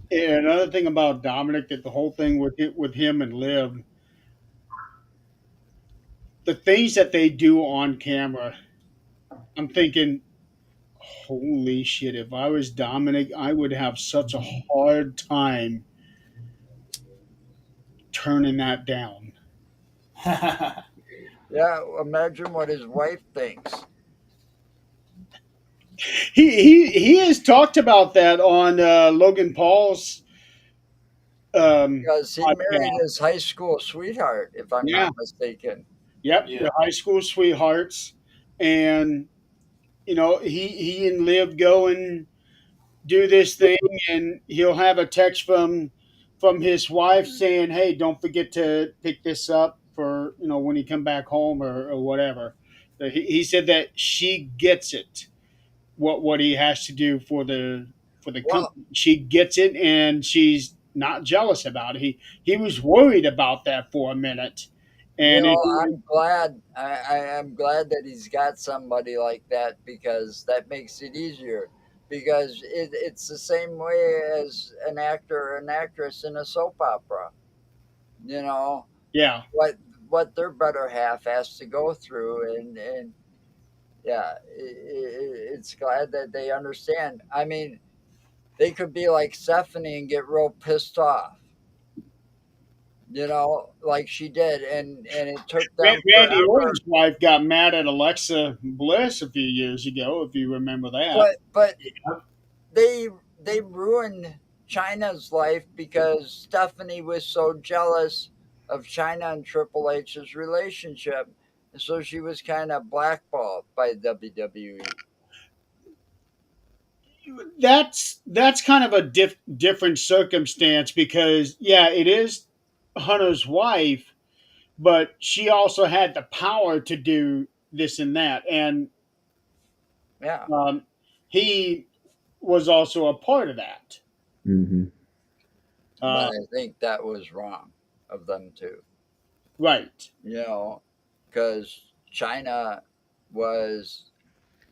and another thing about Dominic, that the whole thing with him and Liv, the things that they do on camera, I'm thinking, holy shit! If I was Dominic, I would have such a hard time turning that down. Yeah, imagine what his wife thinks He has talked about that on Logan Paul's because he married podcast. his high school sweetheart, if I'm Yeah, not mistaken. yep, Yeah. the high school sweethearts, and he and Liv go and do this thing, and he'll have a text from his wife saying, "Hey, don't forget to pick this up for when you come back home or whatever." He said that she gets it, what he has to do for the Well, company. She gets it, and she's not jealous about it. He was worried about that for a minute, you and know, I'm glad. I am glad that he's got somebody like that because that makes it easier. Because it's the same way as an actor or an actress in a soap opera. You know yeah. what their better half has to go through, and yeah, it's glad that they understand. I mean, they could be like Stephanie and get real pissed off. You know, like she did, and it took them Randy forever. Orton's wife got mad at Alexa Bliss a few years ago, if you remember that. But they they ruined China's life because Stephanie was so jealous of China and Triple H's relationship, and so she was kind of blackballed by WWE. That's kind of a different circumstance because yeah, it is Hunter's wife, but she also had the power to do this and that, and Yeah, um, he was also a part of that. hmm but Uh, I think that was wrong of them too. right. You know, because China was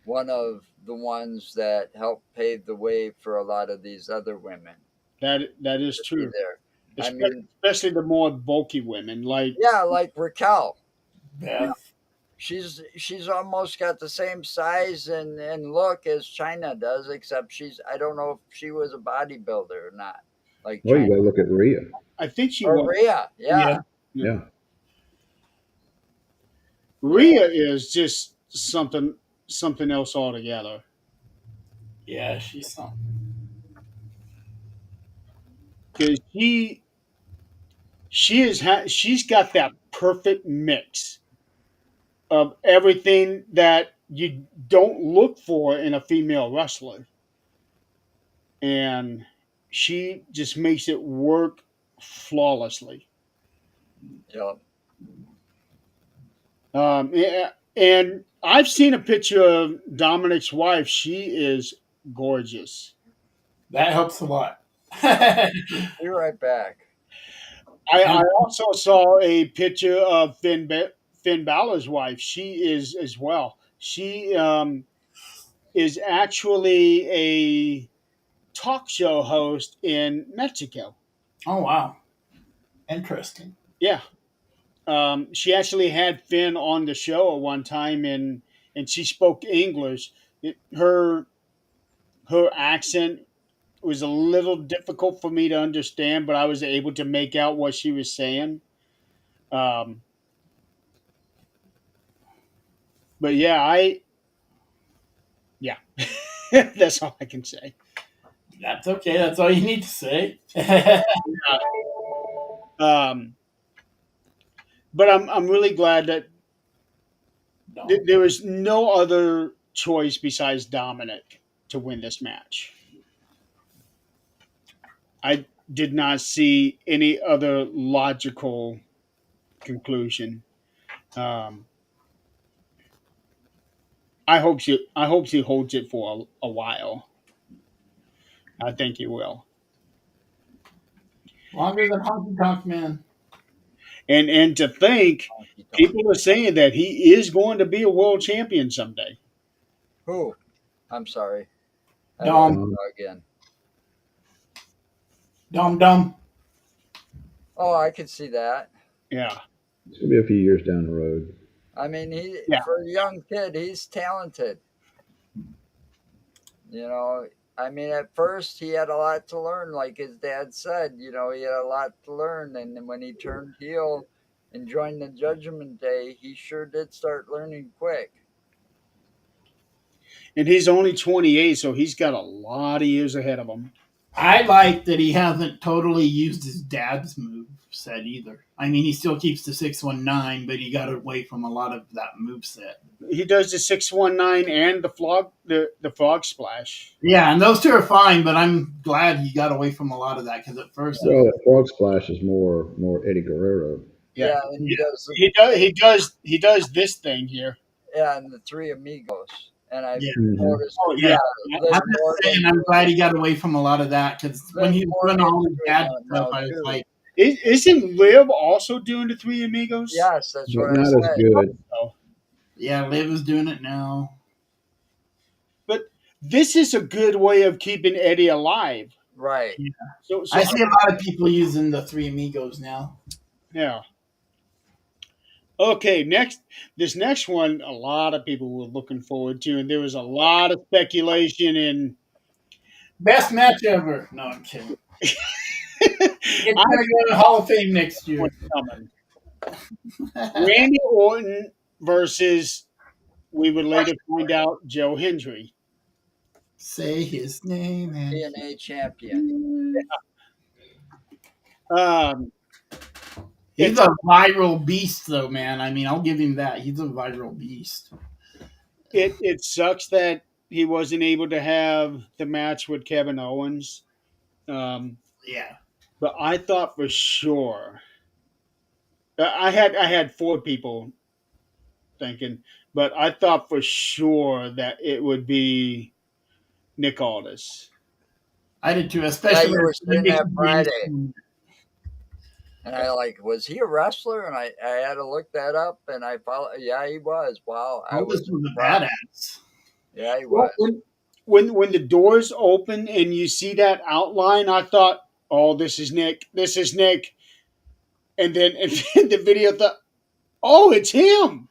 one of the ones that helped pave the way for a lot of these other women. That is to be true. there. I Especially, mean, especially the more bulky women. Like, yeah, like Raquel. yeah, Beth. She's almost got the same size and look as China does, except I don't know if she was a bodybuilder or not, like Well, you China. got to look at Rhea. I think she Or was. Rhea, Yeah. yeah, Yeah. Yeah. yeah, Rhea is just something else altogether. Yeah, she's something. Because she's got that perfect mix of everything that you don't look for in a female wrestler, and she just makes it work flawlessly. yeah. Yeah, and I've seen a picture of Dominic's wife. She is gorgeous. That helps a lot. Be right back. I And also saw a picture of Finn Balor's wife. She is as well. She is actually a talk show host in Mexico. oh wow, interesting. Yeah, she actually had Finn on the show at one time, and she spoke English. Her accent was a little difficult for me to understand, but I was able to make out what she was saying. Um, but yeah, that's all I can say. That's okay. That's all you need to say. Um, but I'm really glad that No. there was no other choice besides Dominic to win this match. I did not see any other logical conclusion. Um, I hope she holds it for a while. I think he will. Longer than Honky Tonk Man. And to think Honky tonk. people are saying that he is going to be a world champion someday. Who? I'm sorry. I lost Dom. Um, you again. Dom Dom. Oh, I could see that. Yeah, it's going to be a few years down the road. I mean, he yeah. for a young kid, he's talented. You know, I mean, at first he had a lot to learn, like his dad said. You know, he had a lot to learn, and then when he turned heel and joined the Judgment Day, he sure did start learning quick. And he's only 28, so he's got a lot of years ahead of him. I like that he hasn't totally used his dad's move set either. I mean, he still keeps the 619, but he got away from a lot of that move set. He does the 619 and the frog splash. Yeah, and those two are fine, but I'm glad he got away from a lot of that because at first, Well, that frog splash is more Eddie Guerrero. Yeah, Yeah, and he does. he does this thing here. Yeah, and the Three Amigos, and I yeah, Hmm. noticed. Oh yeah. yeah, Liv I'm just saying, I'm glad he got away from a lot of that because when he was doing all his dad stuff, I was too. like, isn't Liv also doing the Three Amigos? Yes, that's But what I not as said. good. Oh, yeah, Liv is doing it now. but this is a good way of keeping Eddie alive. Right. Yeah. So I see a lot of people using the Three Amigos now. yeah. Okay, this next one, a lot of people were looking forward to, and there was a lot of speculation in. Best match ever. No, I'm kidding. It's I gonna go to Hall of Fame next year. what's coming. Randy Orton versus, we would later find out, Joe Hendry. Say his name and TNA champion. Um, he's it's a viral beast, though, man. I mean, I'll give him that. He's a viral beast. it sucks that he wasn't able to have the match with Kevin Owens. Um, Yeah. but I thought for sure. I had four people thinking, but I thought for sure that it would be Nick Aldis. I did too, Yeah, especially you were when saying that Mickey Friday, James. and I like, was he a wrestler? And I had to look that up, and I followed. Yeah, he was. Wow, I Aldis was was a impressed. badass. Yeah, he Well, was. when the doors open and you see that outline, I thought, oh, this is Nick. This is Nick. And then the video thought, oh, it's him.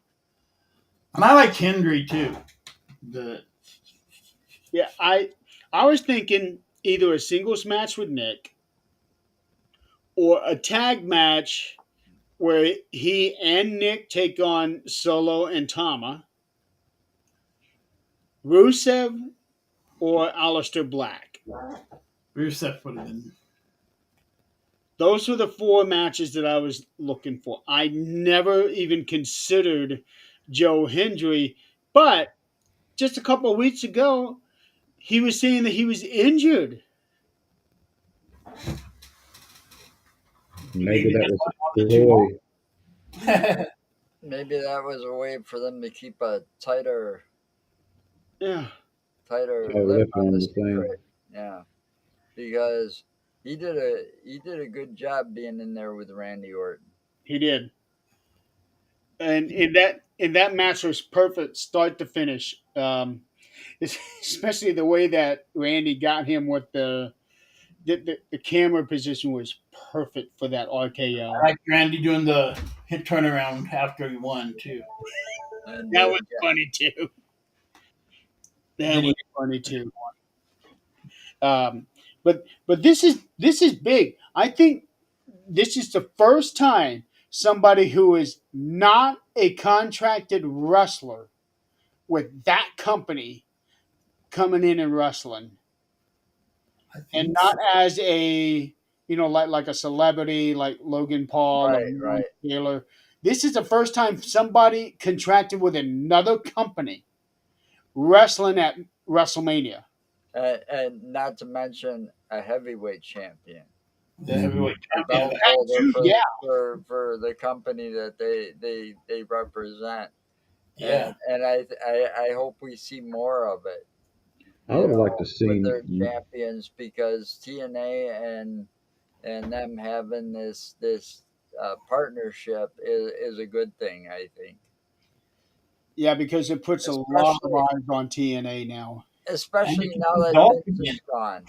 And I like Hendry too. The Yeah, I was thinking either a singles match with Nick or a tag match where he and Nick take on Solo and Tama, Rusev or Aleister Black. Rusev would have been. Those were the four matches that I was looking for. I never even considered Joe Hendry, but just a couple of weeks ago, he was saying that he was injured. Maybe Maybe that that's was why a it ploy. wasn't too Maybe that was a way for them to keep a Yeah, tighter Oh, lip that's on one the of the things. secret. Yeah, because he did a good job being in there with Randy Orton. he did. And in that match was perfect, start to finish. Especially the way that Randy got him with the camera position was perfect for that I RKO. like Randy doing the hit turnaround after he won too. And That did was funny too. That Then was he funny too. But this is big. I think this is the first time somebody who is not a contracted wrestler with that company coming in and wrestling, I and think not so. as a like a celebrity like Logan Paul or right, Lawrence right. Taylor. This is the first time somebody contracted with another company wrestling at WrestleMania. And not to mention a heavyweight champion, The Hmm. heavyweight a champion. belt That holder too, yeah. for the company that they represent. Yeah. And I hope we see more of it, I you would have liked know, to with see. their champions, because TNA and them having this partnership is a good thing, I think. Yeah, because it puts a lot of Especially eyes on TNA now. And you especially can now see that Dolph Vince again. is gone.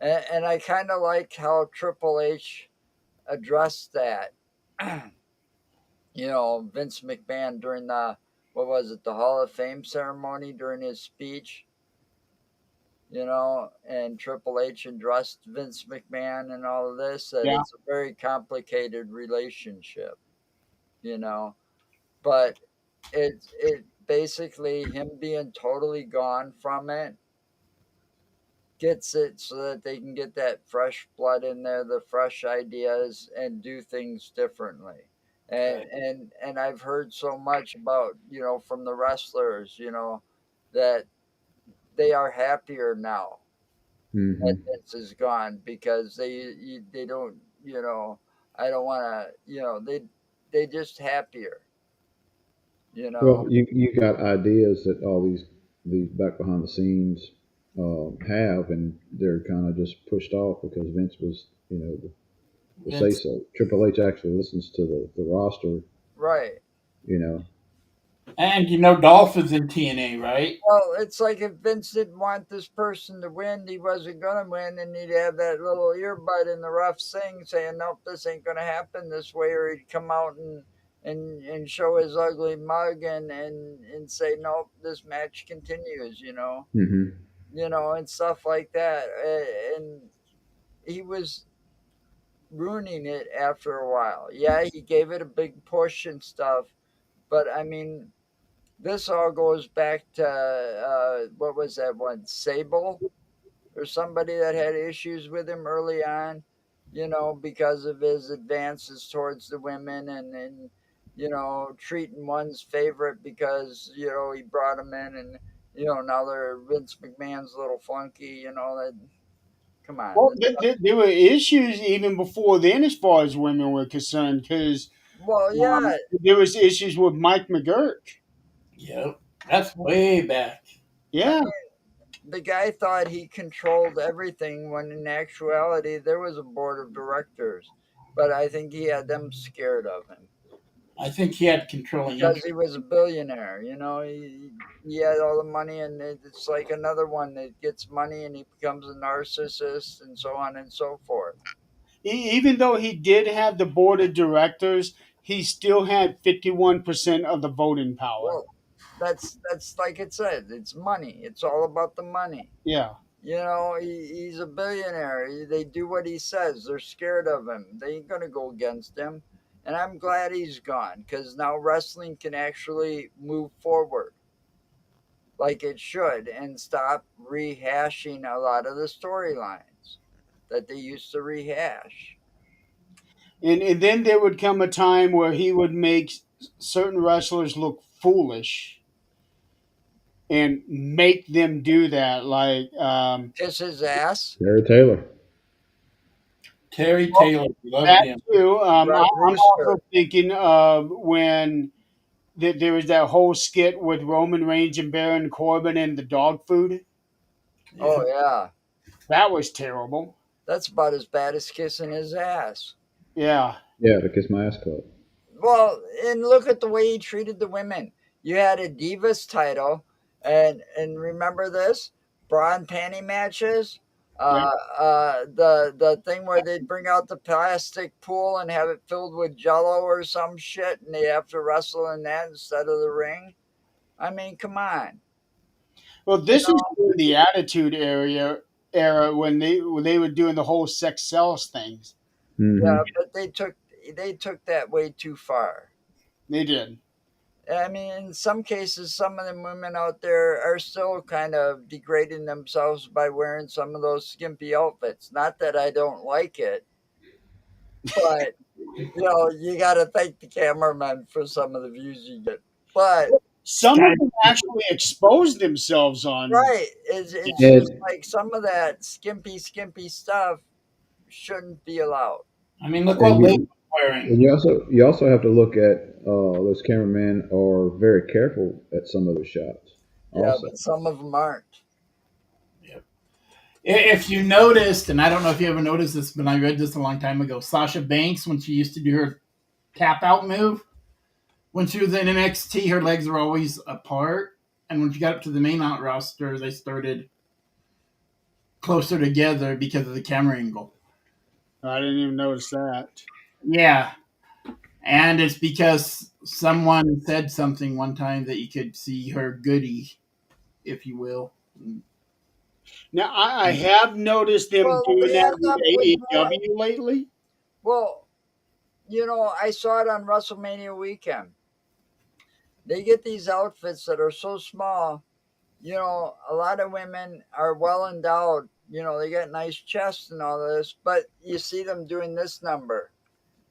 And I kind of like how Triple H addressed that. Vince McMahon during the, what was it, the Hall of Fame ceremony, during his speech, and Triple H addressed Vince McMahon and all of this, that Yeah, it's a very complicated relationship, you know. But it basically, him being totally gone from it gets it so that they can get that fresh blood in there, the fresh ideas, and do things differently. And Right. and I've heard so much about, from the wrestlers, that they are happier now that Hmm. Vince is gone, because they don't, I don't want to, they just happier, you know. Well, you got ideas that all these back behind the scenes have, and they're kind of just pushed off because Vince was, the say Vince. so. Triple H actually listens to the roster, Right. you know. And Dolph is in TNA, right? Well, it's like if Vince didn't want this person to win, he wasn't going to win, and he'd have that little earbud in the ref sing saying, "Nope, this ain't going to happen this way," or he'd come out and show his ugly mug and say, "Nope, this match continues," Hmm. and stuff like that. And he was ruining it after a while. Yeah, he gave it a big push and stuff, but I mean, this all goes back to what was that one, Sable, or somebody that had issues with him early on, because of his advances towards the women, and treating one's favorite because he brought him in, and now they're Vince McMahon's little flunky. That, come on. well, there were issues even before then as far as women were concerned because Well, yeah, there was issues with Mike McGurk. Yep. That's way back. I Yeah, mean, the guy thought he controlled everything when in actuality there was a board of directors, but I think he had them scared of him I think he had controlling because interest. he was a billionaire. He had all the money, and it's like another one that gets money and he becomes a narcissist and so on and so forth. Even though he did have the board of directors, he still had 51% of the voting power. Well, that's like it said. It's money. It's all about the money. Yeah. You know, he's a billionaire. They do what he says. They're scared of him. They ain't gonna go against him. And I'm glad he's gone because now wrestling can actually move forward like it should and stop rehashing a lot of the storylines that they used to rehash. And then there would come a time where he would make certain wrestlers look foolish and make them do that. Like, Kiss his ass. Terry Taylor. Terry Taylor, loved that him. too. Red I'm Rooster. also thinking of when there was that whole skit with Roman Reigns and Baron Corbin and the dog food. Oh Yeah. yeah, That was terrible. that's about as bad as kissing his ass. Yeah. Yeah, the Kiss My Ass Club. Well, and look at the way he treated the women. You had a Divas title, and remember this bra and panty matches. Yeah. The thing where they'd bring out the plastic pool and have it filled with Jello or some shit, and they have to wrestle in that instead of the ring. I mean, come on. Well, You this is know? during the Attitude era when they were doing the whole sex sells things. Mm-hmm. Yeah, but they took that way too far. They did. I mean, in some cases, some of the women out there are still kind of degrading themselves by wearing some of those skimpy outfits. Not that I don't like it, but you got to thank the cameraman for some of the views you get. But Some of them actually exposed themselves on. right, it's And just like some of that skimpy stuff shouldn't be allowed. I mean, look and what Lee you was wearing. and you also have to look at those cameramen are very careful at some of the shots. Yeah, Also, but some of them aren't. If you noticed, and I don't know if you ever noticed this, but I read this a long time ago. Sasha Banks, when she used to do her tap out move, when she was in NXT, her legs were always apart, and when she got up to the main out roster, they started closer together because of the camera angle. I didn't even notice that. Yeah, and it's because someone said something one time that you could see her goodie, if you will. Now I have noticed them Well, doing they that end with up with more. AEW lately. Well, I saw it on WrestleMania weekend. They get these outfits that are so small. A lot of women are well endowed. They got nice chests and all this, but you see them doing this number.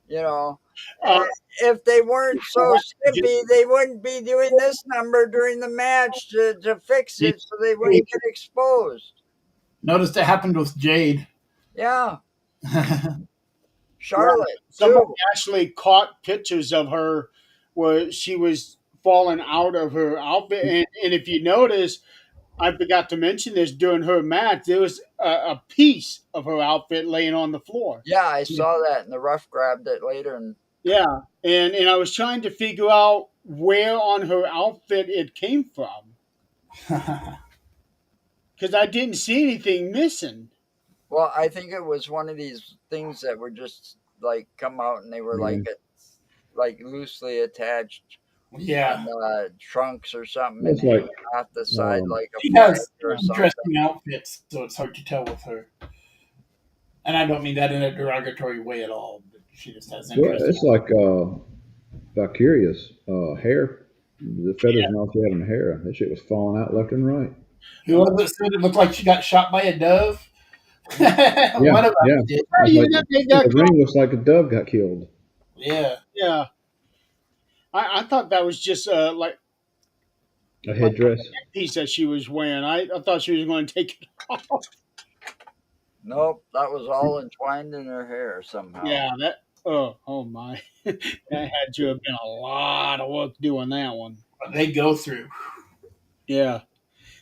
You know, Uh, Eh, if they weren't so skimpy, they wouldn't be doing this number during the match to fix it so they wouldn't get exposed. Noticed it happened with Jade. Yeah, Yeah, Charlotte Somebody too. actually caught pictures of her where she was falling out of her outfit, and if you notice, I forgot to mention this during her match. There was a piece of her outfit laying on the floor. Yeah, I saw that, and the ref grabbed it later, and Yeah, and I was trying to figure out where on her outfit it came from because I didn't see anything missing. well, I think it was one of these things that were just like come out and they were yeah, like loosely attached on yeah. trunks or something and it's hanging like off the side um, like a She flag has or something. interesting outfits, so it's hard to tell with her. And I don't mean that in a derogatory way at all. But she just has well, interesting. it's like Valkyria's hair, the feathers and all she had in her hair. That shit was falling out left and right. Who was it said it looked like she got shot by a dove? Yeah, One of yeah. us did. Yeah, It's like they got the ring looks like a dove got killed. Yeah. yeah. I thought that was just A like headdress. a piece that she was wearing. I thought she was going to take it off. Nope, that was all entwined in her hair somehow. Yeah, that. Oh my, that had to have been a lot of work doing that one. What they go through. Yeah,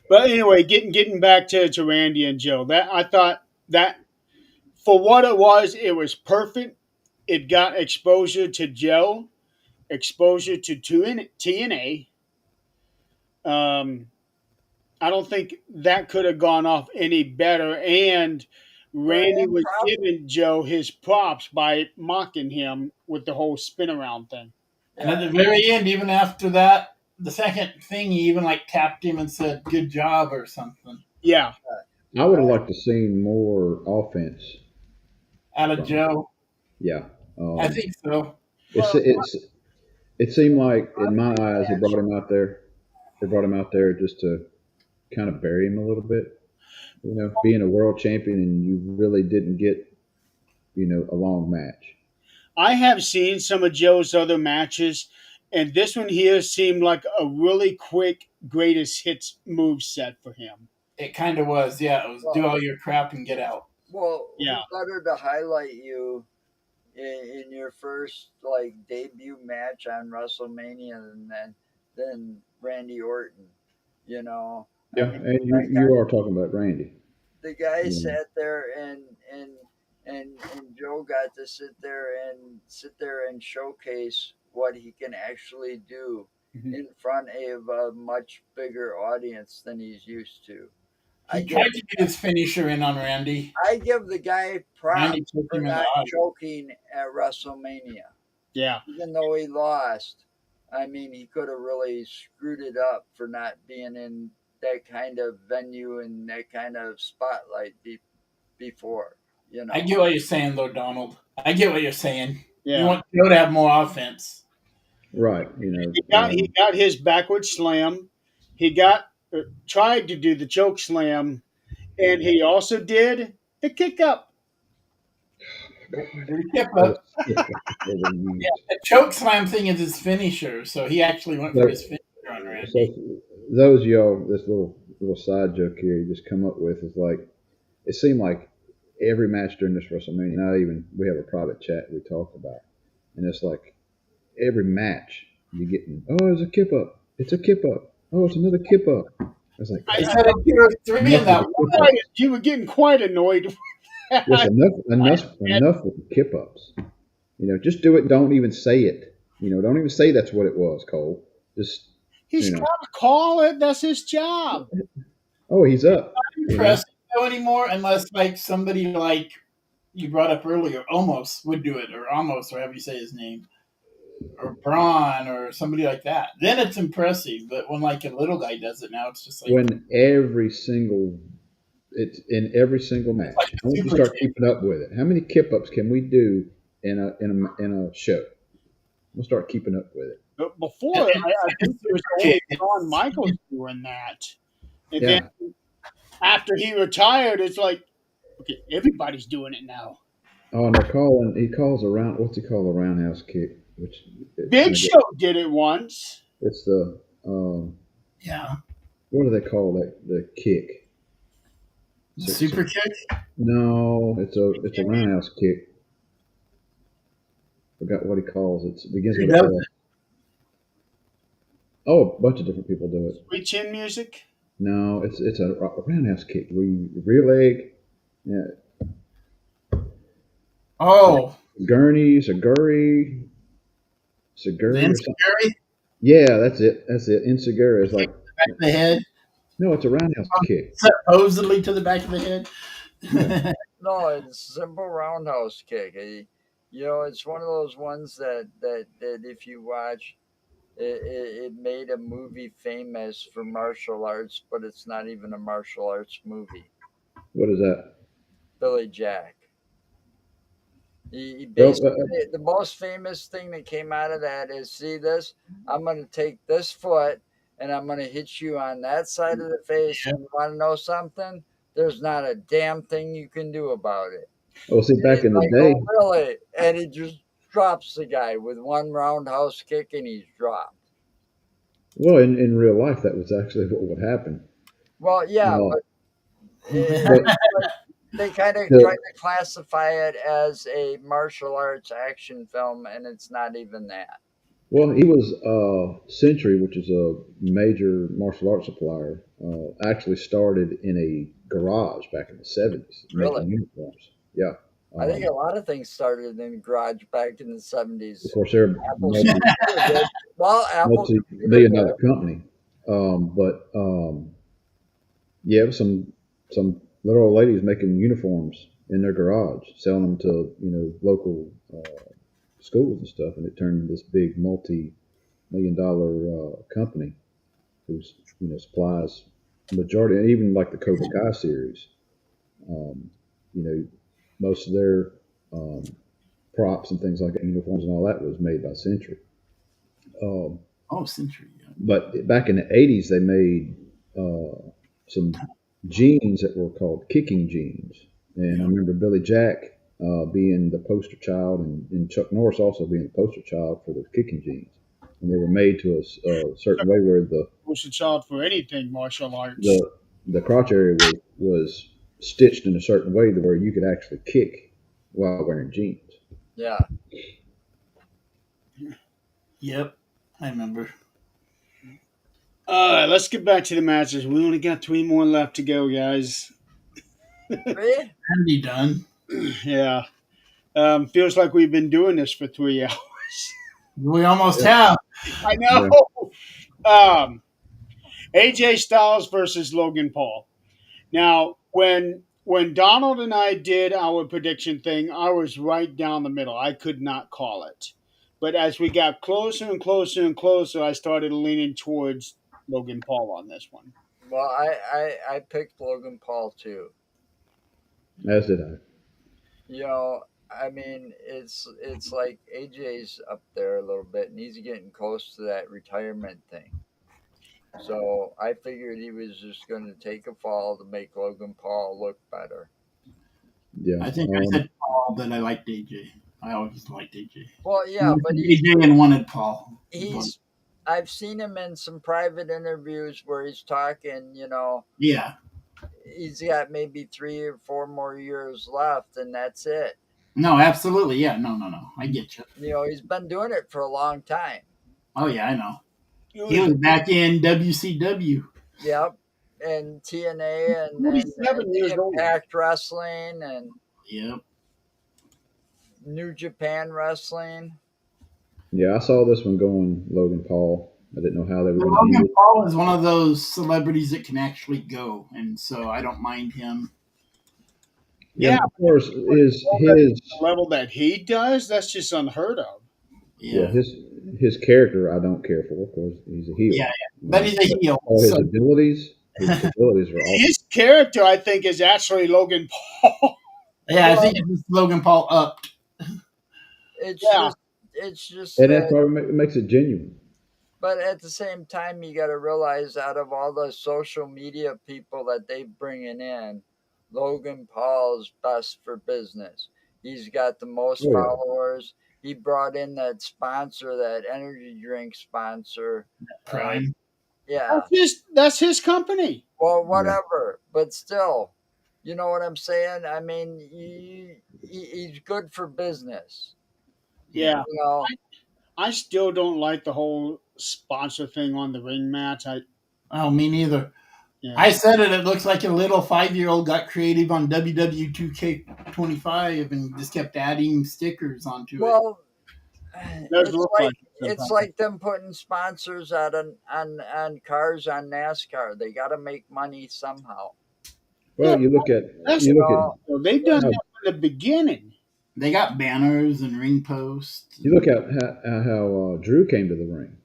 but anyway, getting back to Randy and Joe. That I thought that for what it was perfect. It got exposure to Joe, exposure to TNA. Um, I don't think that could have gone off any better. And Randy And was probably, giving Joe his props by mocking him with the whole spin around thing. And at yeah, the very end, even after that, the second thing, he even like tapped him and said, "Good job" or something Yeah, I would have right. liked to seen more offense out of from him. Joe. Yeah. I think so. It's Well, it's it seemed like in my probably eyes he brought match. him out there. They brought him out there just to kind of bury him a little bit. You know, being a world champion and you really didn't get a long match. I have seen some of Joe's other matches, and this one here seemed like a really quick greatest hits move set for him. It kind of was. Yeah, it was do Well, all your crap and get out. well, who Yeah, better to highlight you in your first like debut match on WrestleMania than Randy Orton? You know, I Yeah, mean, and you that you are talking about Randy. the guy You know, sat there and Joe got to sit there and showcase what he can actually do mhm. in front of a much bigger audience than he's used to. I He give tried to get his finisher in on Randy. I give the guy Randy props took for him in the not eye. choking at WrestleMania, Yeah. even though he lost. I mean, he could have really screwed it up for not being in that kind of venue and that kind of spotlight before. You I know, get what you're saying, though, Donald. I get what you're saying. You Yeah. want Joe to have more offense. right? He got his backward slam. He got tried to do the choke slam, and he also did the kick up. The tip That up. skip that they Yeah, used. the choke slam thing is his finisher, so he actually went for his So, finisher on so Randy. those of y'all, this little side joke here you just come up with is like it seemed like every match during this WrestleMania. Not even we have a private chat we talk about, and it's like every match you getting. Oh, it's a kip up. It's a kip up. Oh, it's another kip up. I was like, I, They God, I said it two or three in enough with that the kip one. quite, ups. you were getting quite annoyed with Yes, that. enough with the kip ups. Just do it. Don't even say it. Don't even say that's what it was, Cole. Just He's you got know, to call it. That's his job. oh, he's up. Impressive though anymore, unless like somebody like you brought up earlier, almost would do it, or almost, or however you say his name, or Braun, or somebody like that. Then it's impressive. But when like a little guy does it now, it's just like When it's in every single it's like match. I a want you to super start kick. keeping up with it. How many kip ups can we do in a show? We'll start keeping up with it. But before, And I it's like a think it was super only kick. Shawn It's, Michaels doing that. And then Yeah. after he retired, it's like, okay, everybody's doing it now. Oh, and he calls around. What's he call a roundhouse kick? Which Big I guess Show did it once. it's the yeah, what do they call that the kick? So, super kick. no, it's a roundhouse kick. Forgot what he calls it. It begins Who with an does L. it? Oh, a bunch of different people do it. Sweet chin music. No, it's a roundhouse kick where you rear leg, yeah, Oh, Saguri or Vince something. Gary, Yeah, that's it. That's it. Insaguri is like back of the head, no, it's a roundhouse kick. supposedly to the back of the head. Yeah. no, it's a simple roundhouse kick. It's one of those ones that if you watch, it made a movie famous for martial arts, but it's not even a martial arts movie. What is that? Billy Jack. He Well, basically the most famous thing that came out of that is see this. I'm going to take this foot and I'm going to hit you on that side of the face. Yeah. And you want to know something? There's not a damn thing you can do about it. see, And back he's in the like, day, oh really? And he just drops the guy with one roundhouse kick and he's dropped. well, in real life, that was actually what would happen. Well, yeah, Uh, but it, but they kind of try the to classify it as a martial arts action film, and it's not even that. well, he was Century, which is a major martial arts supplier. Actually started in a garage back in the '70s, Really. making uniforms. Yeah. I think Um, a lot of things started in the garage back in the of 70s. course, they're Apple's computer did. Well, Apple's computer multi-million did. dollar company. But yeah, it was some little old ladies making uniforms in their garage, selling them to local schools and stuff, and it turned into this big multi-million-dollar company who's supplies majority, and even like the Cobra Kai series. Um, you know, most of their props and things like that, uniforms and all that, was made by Century. Um, Oh, Century. Yeah. but back in the '80s, they made some jeans that were called kicking jeans, and I Yeah. remember Billy Jack being the poster child, and Chuck Norris also being the poster child for the kicking jeans, and they were made to a certain way where Poster child for anything martial arts. the the crotch area was stitched in a certain way to where you could actually kick while wearing jeans. Yeah. Yep. I remember. All right, let's get back to the matches. We only got 3 more left to go, guys. Really? Andy done. Yeah. Feels like we've been doing this for 3 hours. We almost Yeah, have. I yeah, know. Um, AJ Styles versus Logan Paul. Now, when Donald and I did our prediction thing, I was right down the middle. I could not call it. But as we got closer and closer and closer, I started leaning towards Logan Paul on this one. Well, I picked Logan Paul too. as did I. You know, I mean, it's like AJ's up there a little bit, and he's getting close to that retirement thing. So I figured he was just going to take a fall to make Logan Paul look better. Yeah. I think I said Paul, but I liked AJ. I always liked AJ. Well, yeah, but AJ and wanted Paul. he's I've seen him in some private interviews where he's talking, Yeah. he's got maybe 3 or 4 more years left, and that's it. No, absolutely. Yeah. No. I get you. He's been doing it for a long time. Oh yeah, I know. It He was was back in WCW. Yep. And TNA and 47 years old. Impact Wrestling and Yep. New Japan Wrestling. Yeah, I saw this one going Logan Paul. I didn't know how they were going to Logan end it. Paul is one of those celebrities that can actually go, and so I don't mind him. Yeah, Yeah, of course, his the level that he does, that's just unheard of. yeah Yeah. his character I don't care for. Of course, he's a heel. Yeah. But he's a heel. All his So abilities, were awesome. His character, I think, is actually Logan Paul. yeah, I think it's Logan Paul up. It's Yeah. just And that, that probably makes it genuine. but at the same time, you got to realize out of all the social media people that they bringing in, Logan Paul's best for business. He's got the most Oh yeah, followers. He brought in that sponsor, that energy drink sponsor. Prime. Yeah. That's his company. Well, yeah, whatever. But still, you know what I'm saying? I mean, he's good for business. Yeah. You know, I still don't like the whole sponsor thing on the ring match. Oh, me neither. Yeah. I said it. It looks like a little 5-year-old got creative on WW 2K25 and just kept adding stickers onto it. well, Does it's look like like it it's sometimes. like them putting sponsors out on cars on NASCAR. They got to make money somehow. Yeah, Well, that's you You look at know, so they've done how that from the beginning. They got banners and ring posts. you look at how Drew came to the ring.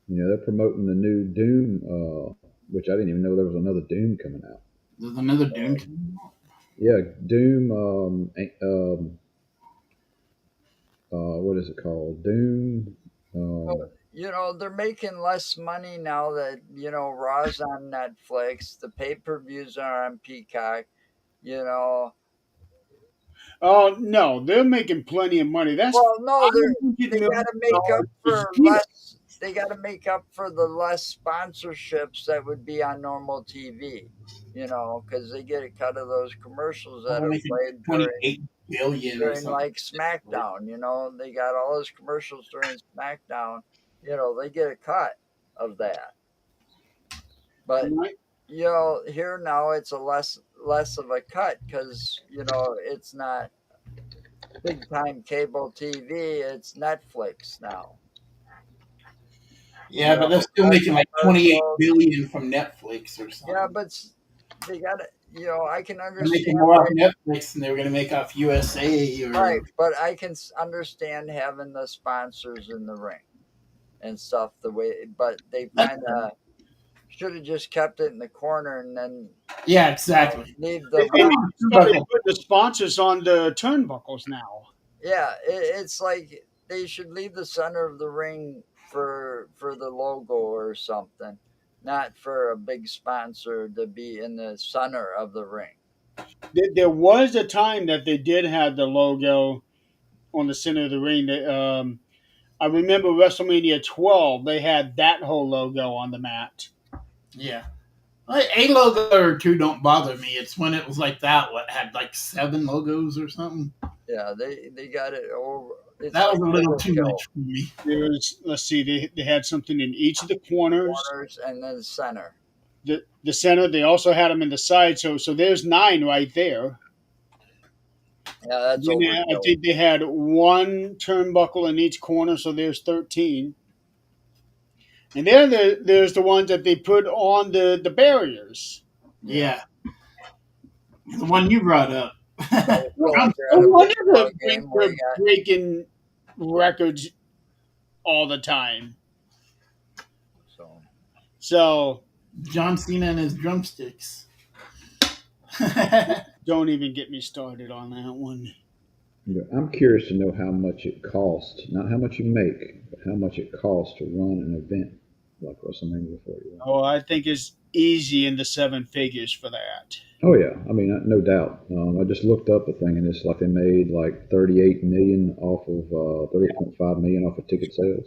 They're promoting the new Doom, which I didn't even know there was another Doom coming out. There's another Doom coming out. Yeah, Doom. What is it called? Doom. Um, they're making less money now that Raw's on Netflix. The pay-per-views are on Peacock. You know, Oh no, they're making plenty of money. That's well, no, they got to make up $100 million for a year. less. They got to make up for the less sponsorships that would be on normal TV. Because they get a cut of those commercials that They're are making played 28 billion or during something. like SmackDown. They got all those commercials during SmackDown. They get a cut of that. But Right? here now it's a less of a cut because it's not big time cable TV. It's Netflix now. Yeah, but they're still making like 28 billion from Netflix or something. Yeah, but they got to I can They're understand, making more off like, Netflix than they were going to make off USA right, or. but I can understand having the sponsors in the ring and stuff the way, but they That's kind fair. of should have just kept it in the corner and then Yeah, exactly. leave the They Put ring. them need on to the start turnbuckle. putting the sponsors on the turnbuckles now. Yeah, it's like they should leave the center of the ring for the logo or something, not for a big sponsor to be in the center of the ring. There was a time that they did have the logo on the center of the ring. I remember WrestleMania 12. They had that whole logo on the mat. Yeah. Like, a logo or two don't bother me. It's when it was like that, what had like 7 logos or something. Yeah, they got it over. It's That like was a little too overkill. much for me. There was, let's see, they had something in each of the corners, Corners and then center. the center. They also had them in the side. So there's 9 right there. Yeah, that's Then I overkill. think they had one turnbuckle in each corner, so there's 13. And then there's the ones that they put on the barriers. Yeah, Yeah. The one you brought up. yeah. You feel No like Drum- you're at a wonder baseball game where they're you got. breaking records all the time. So So John Cena and his drumsticks. Yeah, don't even get me started on that one. I'm curious to know how much it costs, not how much you make, but how much it costs to run an event like WrestleMania 41. Oh, I think it's easy in the 7 figures for that. Oh yeah, I mean, no doubt. I just looked up a thing, and it's like they made like 38 million off of 38.5 million off of ticket sales.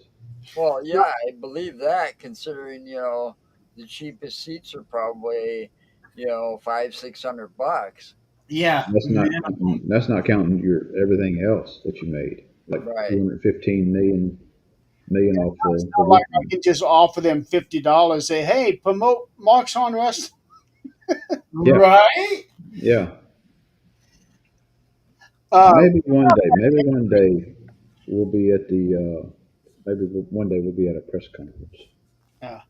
well, yeah, I believe that considering the cheapest seats are probably 500-600 bucks. That's not counting your everything else that you made, like Right. 215 million off It's the not like I weekend. can just offer them $50. Say, hey, promote Marks on Wrestling. Yeah, right? yeah. Uh, Maybe one day we'll be at the one day we'll be at a press conference. yeah.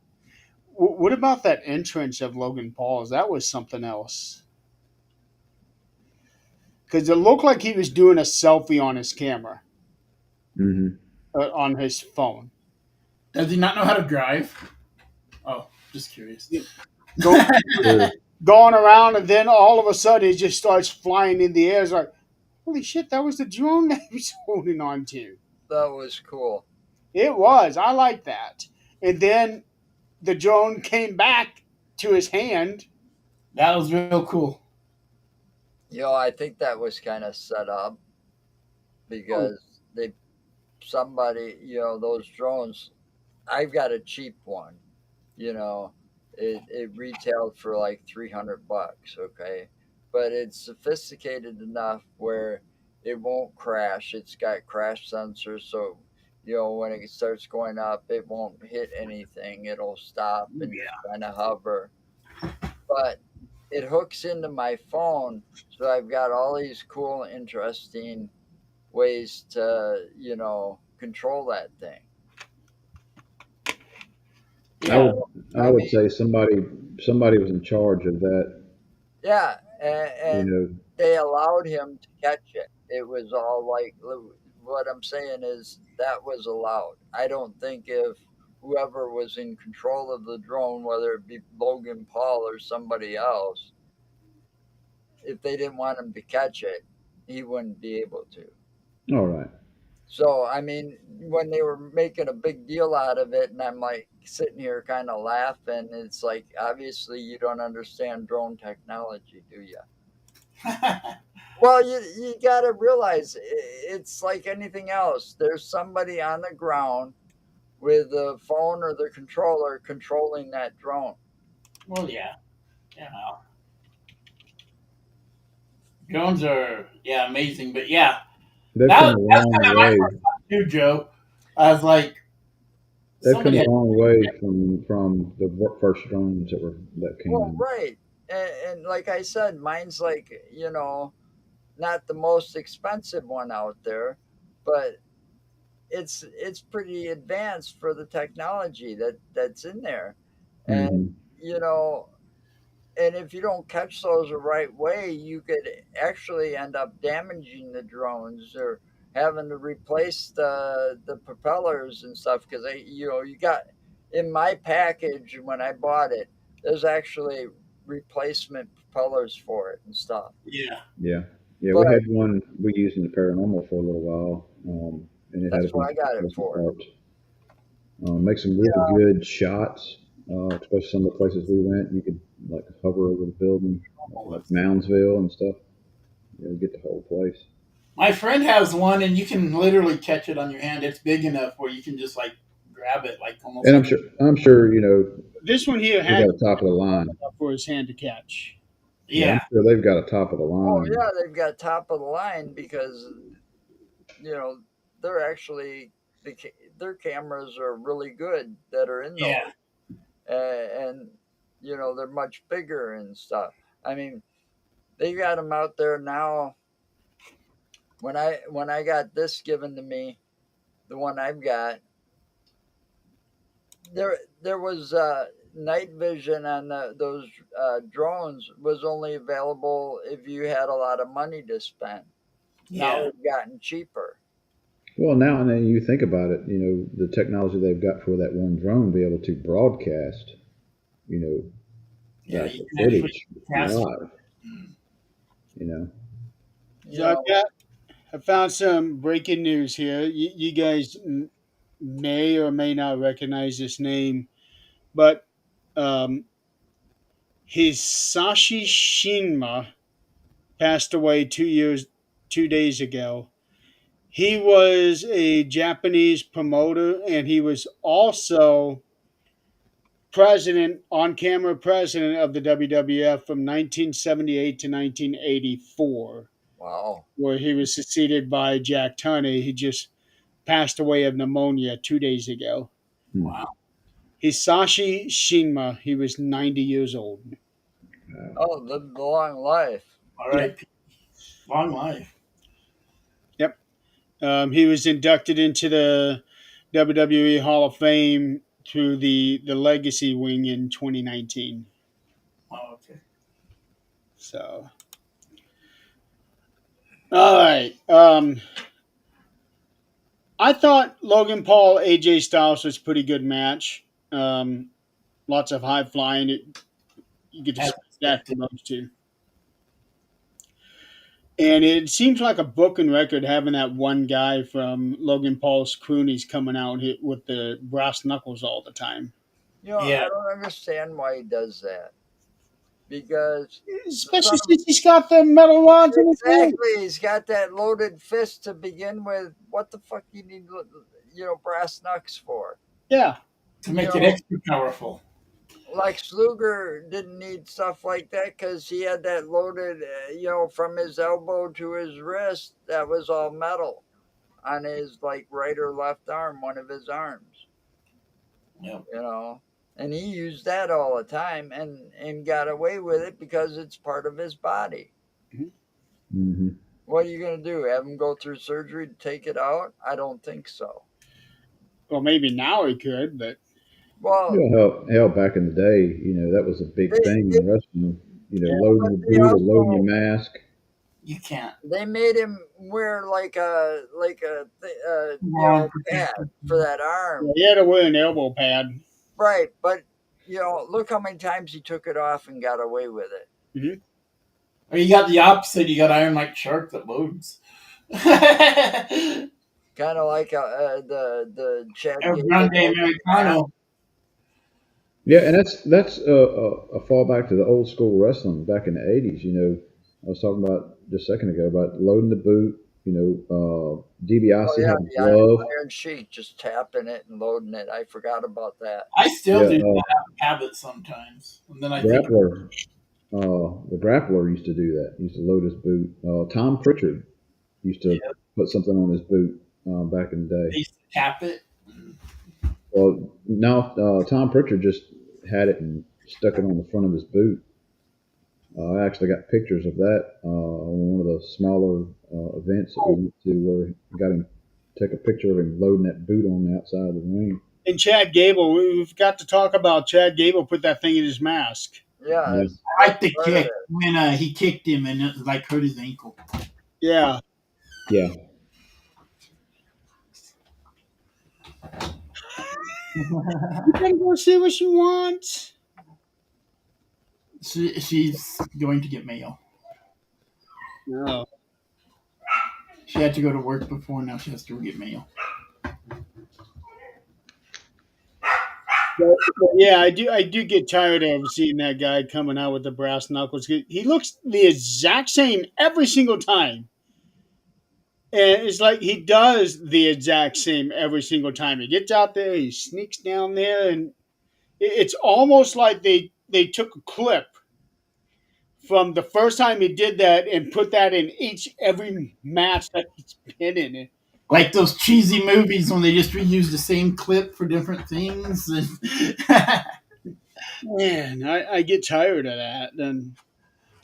What about that entrance of Logan Paul's? That was something else. Because it looked like he was doing a selfie on his camera, Hmm. on his phone. Does he not know how to drive? Oh, just curious. Go, True. going around, and then all of a sudden he just starts flying in the air. It's like, holy shit, that was the drone that he was holding on to. That was cool. It was. I like that. And then the drone came back to his hand. That was real cool. I think that was kind of set up Oh, because they somebody, those drones. I've got a cheap one. You know, it retailed for like 300 bucks. Okay, but it's sophisticated enough where it won't crash. It's got crash sensors, so when it starts going up, it won't hit anything. It'll stop and just Yeah. kind of hover. But it hooks into my phone, so I've got all these cool, interesting ways to control that thing. I Yeah. would I I would mean, say somebody was in charge of that. yeah, You and know, they allowed him to catch it. It was all like what I'm saying is that was allowed. I don't think if whoever was in control of the drone, whether it be Logan Paul or somebody else, if they didn't want him to catch it, he wouldn't be able to. all right. So, I mean, when they were making a big deal out of it, and I'm like sitting here kind of laughing, it's like, obviously, you don't understand drone technology, do you? Well, you got to realize it's like anything else. There's somebody on the ground with a phone or the controller controlling that drone. Well, yeah. You know, drones are amazing, but yeah, They've come a that's long kind of my way. first thought too, Joe. I was like, They've come somebody a had. long way from the first drones that came Well, out. right. And like I said, mine's like, not the most expensive one out there, but it's pretty advanced for the technology that's in there. And Hmm. you know, and if you don't catch those the right way, you could actually end up damaging the drones or having to replace the propellers and stuff because they, you got in my package when I bought it. There's actually replacement propellers for it and stuff. Yeah. Yeah, yeah. We But had one we used in the paranormal for a little while, and it had that's a what bunch I of got it replacement for. parts. Make some really good shots, especially some of the places we went. You could like hover over the building, like Moundsville and stuff. Get the whole place. My friend has one, and you can literally catch it on your hand. It's big enough where you can just like grab it, like almost And like. I'm sure, This one here they had got a top of the line. for his hand to catch. Yeah, I'm Yeah, sure they've got a top of the Oh line. yeah, they've got top of the line because you know they're actually their cameras are really good that are in yeah, those, and they're much bigger and stuff. I mean, they got them out there now. When I got this given to me, the one I've got, there was night vision on those drones was only available if you had a lot of money to spend. Now yeah, they've gotten cheaper. Well, now and then you think about it, the technology they've got for that one drone be able to broadcast, you yeah. the You can actually footage cast. live. You know, You So know, I found some breaking news here. You guys may or may not recognize this name, but um, Hisashi Shinma passed away 2 days ago. He was a Japanese promoter, and he was also on camera president of the WWF from 1978 to 1984, wow. where he was succeeded by Jack Tunney. He just passed away of pneumonia 2 days ago. hmm. Wow. Hisashi Shinma, he was 90 years old. Oh, lived a long life. All Yep, right. Long life. yep. He was inducted into the WWE Hall of Fame through the Legacy Wing in 2019. Oh, okay. So, all right. I thought Logan Paul AJ Styles was a pretty good match. Lots of high flying. You get to As expect that expected. from those two. And it seems like a broken record having that one guy from Logan Paul's Croonies coming out with the brass knuckles all the time. I Yeah. don't understand why he does that because the son Especially of since he's got the metal rods in his hand. exactly, he's got that loaded fist to begin with. What the fuck you need, brass knucks for? Yeah. To You make it know, extra powerful. like Sluger didn't need stuff like that because he had that loaded, from his elbow to his wrist. That was all metal on his like right or left arm, one of his arms. Yep. You know, and he used that all the time and got away with it because it's part of his body. Mhm. Hmm. What are you going to do? Have him go through surgery to take it out? I don't think so. Well, maybe now he could, but Well, Hell, back in the day, that was a big they, thing they in wrestling. yeah. Loading but your they boot or loading your also mask. You can't. they made him wear like a Long pad protected. for that arm. He had to wear an elbow pad. Right, but look how many times he took it off and got away with it. Hmm. Or you got the opposite. You got Iron Mike Shark that loads. El Kind of like the Chad Gable Grande loaded mask. Americano. Yeah, and that's a fallback to the old school wrestling back in the '80s. I was talking about just a second ago about loading the boot. Oh DiBiase yeah, had a the glove. Iron Sheik, just tapping it and loading it. I forgot about that. I still Yeah, do that habit sometimes. And then I think, Grappler. The Grappler used to do that. He used to load his boot. Tom Pritchard used to yeah, put something on his boot back in the they day. used to tap it. Well, now Tom Pritchard just had it and stuck it on the front of his boot. I actually got pictures of that on one of the smaller events that we went to, where I got him take a picture of him loading that boot on the outside of the ring. And Chad Gable, we've got to talk about Chad Gable put that thing in his mask. Yeah, Yeah, I that's like the part of kick it. when he kicked him and it like hurt his ankle. Yeah. yeah. You better go see what she wants. She's going to get mail. No. She had to go to work before. Now she has to go get mail. But yeah, I do get tired of seeing that guy coming out with the brass knuckles. He looks the exact same every single time. And it's like he does the exact same every single time. He gets out there, he sneaks down there, and it's almost like they took a clip from the first time he did that and put that in every match that he's been in. Like those cheesy movies when they just reuse the same clip for different things. Man, I get tired of that. And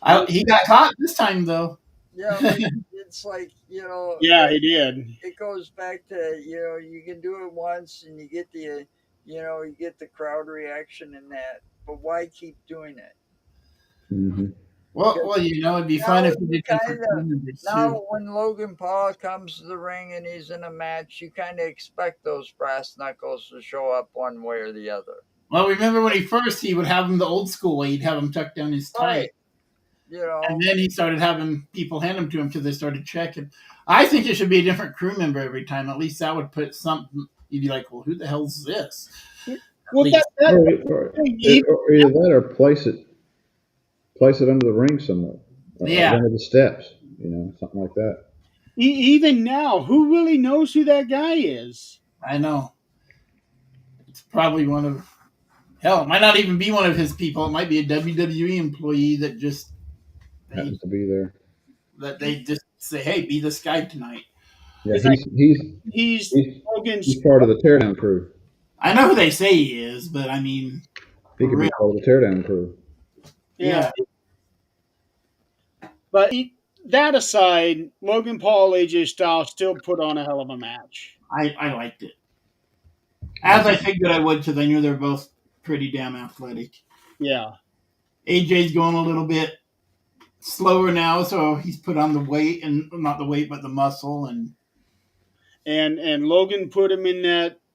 I, He got caught this time though. Yeah, but it's like, yeah, he did. it goes back to, you can do it once and you get you get the crowd reaction and that, but why keep doing it? Hmm. Because It'd be fun now if we you did kind different of team members too. now when Logan Paul comes to the ring and he's in a match, you kind of expect those brass knuckles to show up one way or the other. Well, remember when he would have him the old school way. He'd have him tuck down his tie, Right. and then he started having people hand them to him because they started checking. I think it should be a different crew member every time. At least that would put something. You'd be like, well, who the hell's this? At Well, least, even Or either that or place it under the ring somewhere, yeah, one of the steps, something like that. even now, who really knows who that guy is? I know. It's probably one of hell. It might not even be one of his people. It might be a WWE employee that just they Happens to be there. they just say, hey, be this guy tonight. Yeah, It's like he's he's Logan's. he's part of the teardown crew. I know who they say he is, but I mean, He for could be real, part of the teardown crew. Yeah, yeah. but that aside, Logan Paul, AJ Styles still put on a hell of a match. I liked it. As I figured I would because I knew they're both pretty damn athletic. Yeah, AJ's going a little bit slower now, so he's put on the weight and not the weight, but the muscle and and Logan put him in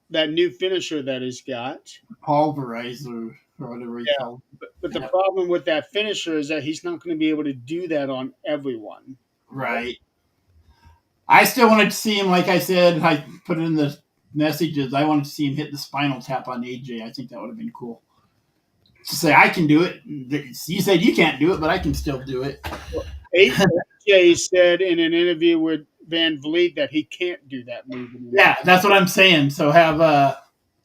that new finisher that he's got. pulverizer or whatever he Yeah, called but the it. problem with that finisher is that he's not going to be able to do that on everyone. Right. I still wanted to see him, like I said, I put it in the messages. I wanted to see him hit the spinal tap on AJ. I think that would have been cool. To say, I can do it. You said you can't do it, but I can still do it. AJ said in an interview with Van Vliet that he can't do that move anymore. Yeah, that's what I'm saying. So have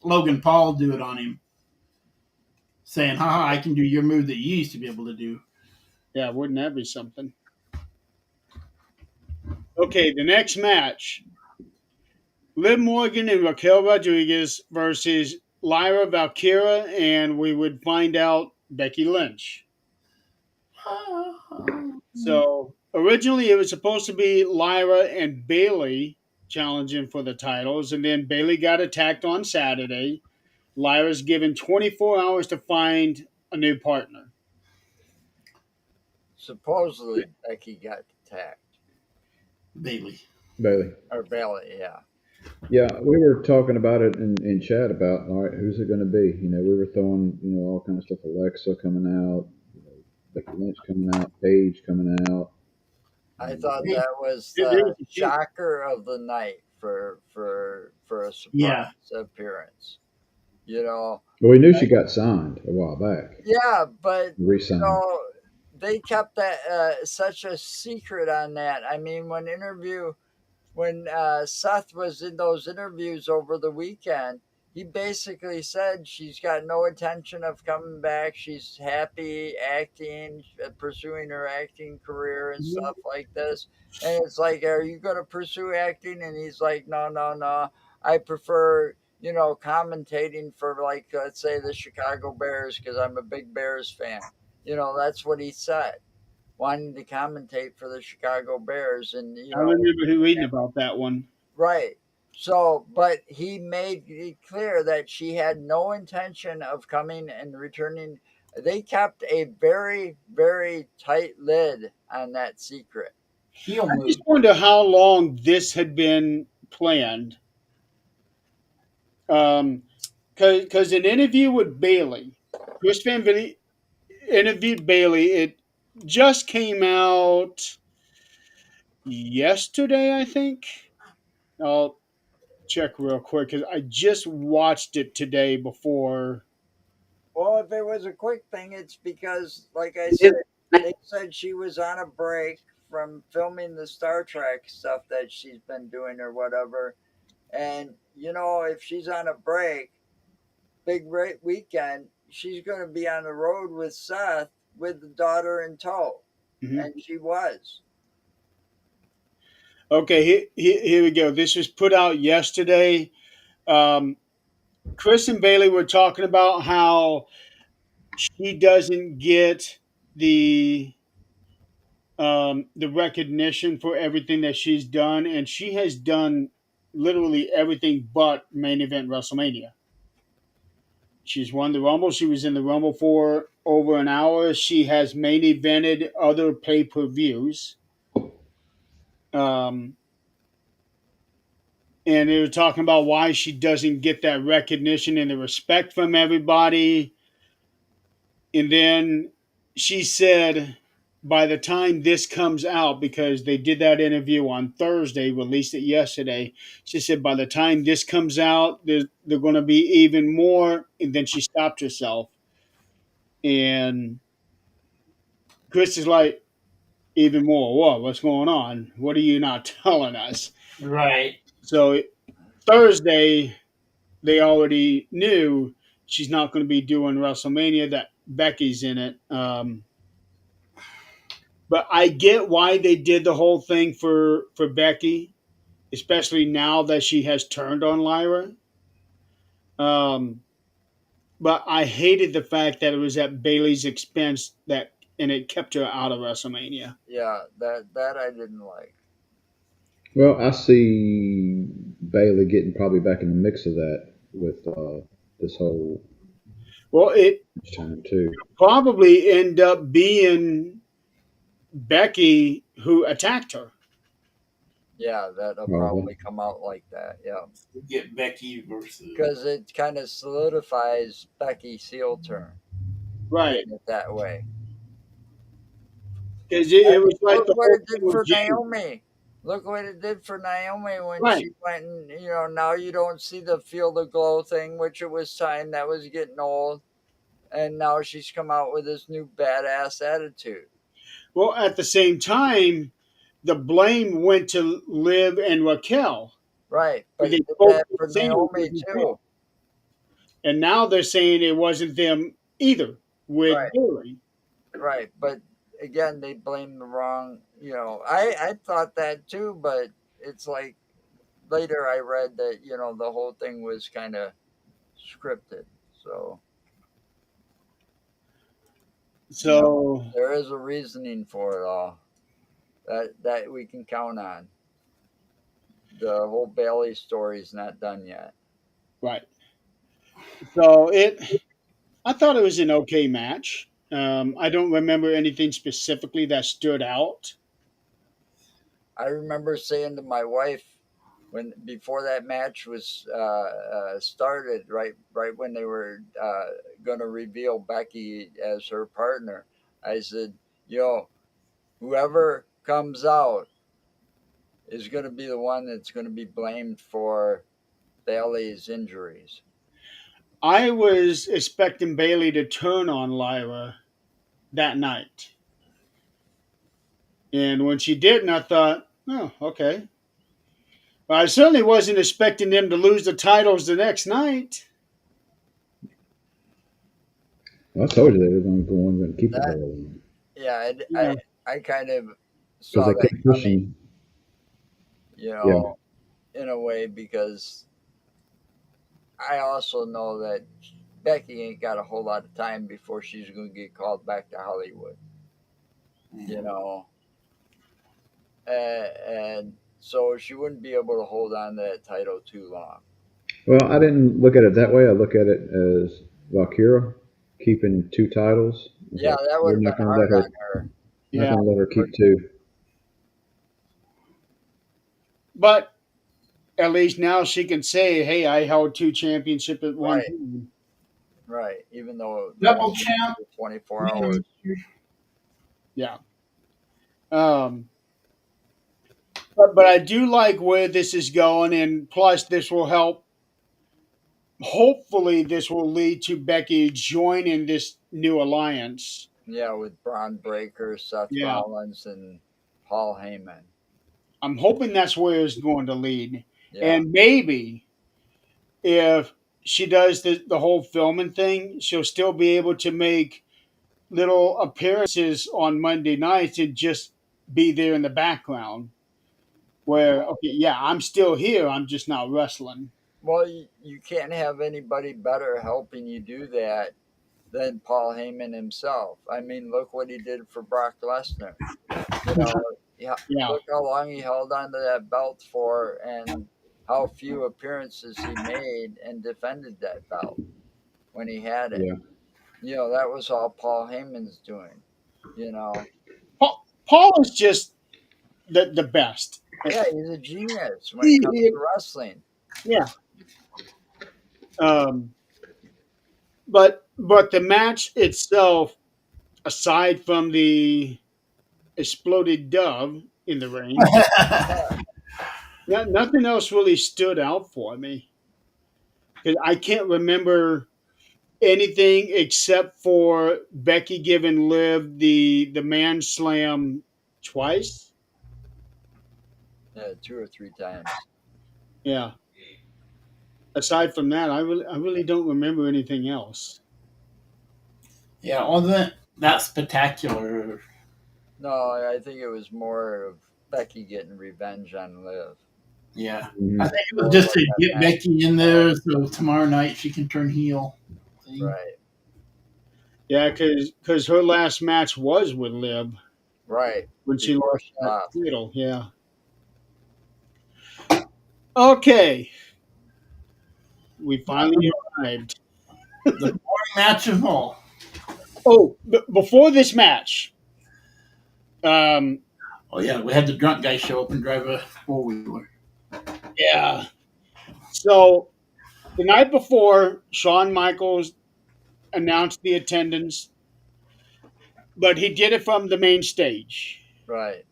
Logan Paul do it on him, saying, haha, I can do your move that you used to be able to do. Yeah, wouldn't that be something? Okay, the next match: Liv Morgan and Raquel Rodriguez versus Lyra Valkyria, and we would find out Becky Lynch. So originally, it was supposed to be Lyra and Bailey challenging for the titles, and then Bailey got attacked on Saturday. Lyra's given 24 hours to find a new partner. Supposedly Becky got attacked Bailey. Bailey. or Bailey. Yeah. Yeah, we were talking about it in chat about all right, who's it going to be? We were throwing all kind of stuff. Alexa coming out, Becky Lynch coming out, Paige coming out. I thought that was Here's the the thing. shocker of the night for a surprise Yeah. appearance. You know, Well, we knew she got signed a while back, yeah, but re-signed. they kept that such a secret on that. I mean, when Seth was in those interviews over the weekend, he basically said she's got no intention of coming back. She's happy acting, pursuing her acting career and stuff like this. And it's like, are you going to pursue acting? And he's like, no, no, no. I prefer, commentating for, like, let's say the Chicago Bears because I'm a big Bears fan. That's what he said, wanting to commentate for the Chicago Bears. And, I remember reading about that one. right. So, but he made it clear that she had no intention of coming and returning They kept a very, very tight lid on that secret. Heel I just move. wonder how long this had been planned. Um, because an interview with Bailey, Chris Van Vliet interviewed Bailey. It just came out yesterday, I think. I'll check real quick because I just watched it today before. Well, if it was a quick thing, it's because, like I said, they said she was on a break from filming the Star Trek stuff that she's been doing or whatever. And, if she's on a break, weekend, she's going to be on the road with Seth with the daughter in tow. Mhm. And she was. Okay, here we go. This was put out yesterday. Um, Chris and Bailey were talking about how she doesn't get the recognition for everything that she's done, and she has done literally everything but main event WrestleMania. She's won the Rumble. She was in the Rumble for over an hour. She has main evented other pay per views. Um, and they were talking about why she doesn't get that recognition and the respect from everybody. And then she said, by the time this comes out, because they did that interview on Thursday, released it yesterday, she said, by the time this comes out, they're going to be even more. And then she stopped herself. And Chris is like, even more. Whoa, what's going on? What are you not telling us? Right. So Thursday, they already knew she's not going to be doing WrestleMania, that Becky's in it. But I get why they did the whole thing for Becky, especially now that she has turned on Lyra. Um, but I hated the fact that it was at Bailey's expense that and it kept her out of WrestleMania. Yeah, that I didn't like. Well, I see Bailey getting probably back in the mix of that with this whole Well, it time too. probably end up being Becky who attacked her. Yeah, that'll Probably. probably come out like that. Yeah. Get Becky versus. Because it kind of solidifies Becky's heel turn, Right. getting it that way. Because it was like Look the what whole it thing did with for James. Naomi. Look what it did for Naomi when Right. she went and, now you don't see the feel the glow thing, which it was time that was getting old. And now she's come out with this new badass attitude. Well, at the same time, the blame went to Liv and Raquel. Right. But And they it did both that kept for saying it Naomi wasn't them. too. And now they're saying it wasn't them either with Right. Bailey. Right. But again, they blame the wrong, I thought that too, but it's like later I read that, the whole thing was kind of scripted. So, So, there is a reasoning for it all that we can count on. The whole Bailey story is not done yet. right. So I thought it was an okay match. I don't remember anything specifically that stood out. I remember saying to my wife when before that match was started, right when they were going to reveal Becky as her partner, I said, whoever comes out is going to be the one that's going to be blamed for Bailey's injuries. I was expecting Bailey to turn on Lyra that night. And when she didn't, I thought, oh, okay. But I certainly wasn't expecting them to lose the titles the next night. Well, I told you they were going to keep the That title on Yeah, Yeah. I kind of because saw they that kept coming, pushing. you Yeah. know, in a way because I also know that Becky ain't got a whole lot of time before she's going to get called back to Hollywood, you know, and so she wouldn't be able to hold on to that title too long. Well, I didn't look at it that way. I look at it as Valkyra. keeping two titles. It's Yeah, like that would we're have been not going to let hard her on her. not Yeah. going to let her keep two. But at least now she can say, "Hey, I held two championships at one Right, time." right. Even though that Double was champ. 24 hours. Yeah. Um, but I do like where this is going, and plus, this will help. Hopefully, this will lead to Becky joining this new alliance. Yeah, with Braun Breaker, Seth Yeah, Rollins, and Paul Heyman. I'm hoping that's where it's going to lead, Yeah, and maybe if she does the whole filming thing, she'll still be able to make little appearances on Monday nights and just be there in the background. Where okay, yeah, I'm still here. I'm just not wrestling. well, you can't have anybody better helping you do that than Paul Heyman himself. I mean, look what he did for Brock Lesnar. You know, yeah, Yeah, look how long he held on to that belt for, and how few appearances he made and defended that belt when he had it. Yeah, That was all Paul Heyman's doing. You know, Paul is just the best. yeah, he's a genius when it He- comes he- to wrestling. yeah. Um, but the match itself, aside from the exploded dove in the ring, nothing else really stood out for me because I can't remember anything except for Becky giving Liv the man slam twice. Yeah, 2 or 3 times. Yeah. Aside from that, I really don't remember anything else. Yeah, wasn't that spectacular? No, I think it was more of Becky getting revenge on Liv. Yeah. I hmm think it was More just what to that get match Becky in was there so tomorrow night she can turn heel. about. Thing. Right, Yeah, because her last match was with Liv right. when she Before lost she that left. title. Yeah. Okay, we finally arrived. The boring match of all. Oh, before this match, um, Oh yeah, we had the drunk guy show up and drive a 4-wheeler. yeah. So the night before, Shawn Michaels announced the attendance, but he did it from the main stage. Right.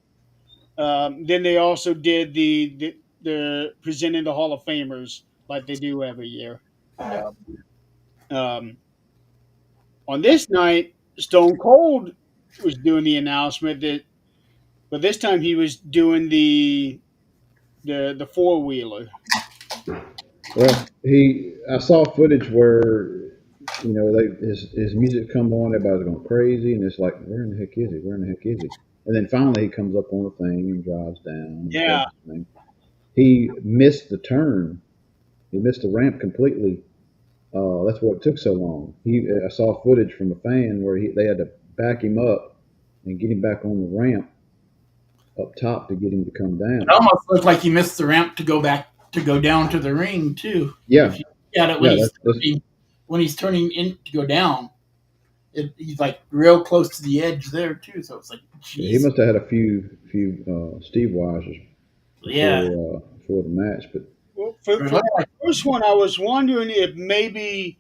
Then they also did the presenting the Hall of Famers like they do every year. Yep. Um, on this night, Stone Cold was doing the announcement that, but this time he was doing the four wheeler. Well, I saw footage where his music come on, everybody's going crazy, and it's like, where in the heck is he? Where in the heck is he? And then finally he comes up on the thing and drives down and does Yeah, his thing. He missed the turn. He missed the ramp completely. That's why it took so long. I saw footage from a fan where they had to back him up and get him back on the ramp up top to get him to come It down. almost looked like he missed the ramp to go down to the ring too. Yeah, If you look at it yeah, that's when he's turning in to go down, he's like real close to the edge there too. So it's like, yeah, he jeez, must have had a few Steve Weisers yeah. before the match, but well, It for looked that like, first one, I was wondering if maybe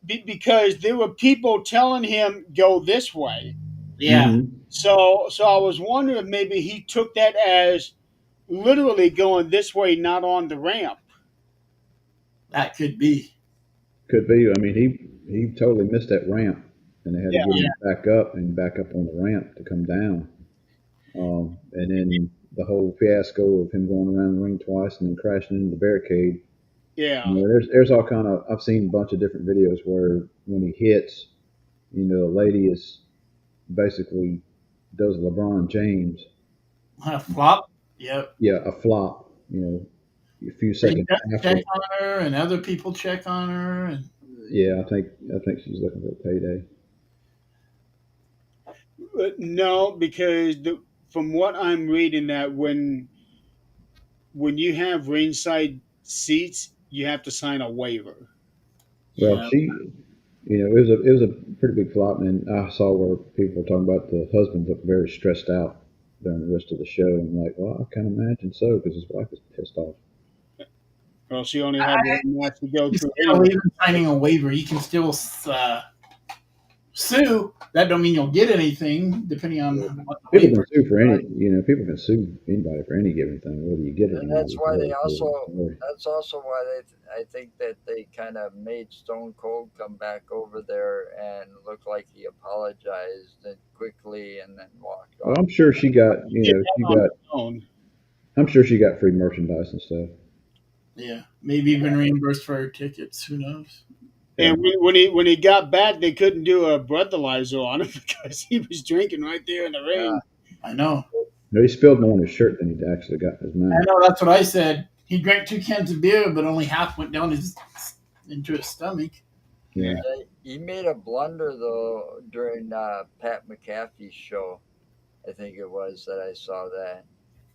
because there were people telling him go this way. yeah, hmm So I was wondering if maybe he took that as literally going this way, not on the ramp. that could be. could be. I mean, he totally missed that ramp, and they had to Yeah, get him back up on the ramp to come down. And then the whole fiasco of him going around the ring twice and then crashing into the barricade. yeah, There's all kind of. I've seen a bunch of different videos where when he hits, the lady is basically does LeBron James. Flop. Yep. Yeah, a flop. A few They seconds after. check on her, and other people check on her, and Yeah, I think she's looking for a payday. no, because from what I'm reading, that when you have ringside seats, you have to sign a waiver. Well, yeah, it was a pretty big flop, and I saw where people were talking about the husband looked very stressed out during the rest of the show, and I'm like, well, I can imagine so because his wife was pissed off. Well, she only had one match to go through Still, anyway. even signing a waiver, you can still sue. That don't mean you'll get anything, depending on what the People can waiver. sue for people can sue anybody for any given thing, whether you get it or And not. that's It's why they always a also story. that's also why I think that they kind of made Stone Cold come back over there and look like he apologized and quickly and then walked Well, off. I'm sure she got, She did that on her own. I'm sure she got free merchandise and stuff. Yeah, maybe even reimbursed for her tickets. Who knows? Yeah, And when he got back, they couldn't do a breathalyzer on him because he was drinking right there in the Yeah, ring. I know. no, he spilled more on his shirt than he actually got in his I mouth. know. That's what I said. He drank 2 cans of beer, but only half went down his into his stomach. Yeah. Yeah, he made a blunder though during Pat McAfee's show. I think it was that I saw that.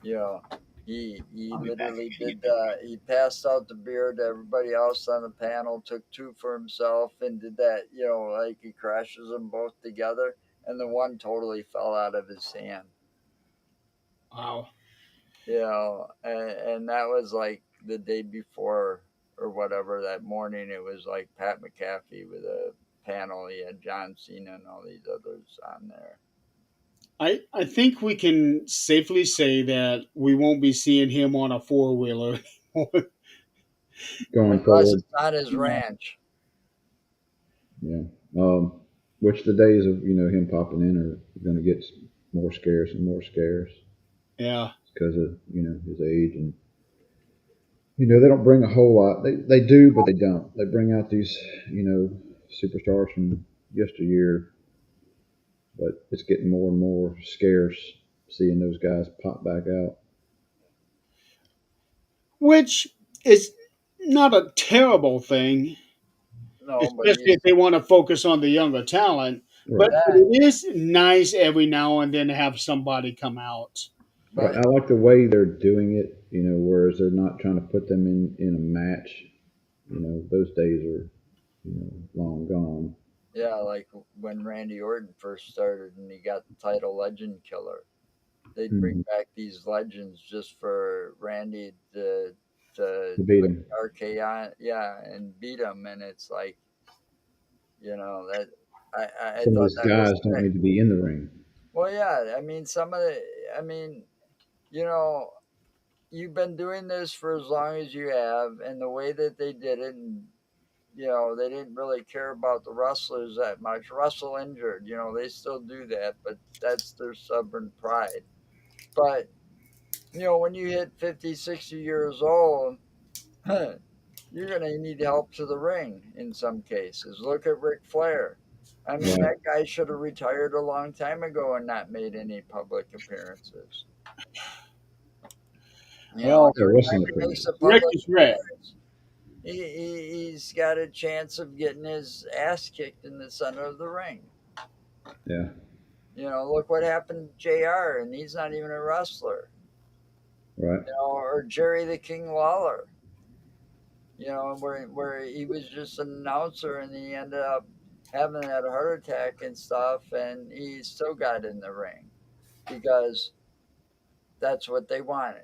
You know, he I'll be back. literally did that. He passed out the beer to everybody else on the panel, took two for himself, and did that. You know, like he crashes them both together, and the one totally fell out of his hand. Wow. You know, and that was like the day before or whatever that morning. It was like Pat McAfee with a panel. He had John Cena and all these others on there. I think we can safely say that we won't be seeing him on a four wheeler anymore. going Unless forward. it's on his Yeah. ranch. Yeah, which the days of him popping in are going to get more scarce and more scarce Yeah. because of his age, and they don't bring a whole lot. They do, but they don't. They bring out these superstars from yesteryear, but it's getting more and more scarce seeing those guys pop back out. Which is not a terrible thing, No, but especially if he's they want to focus on the younger talent. But Right. that. it is nice every now and then to have somebody come out. Right. But I like the way they're doing it, whereas they're not trying to put them in a match. Those days are, long gone. yeah, like when Randy Orton first started and he got the title Legend Killer, they'd bring Mm-hmm. back these legends just for Randy to To beat put them. RK on, yeah, and beat him. And it's like, that I Some of thought these that was guys don't sick. need to be in the ring. Well, yeah, I mean, I mean, you know, you've been doing this for as long as you have, and the way that they did it, and they didn't really care about the wrestlers that much. Wrestle injured, they still do that, but that's their stubborn pride. But, when you hit 50, 60 years old, you're going to need help to the ring in some cases. Look at Ric Flair. I mean, Right. that guy should have retired a long time ago and not made any public appearances. Well, Yeah, Every time wrestling he makes appearance. a Rick public is Rick. appearance, he's got a chance of getting his ass kicked in the center of the ring. Yeah. Look what happened to JR, and he's not even a wrestler. Right. Or Jerry the King Lawler, where he was just an announcer and he ended up having that heart attack and stuff, and he still got in the ring because that's what they wanted.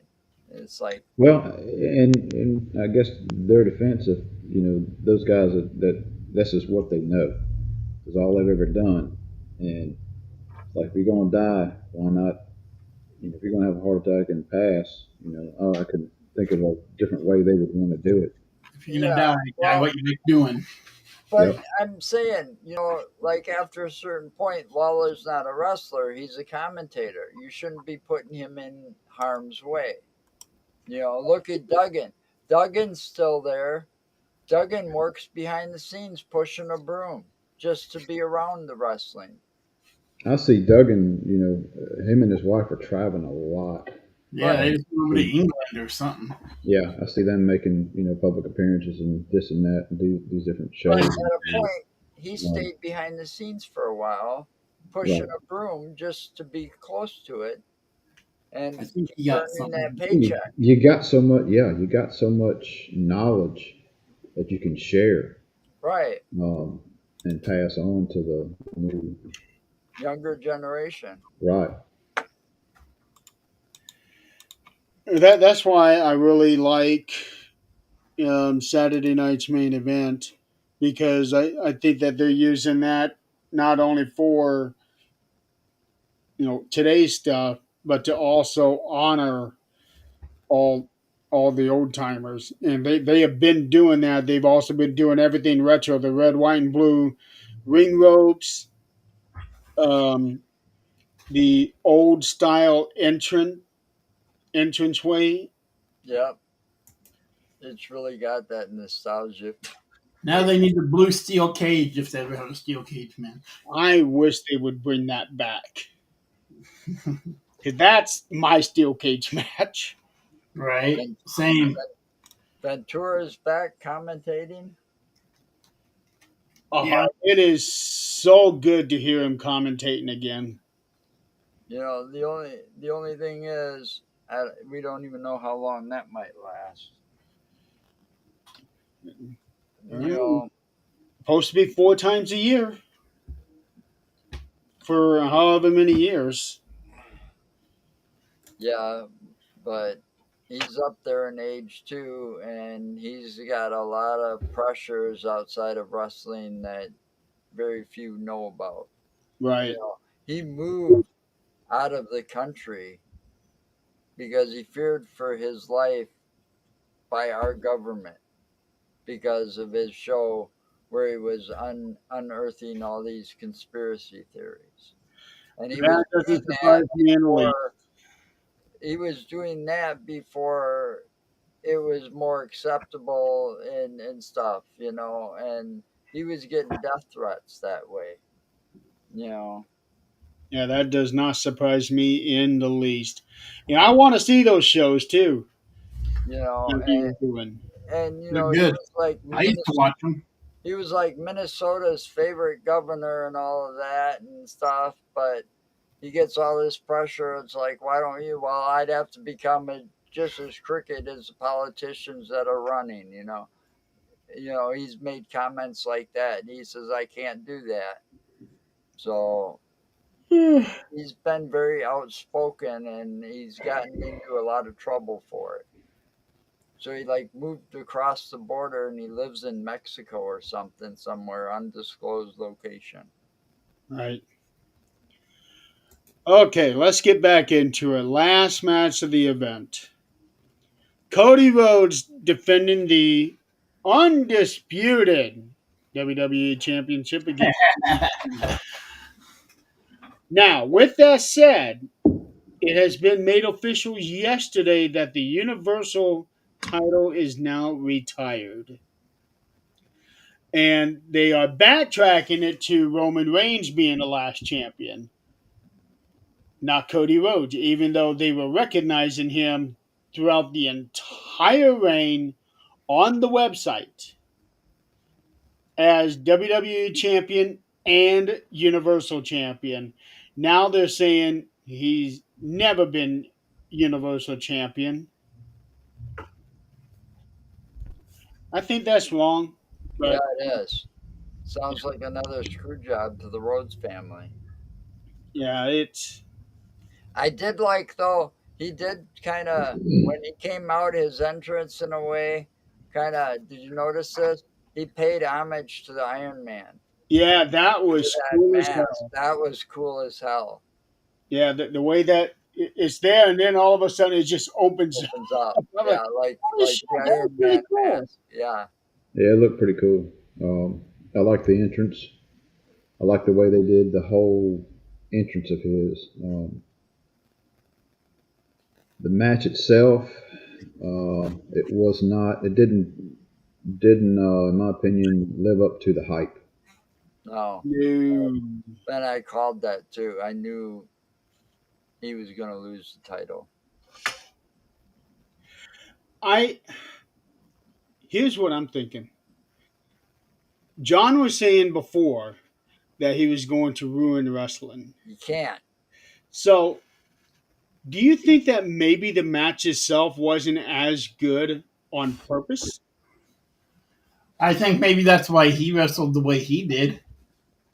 It's like, Well, and I guess their defense of those guys that this is what they know is all they've ever done, and like if you're gonna die, why not? If you're gonna have a heart attack and pass, oh, I could think of a different way they would want to do it. If you're gonna yeah, die, die well, what you like doing. but Yep. I'm saying, like after a certain point, Lawler's not a wrestler; he's a commentator. You shouldn't be putting him in harm's way. Look at Duggan. Duggan's still there. Duggan works behind the scenes pushing a broom just to be around the wrestling. I see Duggan. Him and his wife are traveling a lot. Yeah, Right. they just move to England or something. Yeah, I see them making public appearances and this and that and do these different But shows. at a point, he Um, stayed behind the scenes for a while, pushing right. a broom just to be close to it I and think keep he got earning that something. paycheck. You got so much. Yeah, you got so much knowledge that you can share. Right. Um, and pass on to the new. younger generation. Right. That's why I really like Saturday night's main event because I think that they're using that not only for today's stuff, but to also honor all all the old timers, and they have been doing that. They've also been doing everything retro, the red, white, and blue ring ropes, um, the old style entranceway. Yep, it's really got that nostalgia. Now they need the blue steel cage if they ever have a steel cage match. I wish they would bring that back because that's my steel cage match. Right? Ven- Same. Ventura's back commentating. Yeah. It is so good to hear him commentating again. You know, the only thing is, we don't even know how long that might last. You Mm, know, Supposed to be 4 times a year for however many years. yeah, but he's up there in age too, and he's got a lot of pressures outside of wrestling that very few know about. You Right. know, he moved out of the country because he feared for his life by our government because of his show where he was unearthing all these conspiracy theories. And he was That doing doesn't that surprise me in the least. before it was more acceptable and stuff, and he was getting death threats that way, you know, Yeah, that does not surprise me in the least. I want to see those shows too you know, that he was doing. and They're good. I used to watch them. He was like Minnesota's favorite governor and all of that and stuff, but he gets all this pressure. It's like, why don't you? Well, I'd have to become just as crooked as the politicians that are running. He's made comments like that. And he says, I can't do that. So he's been very outspoken and he's gotten into a lot of trouble for it. So he like moved across the border and he lives in Mexico or something, somewhere undisclosed location. Right. Okay, let's get back into it. Last match of the event. Cody Rhodes defending the undisputed WWE Championship against. Now, with that said, it has been made official yesterday that the Universal title is now retired. And they are backtracking it to Roman Reigns being the last champion, not Cody Rhodes, even though they were recognizing him throughout the entire reign on the website as WWE champion and Universal champion. Now they're saying he's never been Universal champion. I think that's wrong, Yeah, but it is. Sounds like another screw job to the Rhodes family. yeah, it's I did like though, he did kind of when he came out his entrance in a way, kind of. Did you notice this? He paid homage to the Iron Man yeah, that with was that cool as mask. hell. That was cool as hell. Yeah, the way that it's there, and then all of a sudden it just opens Opens up, up. I'm like, yeah, like holy like shit, the that was Iron pretty Man cool. mask. Yeah, Yeah, it looked pretty cool. I like the entrance. I like the way they did the whole entrance of his. The match itself, it was not. It didn't, in my opinion, live up to the hype. no, No, and I called that too. I knew he was going to lose the title. I here's what I'm thinking. John was saying before that he was going to ruin wrestling. You can't. So, do you think that maybe the match itself wasn't as good on purpose? I think maybe that's why he wrestled the way he did.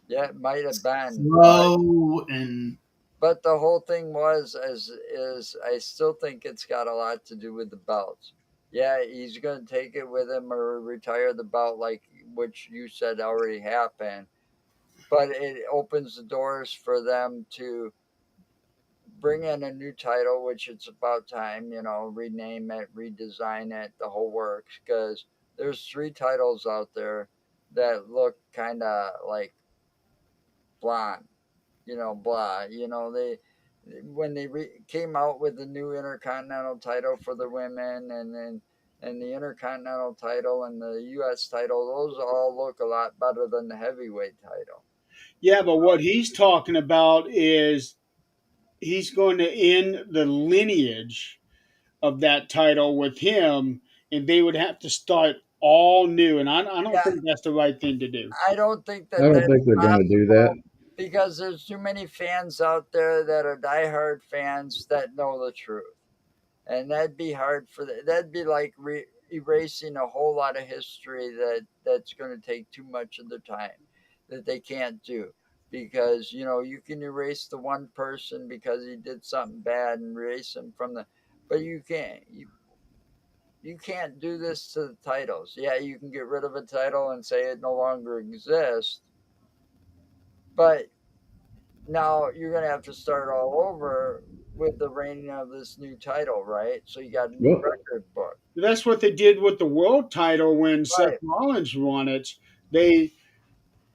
Yeah, it might have been, slow and but the whole thing was as is I still think it's got a lot to do with the belts. Yeah, he's gonna take it with him or retire the belt, like which you said already happened. But it opens the doors for them to bring in a new title, which it's about time, rename it, redesign it, the whole works. Because there's three titles out there that look kind of like blonde, blah. They when they came out with the new Intercontinental title for the women, and the Intercontinental title and the U.S. title, those all look a lot better than the heavyweight title. Yeah, but what he's talking about is he's going to end the lineage of that title with him, and they would have to start all new. And I don't Yeah, think that's the right thing to do. I don't think I that don't that's think they're going to do possible that. because there's too many fans out there that are diehard fans that know the truth, and that'd be hard for that'd be like erasing a whole lot of history that's going to take too much of the time that they can't do because you can erase the one person because he did something bad and erase him from the, but you can't do this to the titles. Yeah, you can get rid of a title and say it no longer exists, but now you're going to have to start all over with the reigning of this new title, right? So you got a new Well, record book. That's what they did with the world title when Seth Right. Rollins won it. They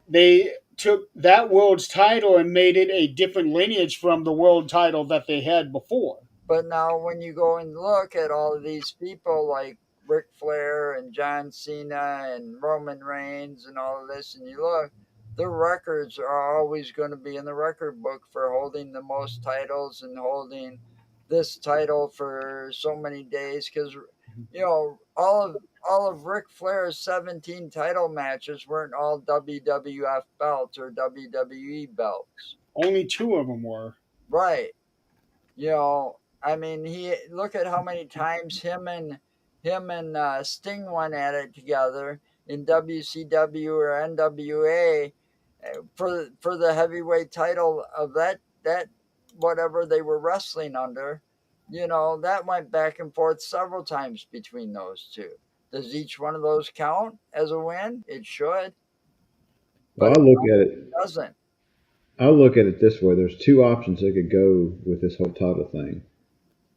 they took that world's title and made it a different lineage from the world title that they had before. But now when you go and look at all of these people like Ric Flair and John Cena and Roman Reigns and all of this, and you look, their records are always going to be in the record book for holding the most titles and holding this title for so many days because all of Ric Flair's 17 title matches weren't all WWF belts or WWE belts. Only two of them were. Right. I mean, he look at how many times him and Sting went at it together in WCW or NWA for the heavyweight title of that whatever they were wrestling under. That went back and forth several times between those two. Does each one of those count as a win? It should, well, but it doesn't. I look at it this way. There's two options they could go with this whole title thing.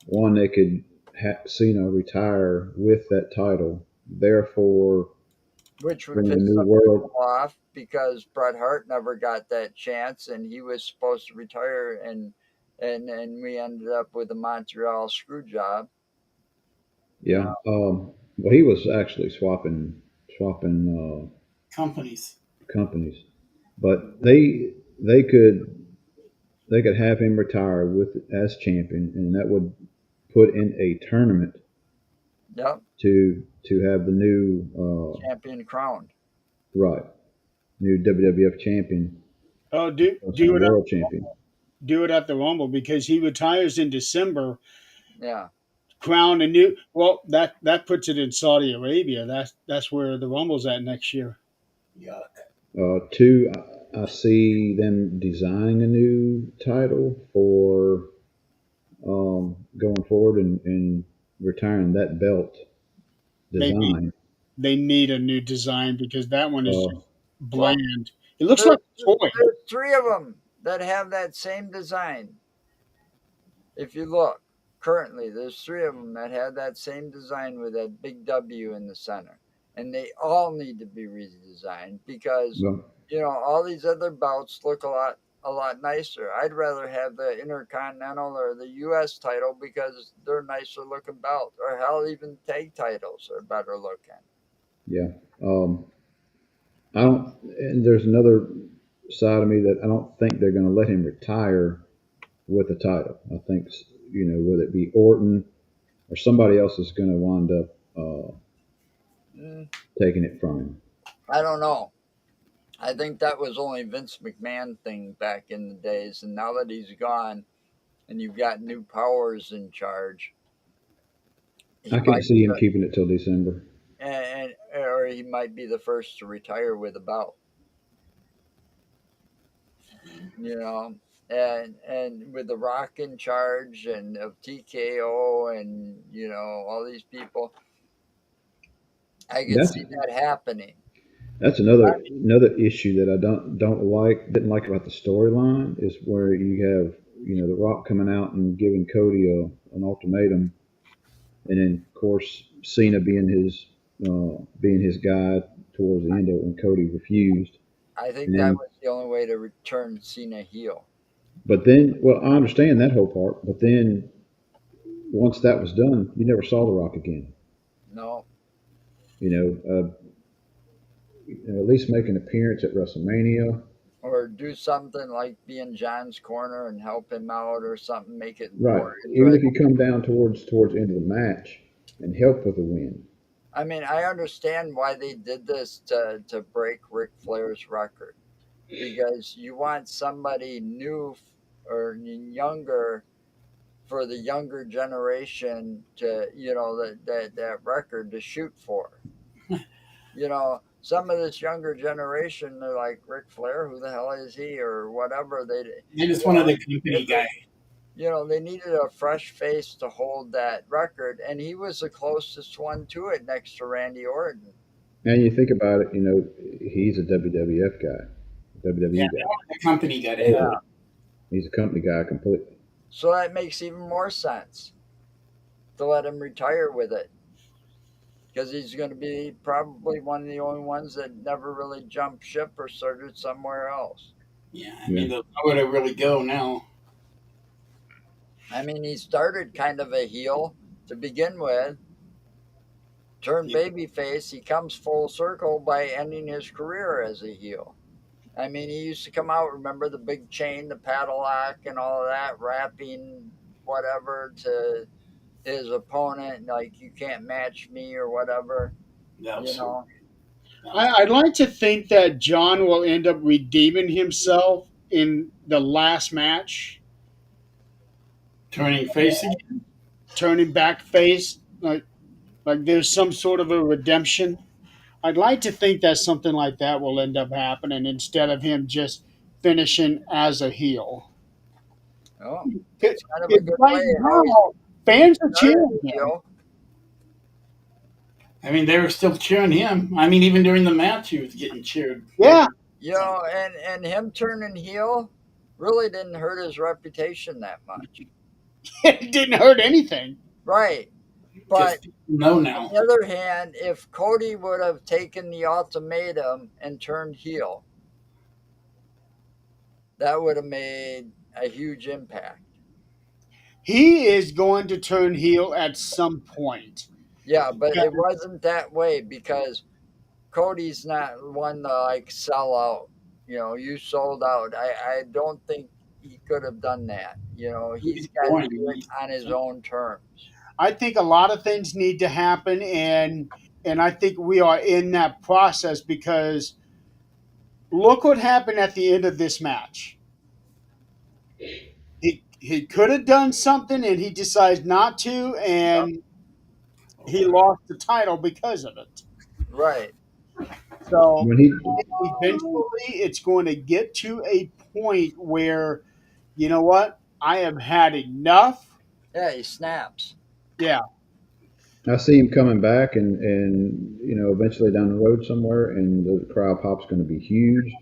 One, they could have Cena retire with that title, therefore Which would bring a piss new some world. people off because Bret Hart never got that chance, and he was supposed to retire, and we ended up with a Montreal screw job. You Yeah. know, Well, he was actually swapping companies. companies, but they could have him retire with as champion, and that would put in a tournament yep, to have the new champion crowned. right new WWF champion Oh, do plus the do it at world champion. do it at the Rumble because he retires in December. Yeah, Crown a new. Well, that puts it in Saudi Arabia. That's where the Rumble's at next year. Yuck. Two, I see them designing a new title for going forward and retiring that belt They need design. they need a new design because that one is Uh, just well, bland. It looks there's like a toy. there's three of them that have that same design. If you look currently, there's three of them that have that same design with that big W in the center, and they all need to be redesigned because well, all these other belts look a lot nicer. I'd rather have the Intercontinental or the U.S. title because they're nicer looking belts, or hell, even tag titles are better looking. yeah. Um, I don't. And there's another side of me that I don't think they're going to let him retire with a title. I think whether it be Orton or somebody else is going to wind up Mm, taking it from him. I don't know. I think that was only Vince McMahon thing back in the days, and now that he's gone, and you've got new powers in charge, he I can't might see him keeping it till December. and or he might be the first to retire with a belt. you know, and with the Rock in charge and of TKO and all these people, I could That's see that happening. that's another issue that I don't like didn't like about the storyline is where you have The Rock coming out and giving Cody an ultimatum, and then of course Cena being his guy towards the end of it when Cody refused, I think and that then was the only way to return Cena heel. but then well I understand that whole part, but then once that was done, you never saw The Rock again. No, You at least make an appearance at WrestleMania. or do something like be in John's corner and help him out or something, make it Right. more Even if interesting. you come down towards the end of the match and help with the win. I mean, I understand why they did this to break Ric Flair's record, because you want somebody new or younger for the younger generation to that record to shoot for. Some of this younger generation, they're like, Ric Flair, who the hell is he, or whatever. They just wanted a company guy. They needed a fresh face to hold that record, and he was the closest one to it next to Randy Orton. And you think about it, he's a WWF guy, Yeah, WWE they guy. wanted a company guy to Yeah. have it. He's a company guy completely. So that makes even more sense to let him retire with it, because he's going to be probably one of the only ones that never really jumped ship or started somewhere else. Yeah, I Yeah. mean, nowhere to really go now. I mean, he started kind of a heel to begin with, turned Yeah, babyface. He comes full circle by ending his career as a heel. I mean, he used to come out, remember the big chain, the padlock, and all of that, rapping whatever to his opponent, like, you can't match me or whatever, that was you so. know. I'd like to think that John will end up redeeming himself in the last match, Turning face again. turning back face, like there's some sort of a redemption. I'd like to think that something like that will end up happening instead of him just finishing as a heel. Oh, 'Cause that's kind of a good right way how now, he fans are started cheering a him. heel. I mean, they were still cheering him. I mean, even during the match, he was getting cheered. Yeah, And him turning heel really didn't hurt his reputation that much. it didn't hurt anything. Right. Because But people know on now. the other hand, if Cody would have taken the ultimatum and turned heel, that would have made a huge impact. He is going to turn heel at some point. Yeah, but it wasn't that way because Cody's not one to like sell out. You sold out. I don't think he could have done that. He's He's got to do it boring. on his own terms. I think a lot of things need to happen, and I think we are in that process because look what happened at the end of this match. He could have done something, and he decides not to, Yep. and he lost the title because of it. Right. So When he eventually, it's going to get to a point where you know what? I have had enough. Yeah, he snaps. Yeah, I see him coming back and eventually down the road somewhere, and the crowd pop's going to be huge,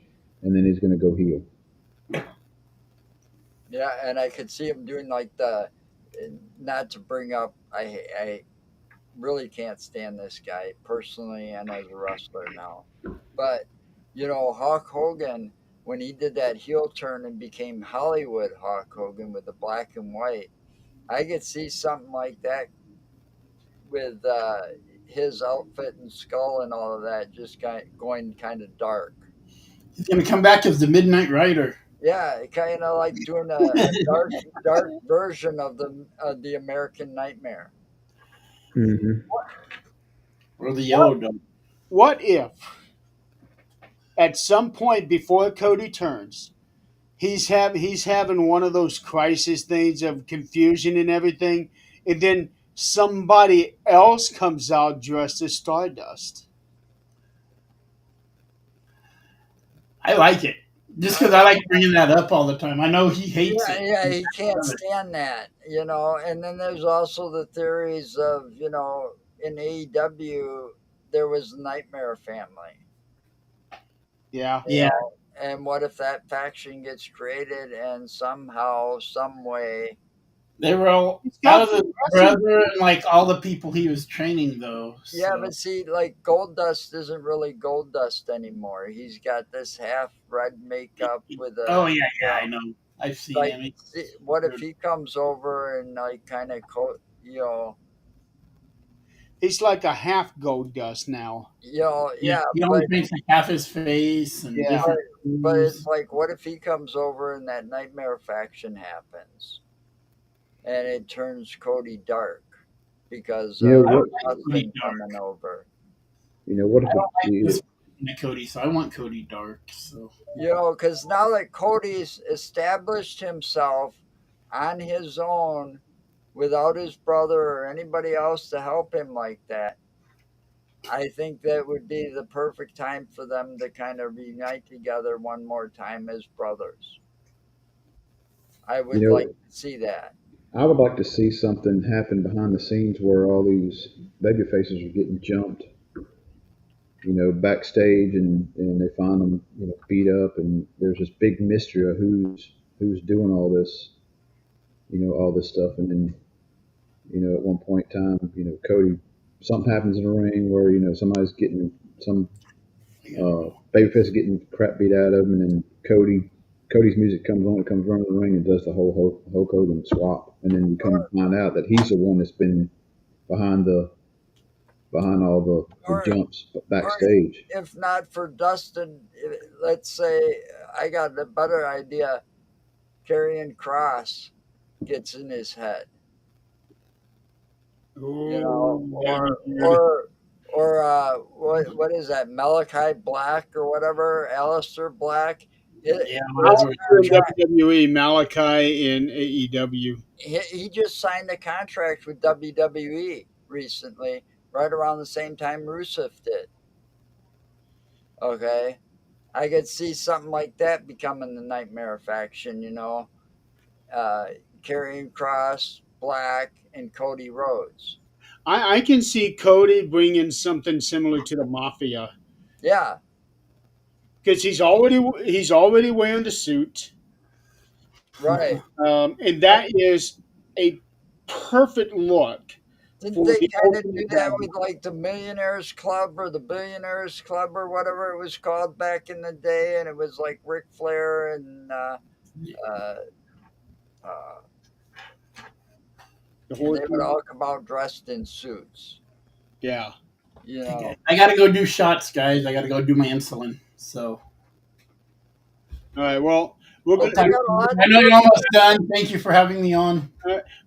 and then he's going to go heel. Yeah, and I could see him doing like the, not to bring up, I really can't stand this guy personally and as a wrestler now. But, Hulk Hogan, when he did that heel turn and became Hollywood Hulk Hogan with the black and white, I could see something like that with his outfit and skull and all of that just going kind of dark. He's going to come back as the Midnight Rider. Yeah, kind of like doing a dark version of the American Nightmare. Hmm. Or the Yellow Dog. what if at some point before Cody turns, he's having one of those crisis things of confusion and everything, and then somebody else comes out dressed as Stardust. I like it. Just because I like bringing that up all the time. I know he hates Yeah, it. yeah, he can't stand that, And then there's also the theories of, in AEW, there was a Nightmare Family, Yeah. you Yeah, know, and what if that faction gets created and somehow, some way, they were all. He's That got was his some brother and like all the people he was training, though. yeah, So but see, like Gold Dust isn't really Gold Dust anymore. He's got this half red makeup with oh a, yeah, you yeah, I know, know. I've seen like, him. see, what if he comes over and like kind of, he's like a half gold dust now. Yeah, yeah, he only paints like half his face and Yeah. but different but it's moves. like, what if he comes over and that Nightmare faction happens, and it turns Cody dark because You know I of what? don't like Cody Dustin Dark. coming over. You know what I if it, don't like you this Cody, so I want Cody Dark. So Because now that Cody's established himself on his own without his brother or anybody else to help him like that, I think that would be the perfect time for them to kind of reunite together one more time as brothers. I you would like know, to see that. I would like to see something happen behind the scenes where all these baby faces are getting jumped, backstage, and they find them, beat up, and there's this big mystery of who's doing all this stuff, and then at one point in time, Cody, something happens in the ring where somebody's getting some babyface getting crap beat out of him, and then Cody's music comes on, comes running the ring, and does the whole Hulk Hogan swap, and then you come Or, to find out that he's the one that's been behind all the or, jumps or backstage. if not for Dustin, let's say I got a better idea. Karrion Cross gets in his head, Oh, that'd be good. what is that, Malachi Black or whatever, Alistair Black. yeah, His whatever. Alistair in contract, WWE, Malachi in AEW. he just signed a contract with WWE recently, right around the same time Rusev did. Okay, I could see something like that becoming the Nightmare faction. Uh, Karrion Cross, Black, and Cody Rhodes. I can see Cody bringing something similar to the Mafia Yeah, because he's already wearing the suit, right. and that is a perfect look Didn't for they the kind of do Ultimate that Dragon. with like the Millionaires Club or the Billionaires Club or whatever it was called back in the day? And it was like Ric Flair and uh, uh, The and they would Horseman. all come out dressed in suits. Yeah. You Okay, know, I gotta go do shots, guys. I gotta go do my insulin. So All right. Well, we're well, gonna they got a lot I to know do. you're almost done. Thank you for having me on.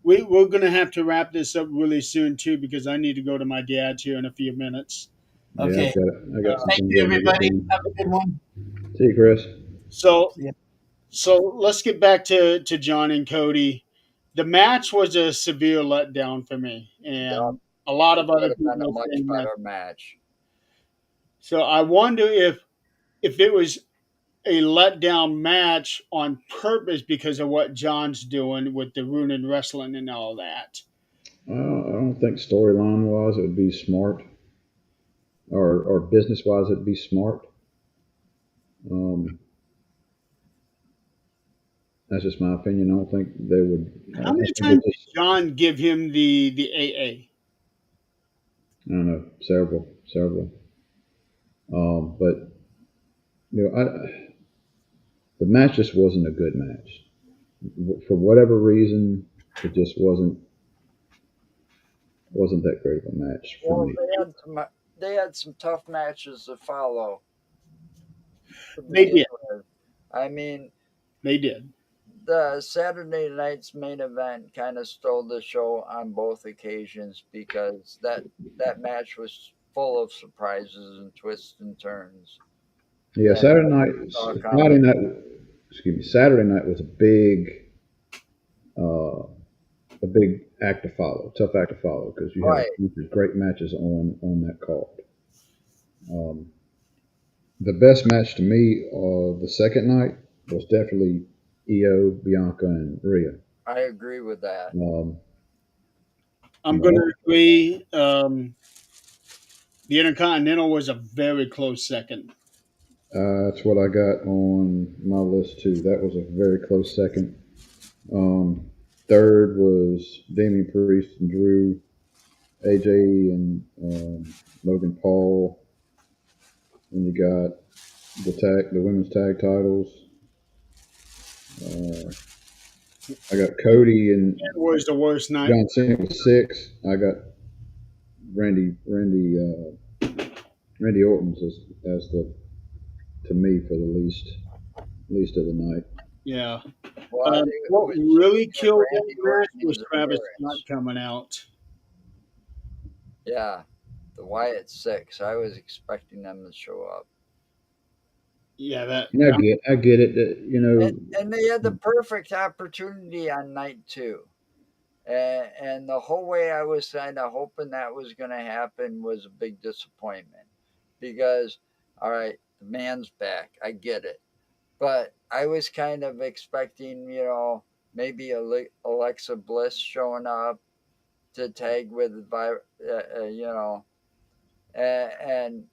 we're gonna have to wrap this up really soon too because I need to go to my dad's here in a few minutes. Yeah, Okay, I got some thank things you, I gotta get everybody. Have done. a good one. See you, Chris. So See ya. So let's get back to John and Cody. The match was a severe letdown for me, Yup, and a lot it of other could have been people a are much saying that. better match. So I wonder if it was a letdown match on purpose because of what John's doing with the Runin wrestling and all that. I don't think storyline wise it would be smart, or business wise it'd be smart. Um, that's just my opinion. I don't think they would. How I many think they times did just. John give him the AA? I don't know, several. But the match just wasn't a good match for whatever reason. It just wasn't that great of a match for Well, me. they had some tough matches to follow to They begin did. with. I mean, They did. the Saturday night's main event kind of stole the show on both occasions because that match was full of surprises and twists and turns Yeah, that Saturday night, nobody saw Friday coming. night, excuse me, Saturday night was uh, a big act to follow, tough act to follow because you had a Right. bunch of great matches on that card. Um, The best match to me the second night was definitely Io, Bianca, and Rhea. I agree with that. Um, I'm you going know, to agree. The Intercontinental was a very close second. that's what I got on my list too. That was a very close second. Um, third was Damian Priest and Drew, AJ and Logan Paul. Then you got the women's tag titles. Uh, I got Cody and It was the worst night. John Cena was six. I got Randy Randy Orton's as the to me for the least of the night. Yeah. Well, I think it What was really that killed that Randy match Orton was needs a Travis Scott clearance. coming out. Yeah, the Wyatt Six. I was expecting them to show up. Yeah, that. And I get it. That, And they had the perfect opportunity on night two. And the whole way I was kind of hoping that was going to happen was a big disappointment because, all right, the man's back. I get it. But I was kind of expecting, maybe Alexa Bliss showing up to tag with, and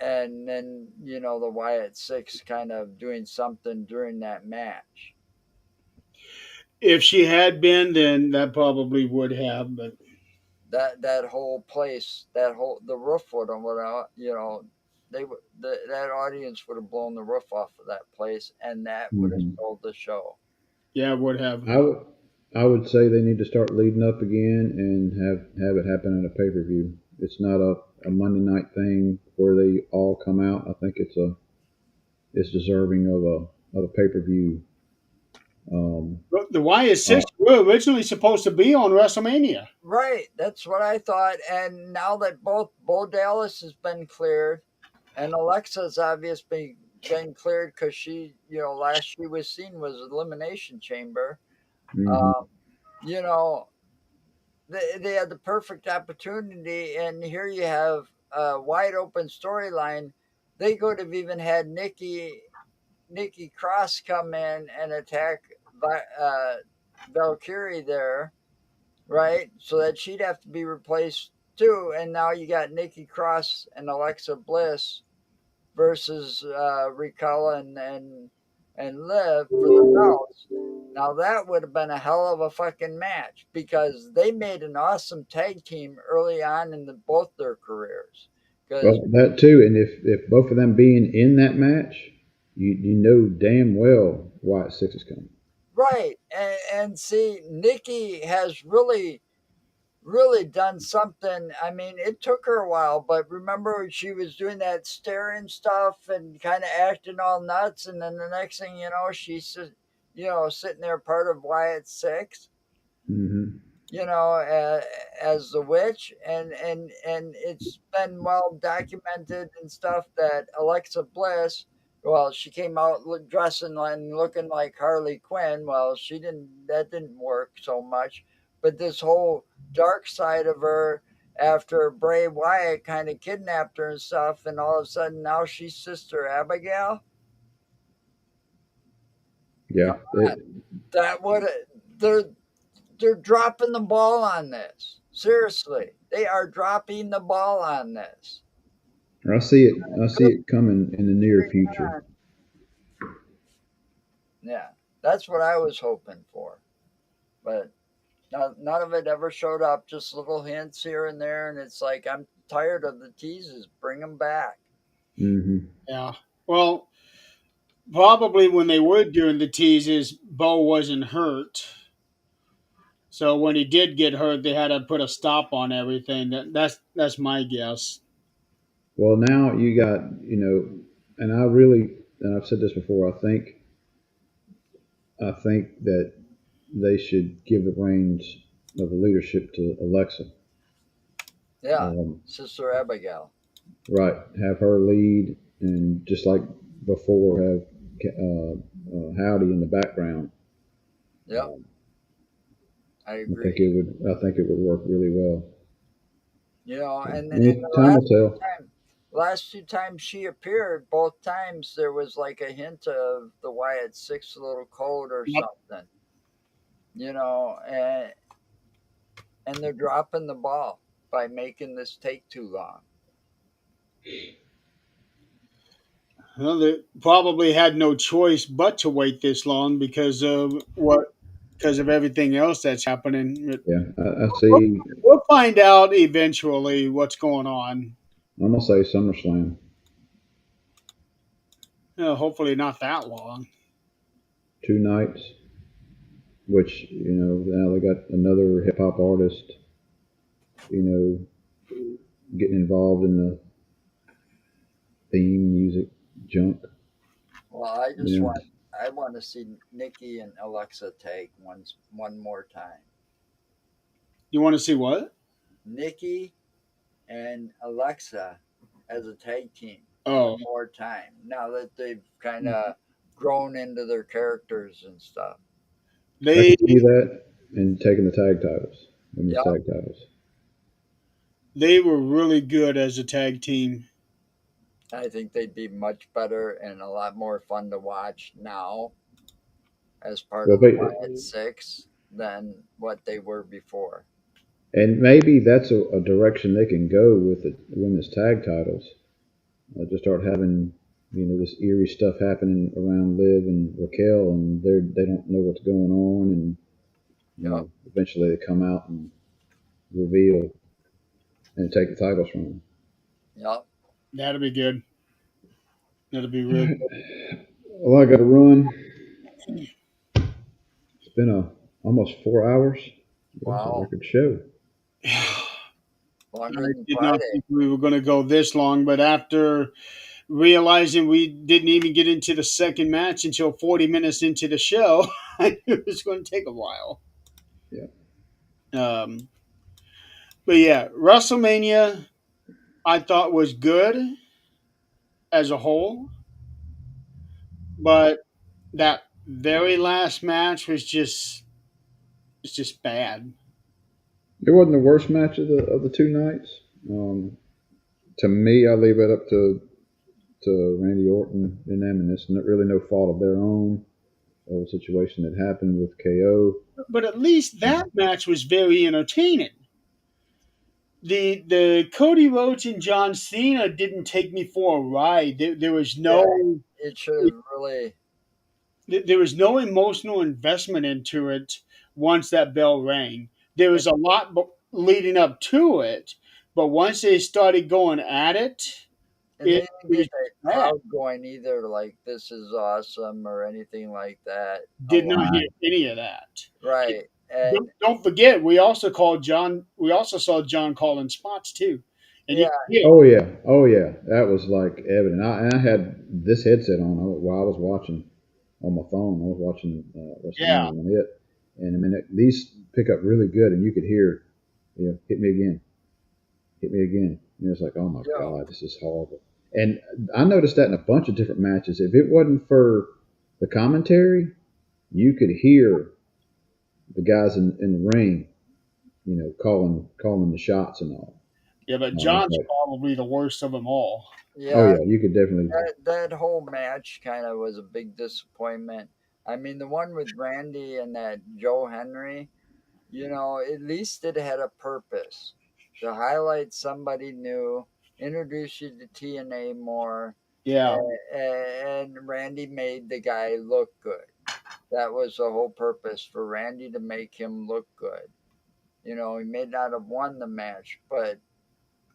and then the Wyatt Six kind of doing something during that match. If she had been, then that probably would have. But That whole place, the roof would have went out. That audience would have blown the roof off of that place, and that would have hmm sold the show. yeah, would have. I would I would say they need to start leading up again and have it happen at a pay per view. It's not a Monday night thing where they all come out. I think it's deserving of a pay per view. Um, But the Wyatt uh, Six were originally supposed to be on WrestleMania. Right, that's what I thought. And now that both Bo Dallas has been cleared, and Alexa's obviously been cleared because last she was seen was Elimination Chamber. hmm Um, you know, they had the perfect opportunity, and here you have a wide open storyline. They could have even had Nikki Cross come in and attack Valkyrie there, right? So that she'd have to be replaced too. And now you got Nikki Cross and Alexa Bliss versus Ricala and Liv for the belts. Now that would have been a hell of a fucking match because they made an awesome tag team early on in both their careers. Because Well, that too, and if both of them being in that match, you know damn well Wyatt Six is coming. right, and see, Nikki has really done something. I mean, it took her a while, but remember she was doing that staring stuff and kind of acting all nuts, and then the next thing you know, she's sitting there part of Wyatt Six, hmm as the witch, and it's been well documented and stuff that Alexa Bliss, well, she came out dressing and looking like Harley Quinn. Well, that didn't work so much, but this whole dark side of her after Bray Wyatt kind of kidnapped her and stuff, and all of a sudden now she's Sister Abigail. Yeah, That would they're they're dropping the ball on this. Seriously, they are dropping the ball on this. I see it. I see Good it coming in the near carry future. on. Yeah, that's what I was hoping for, but none of it ever showed up. Just little hints here and there, and it's like I'm tired of the teases. Bring them back. hmm Yeah. Well, probably when they were doing the teases, Bo wasn't hurt. So when he did get hurt, they had to put a stop on everything. That's my guess. Well, now you got and I really, and I've said this before. I think that they should give the reins of the leadership to Alexa. Yeah, Um, Sister Abigail. right, have her lead, and just like before, have Howdy in the background. Yep, Um, I I think agree. it would. I think it would work really well. And Only the time last will tell. time. last two times she appeared, both times there was like a hint of the Wyatt Six little code or Yep. something, you know, and they're dropping the ball by making this take too long. Well, they probably had no choice but to wait this long because of everything else that's happening. Yeah, I We'll, see. we'll find out eventually what's going on. I'm gonna say SummerSlam. Hopefully, not that long. 2 nights, which now they got another hip hop artist, you know, getting involved in the theme music junk. Well, You know, I want to see Nikki and Alexa tag one more time. You want to see what? Nikki and Alexa as a tag team one Oh, more time. Now that they've kind of grown into their characters and stuff. I they could see that and taking the tag titles, women's Yep. tag titles. they were really good as a tag team. I think they'd be much better and a lot more fun to watch now as part Well, of the but Wyatt Six than what they were before. and maybe that's a direction they can go with the women's tag titles. Just start having this eerie stuff happening around Liv and Raquel, and they don't know what's going on, and Yep. eventually they come out and reveal and take the titles from them. Yep. That'll be good. That'll be All real right. Well, I got to run. It's been almost 4 hours. That's a Wow. record show. good. Longer I than did not Friday. think we were going to go this long, but after realizing we didn't even get into the second match until 40 minutes into the show, I knew it was going to take a while. Yeah. Um, but yeah, WrestleMania I thought was good as a whole, but that very last match was just it's just bad. It wasn't the worst match of the 2 nights. To me, I leave it up to Randy Orton and them, and it's not really no fault of their own. The whole situation that happened with KO. But at least that match was very entertaining. The Cody Rhodes and John Cena didn't take me for a ride. There was Yeah. no It should have really. there was no emotional investment into it once that bell rang. There And, was a lot leading up to it, but once they started going at it, and they it, didn't it was get that bad. crowd going either, like this is awesome or anything like that. A Did not lot. hear any of that. Right. And Don't forget, we also called John. We also saw John calling spots too, and you yeah, could hear it. Oh yeah, oh yeah, that was like evident. And I had this headset on while I was watching on my phone. I was watching Yeah, WrestleMania on it, and I mean these pick up really good, and you could hear, hit me again, hit me again. And it's like, oh my yeah. god, this is horrible. And I noticed that in a bunch of different matches. If it wasn't for the commentary, you could hear the guys in the ring, calling the shots and all. yeah, but It's John's like, probably the worst of them all. oh Yeah, yeah, you could definitely. that whole match kind of was a big disappointment. I mean, the one with Randy and that Joe Henry, at least it had a purpose to highlight somebody new, introduce you to TNA more, Yeah, and Randy made the guy look good. That was the whole purpose for Randy to make him look good. He may not have won the match, but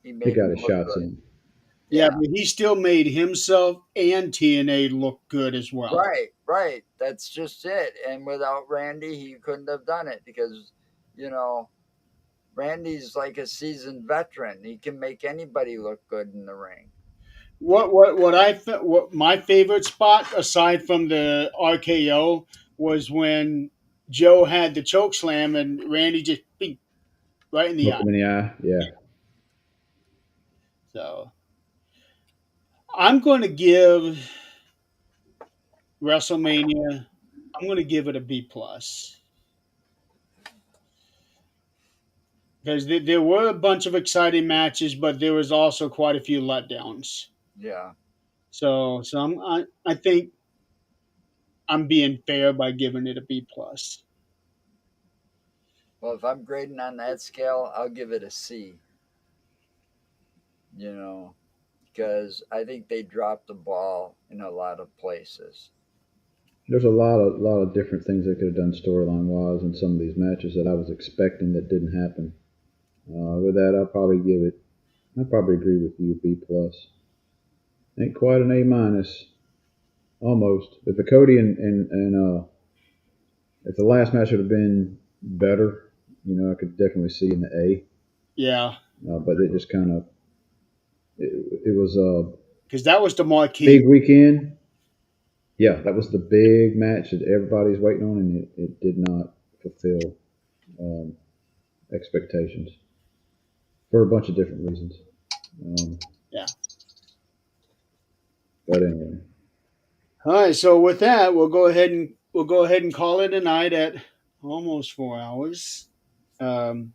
he He made got him his look shots good. in. yeah, Yeah. but he still made himself and TNA look good as well. Right, right. That's just it. And without Randy, he couldn't have done it because, you know, Randy's like a seasoned veteran. He can make anybody look good in the ring. What my favorite spot aside from the RKO was when Joe had the choke slam and Randy just beat right in the Look eye. him in the eye. Yeah. So I'm going to give WrestleMania. I'm going to give it a B plus. because there were a bunch of exciting matches, but there was also quite a few letdowns. Yeah. I think I'm being fair by giving it a B plus. Well, if I'm grading on that scale, I'll give it a C. You know, because I think they dropped the ball in a lot of places. There's a lot of different things they could have done storyline wise in some of these matches that I was expecting that didn't happen. With that, I'll probably agree with you, B plus. Ain't quite an A minus, almost. If the Cody and if the last match would have been better, I could definitely see in the A. Yeah, But it just kind of it was a because that was the marquee. big weekend. Yeah, that was the big match that everybody's waiting on, and it did not fulfill um, expectations for a bunch of different reasons. Um, Yeah. but anyway, All right. So with that, we'll go ahead and call it a night at almost 4 hours. Um,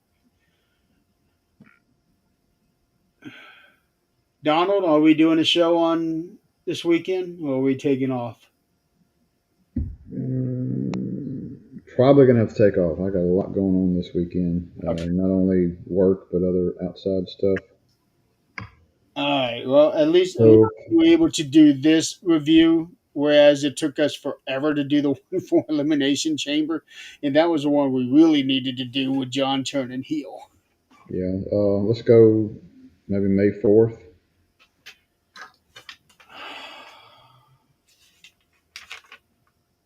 Donald, are we doing a show on this weekend, or are we taking off? probably gonna have to take off. I got a lot going on this weekend. Okay. Not only work but other outside stuff. All right. Well, at least So we were able to do this review, whereas it took us forever to do the one for Elimination Chamber, and that was the one we really needed to do with John turning heel. yeah, let's go maybe May 4th.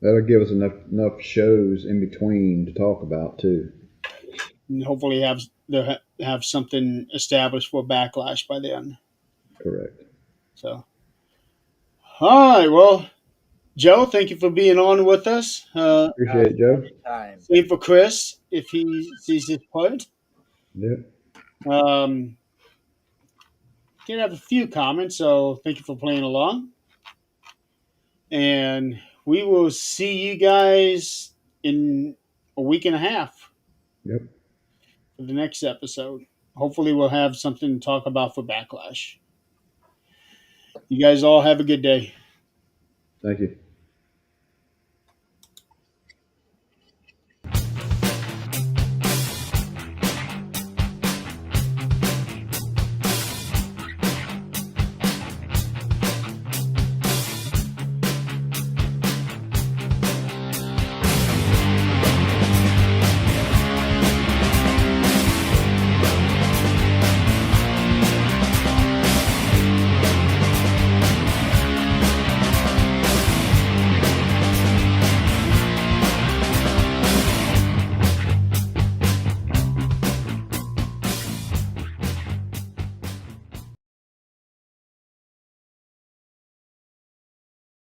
That'll give us enough shows in between to talk about too. And hopefully have something established for Backlash by then. Correct. So, all right. Well, Joe, thank you for being on with us. Appreciate it, Joe. Anytime. Same for Chris if he sees his part. Yep. Um, did have a few comments, so thank you for playing along. And we will see you guys in a week and a half Yep. for the next episode. Hopefully, we'll have something to talk about for Backlash. You guys all have a good day. Thank you.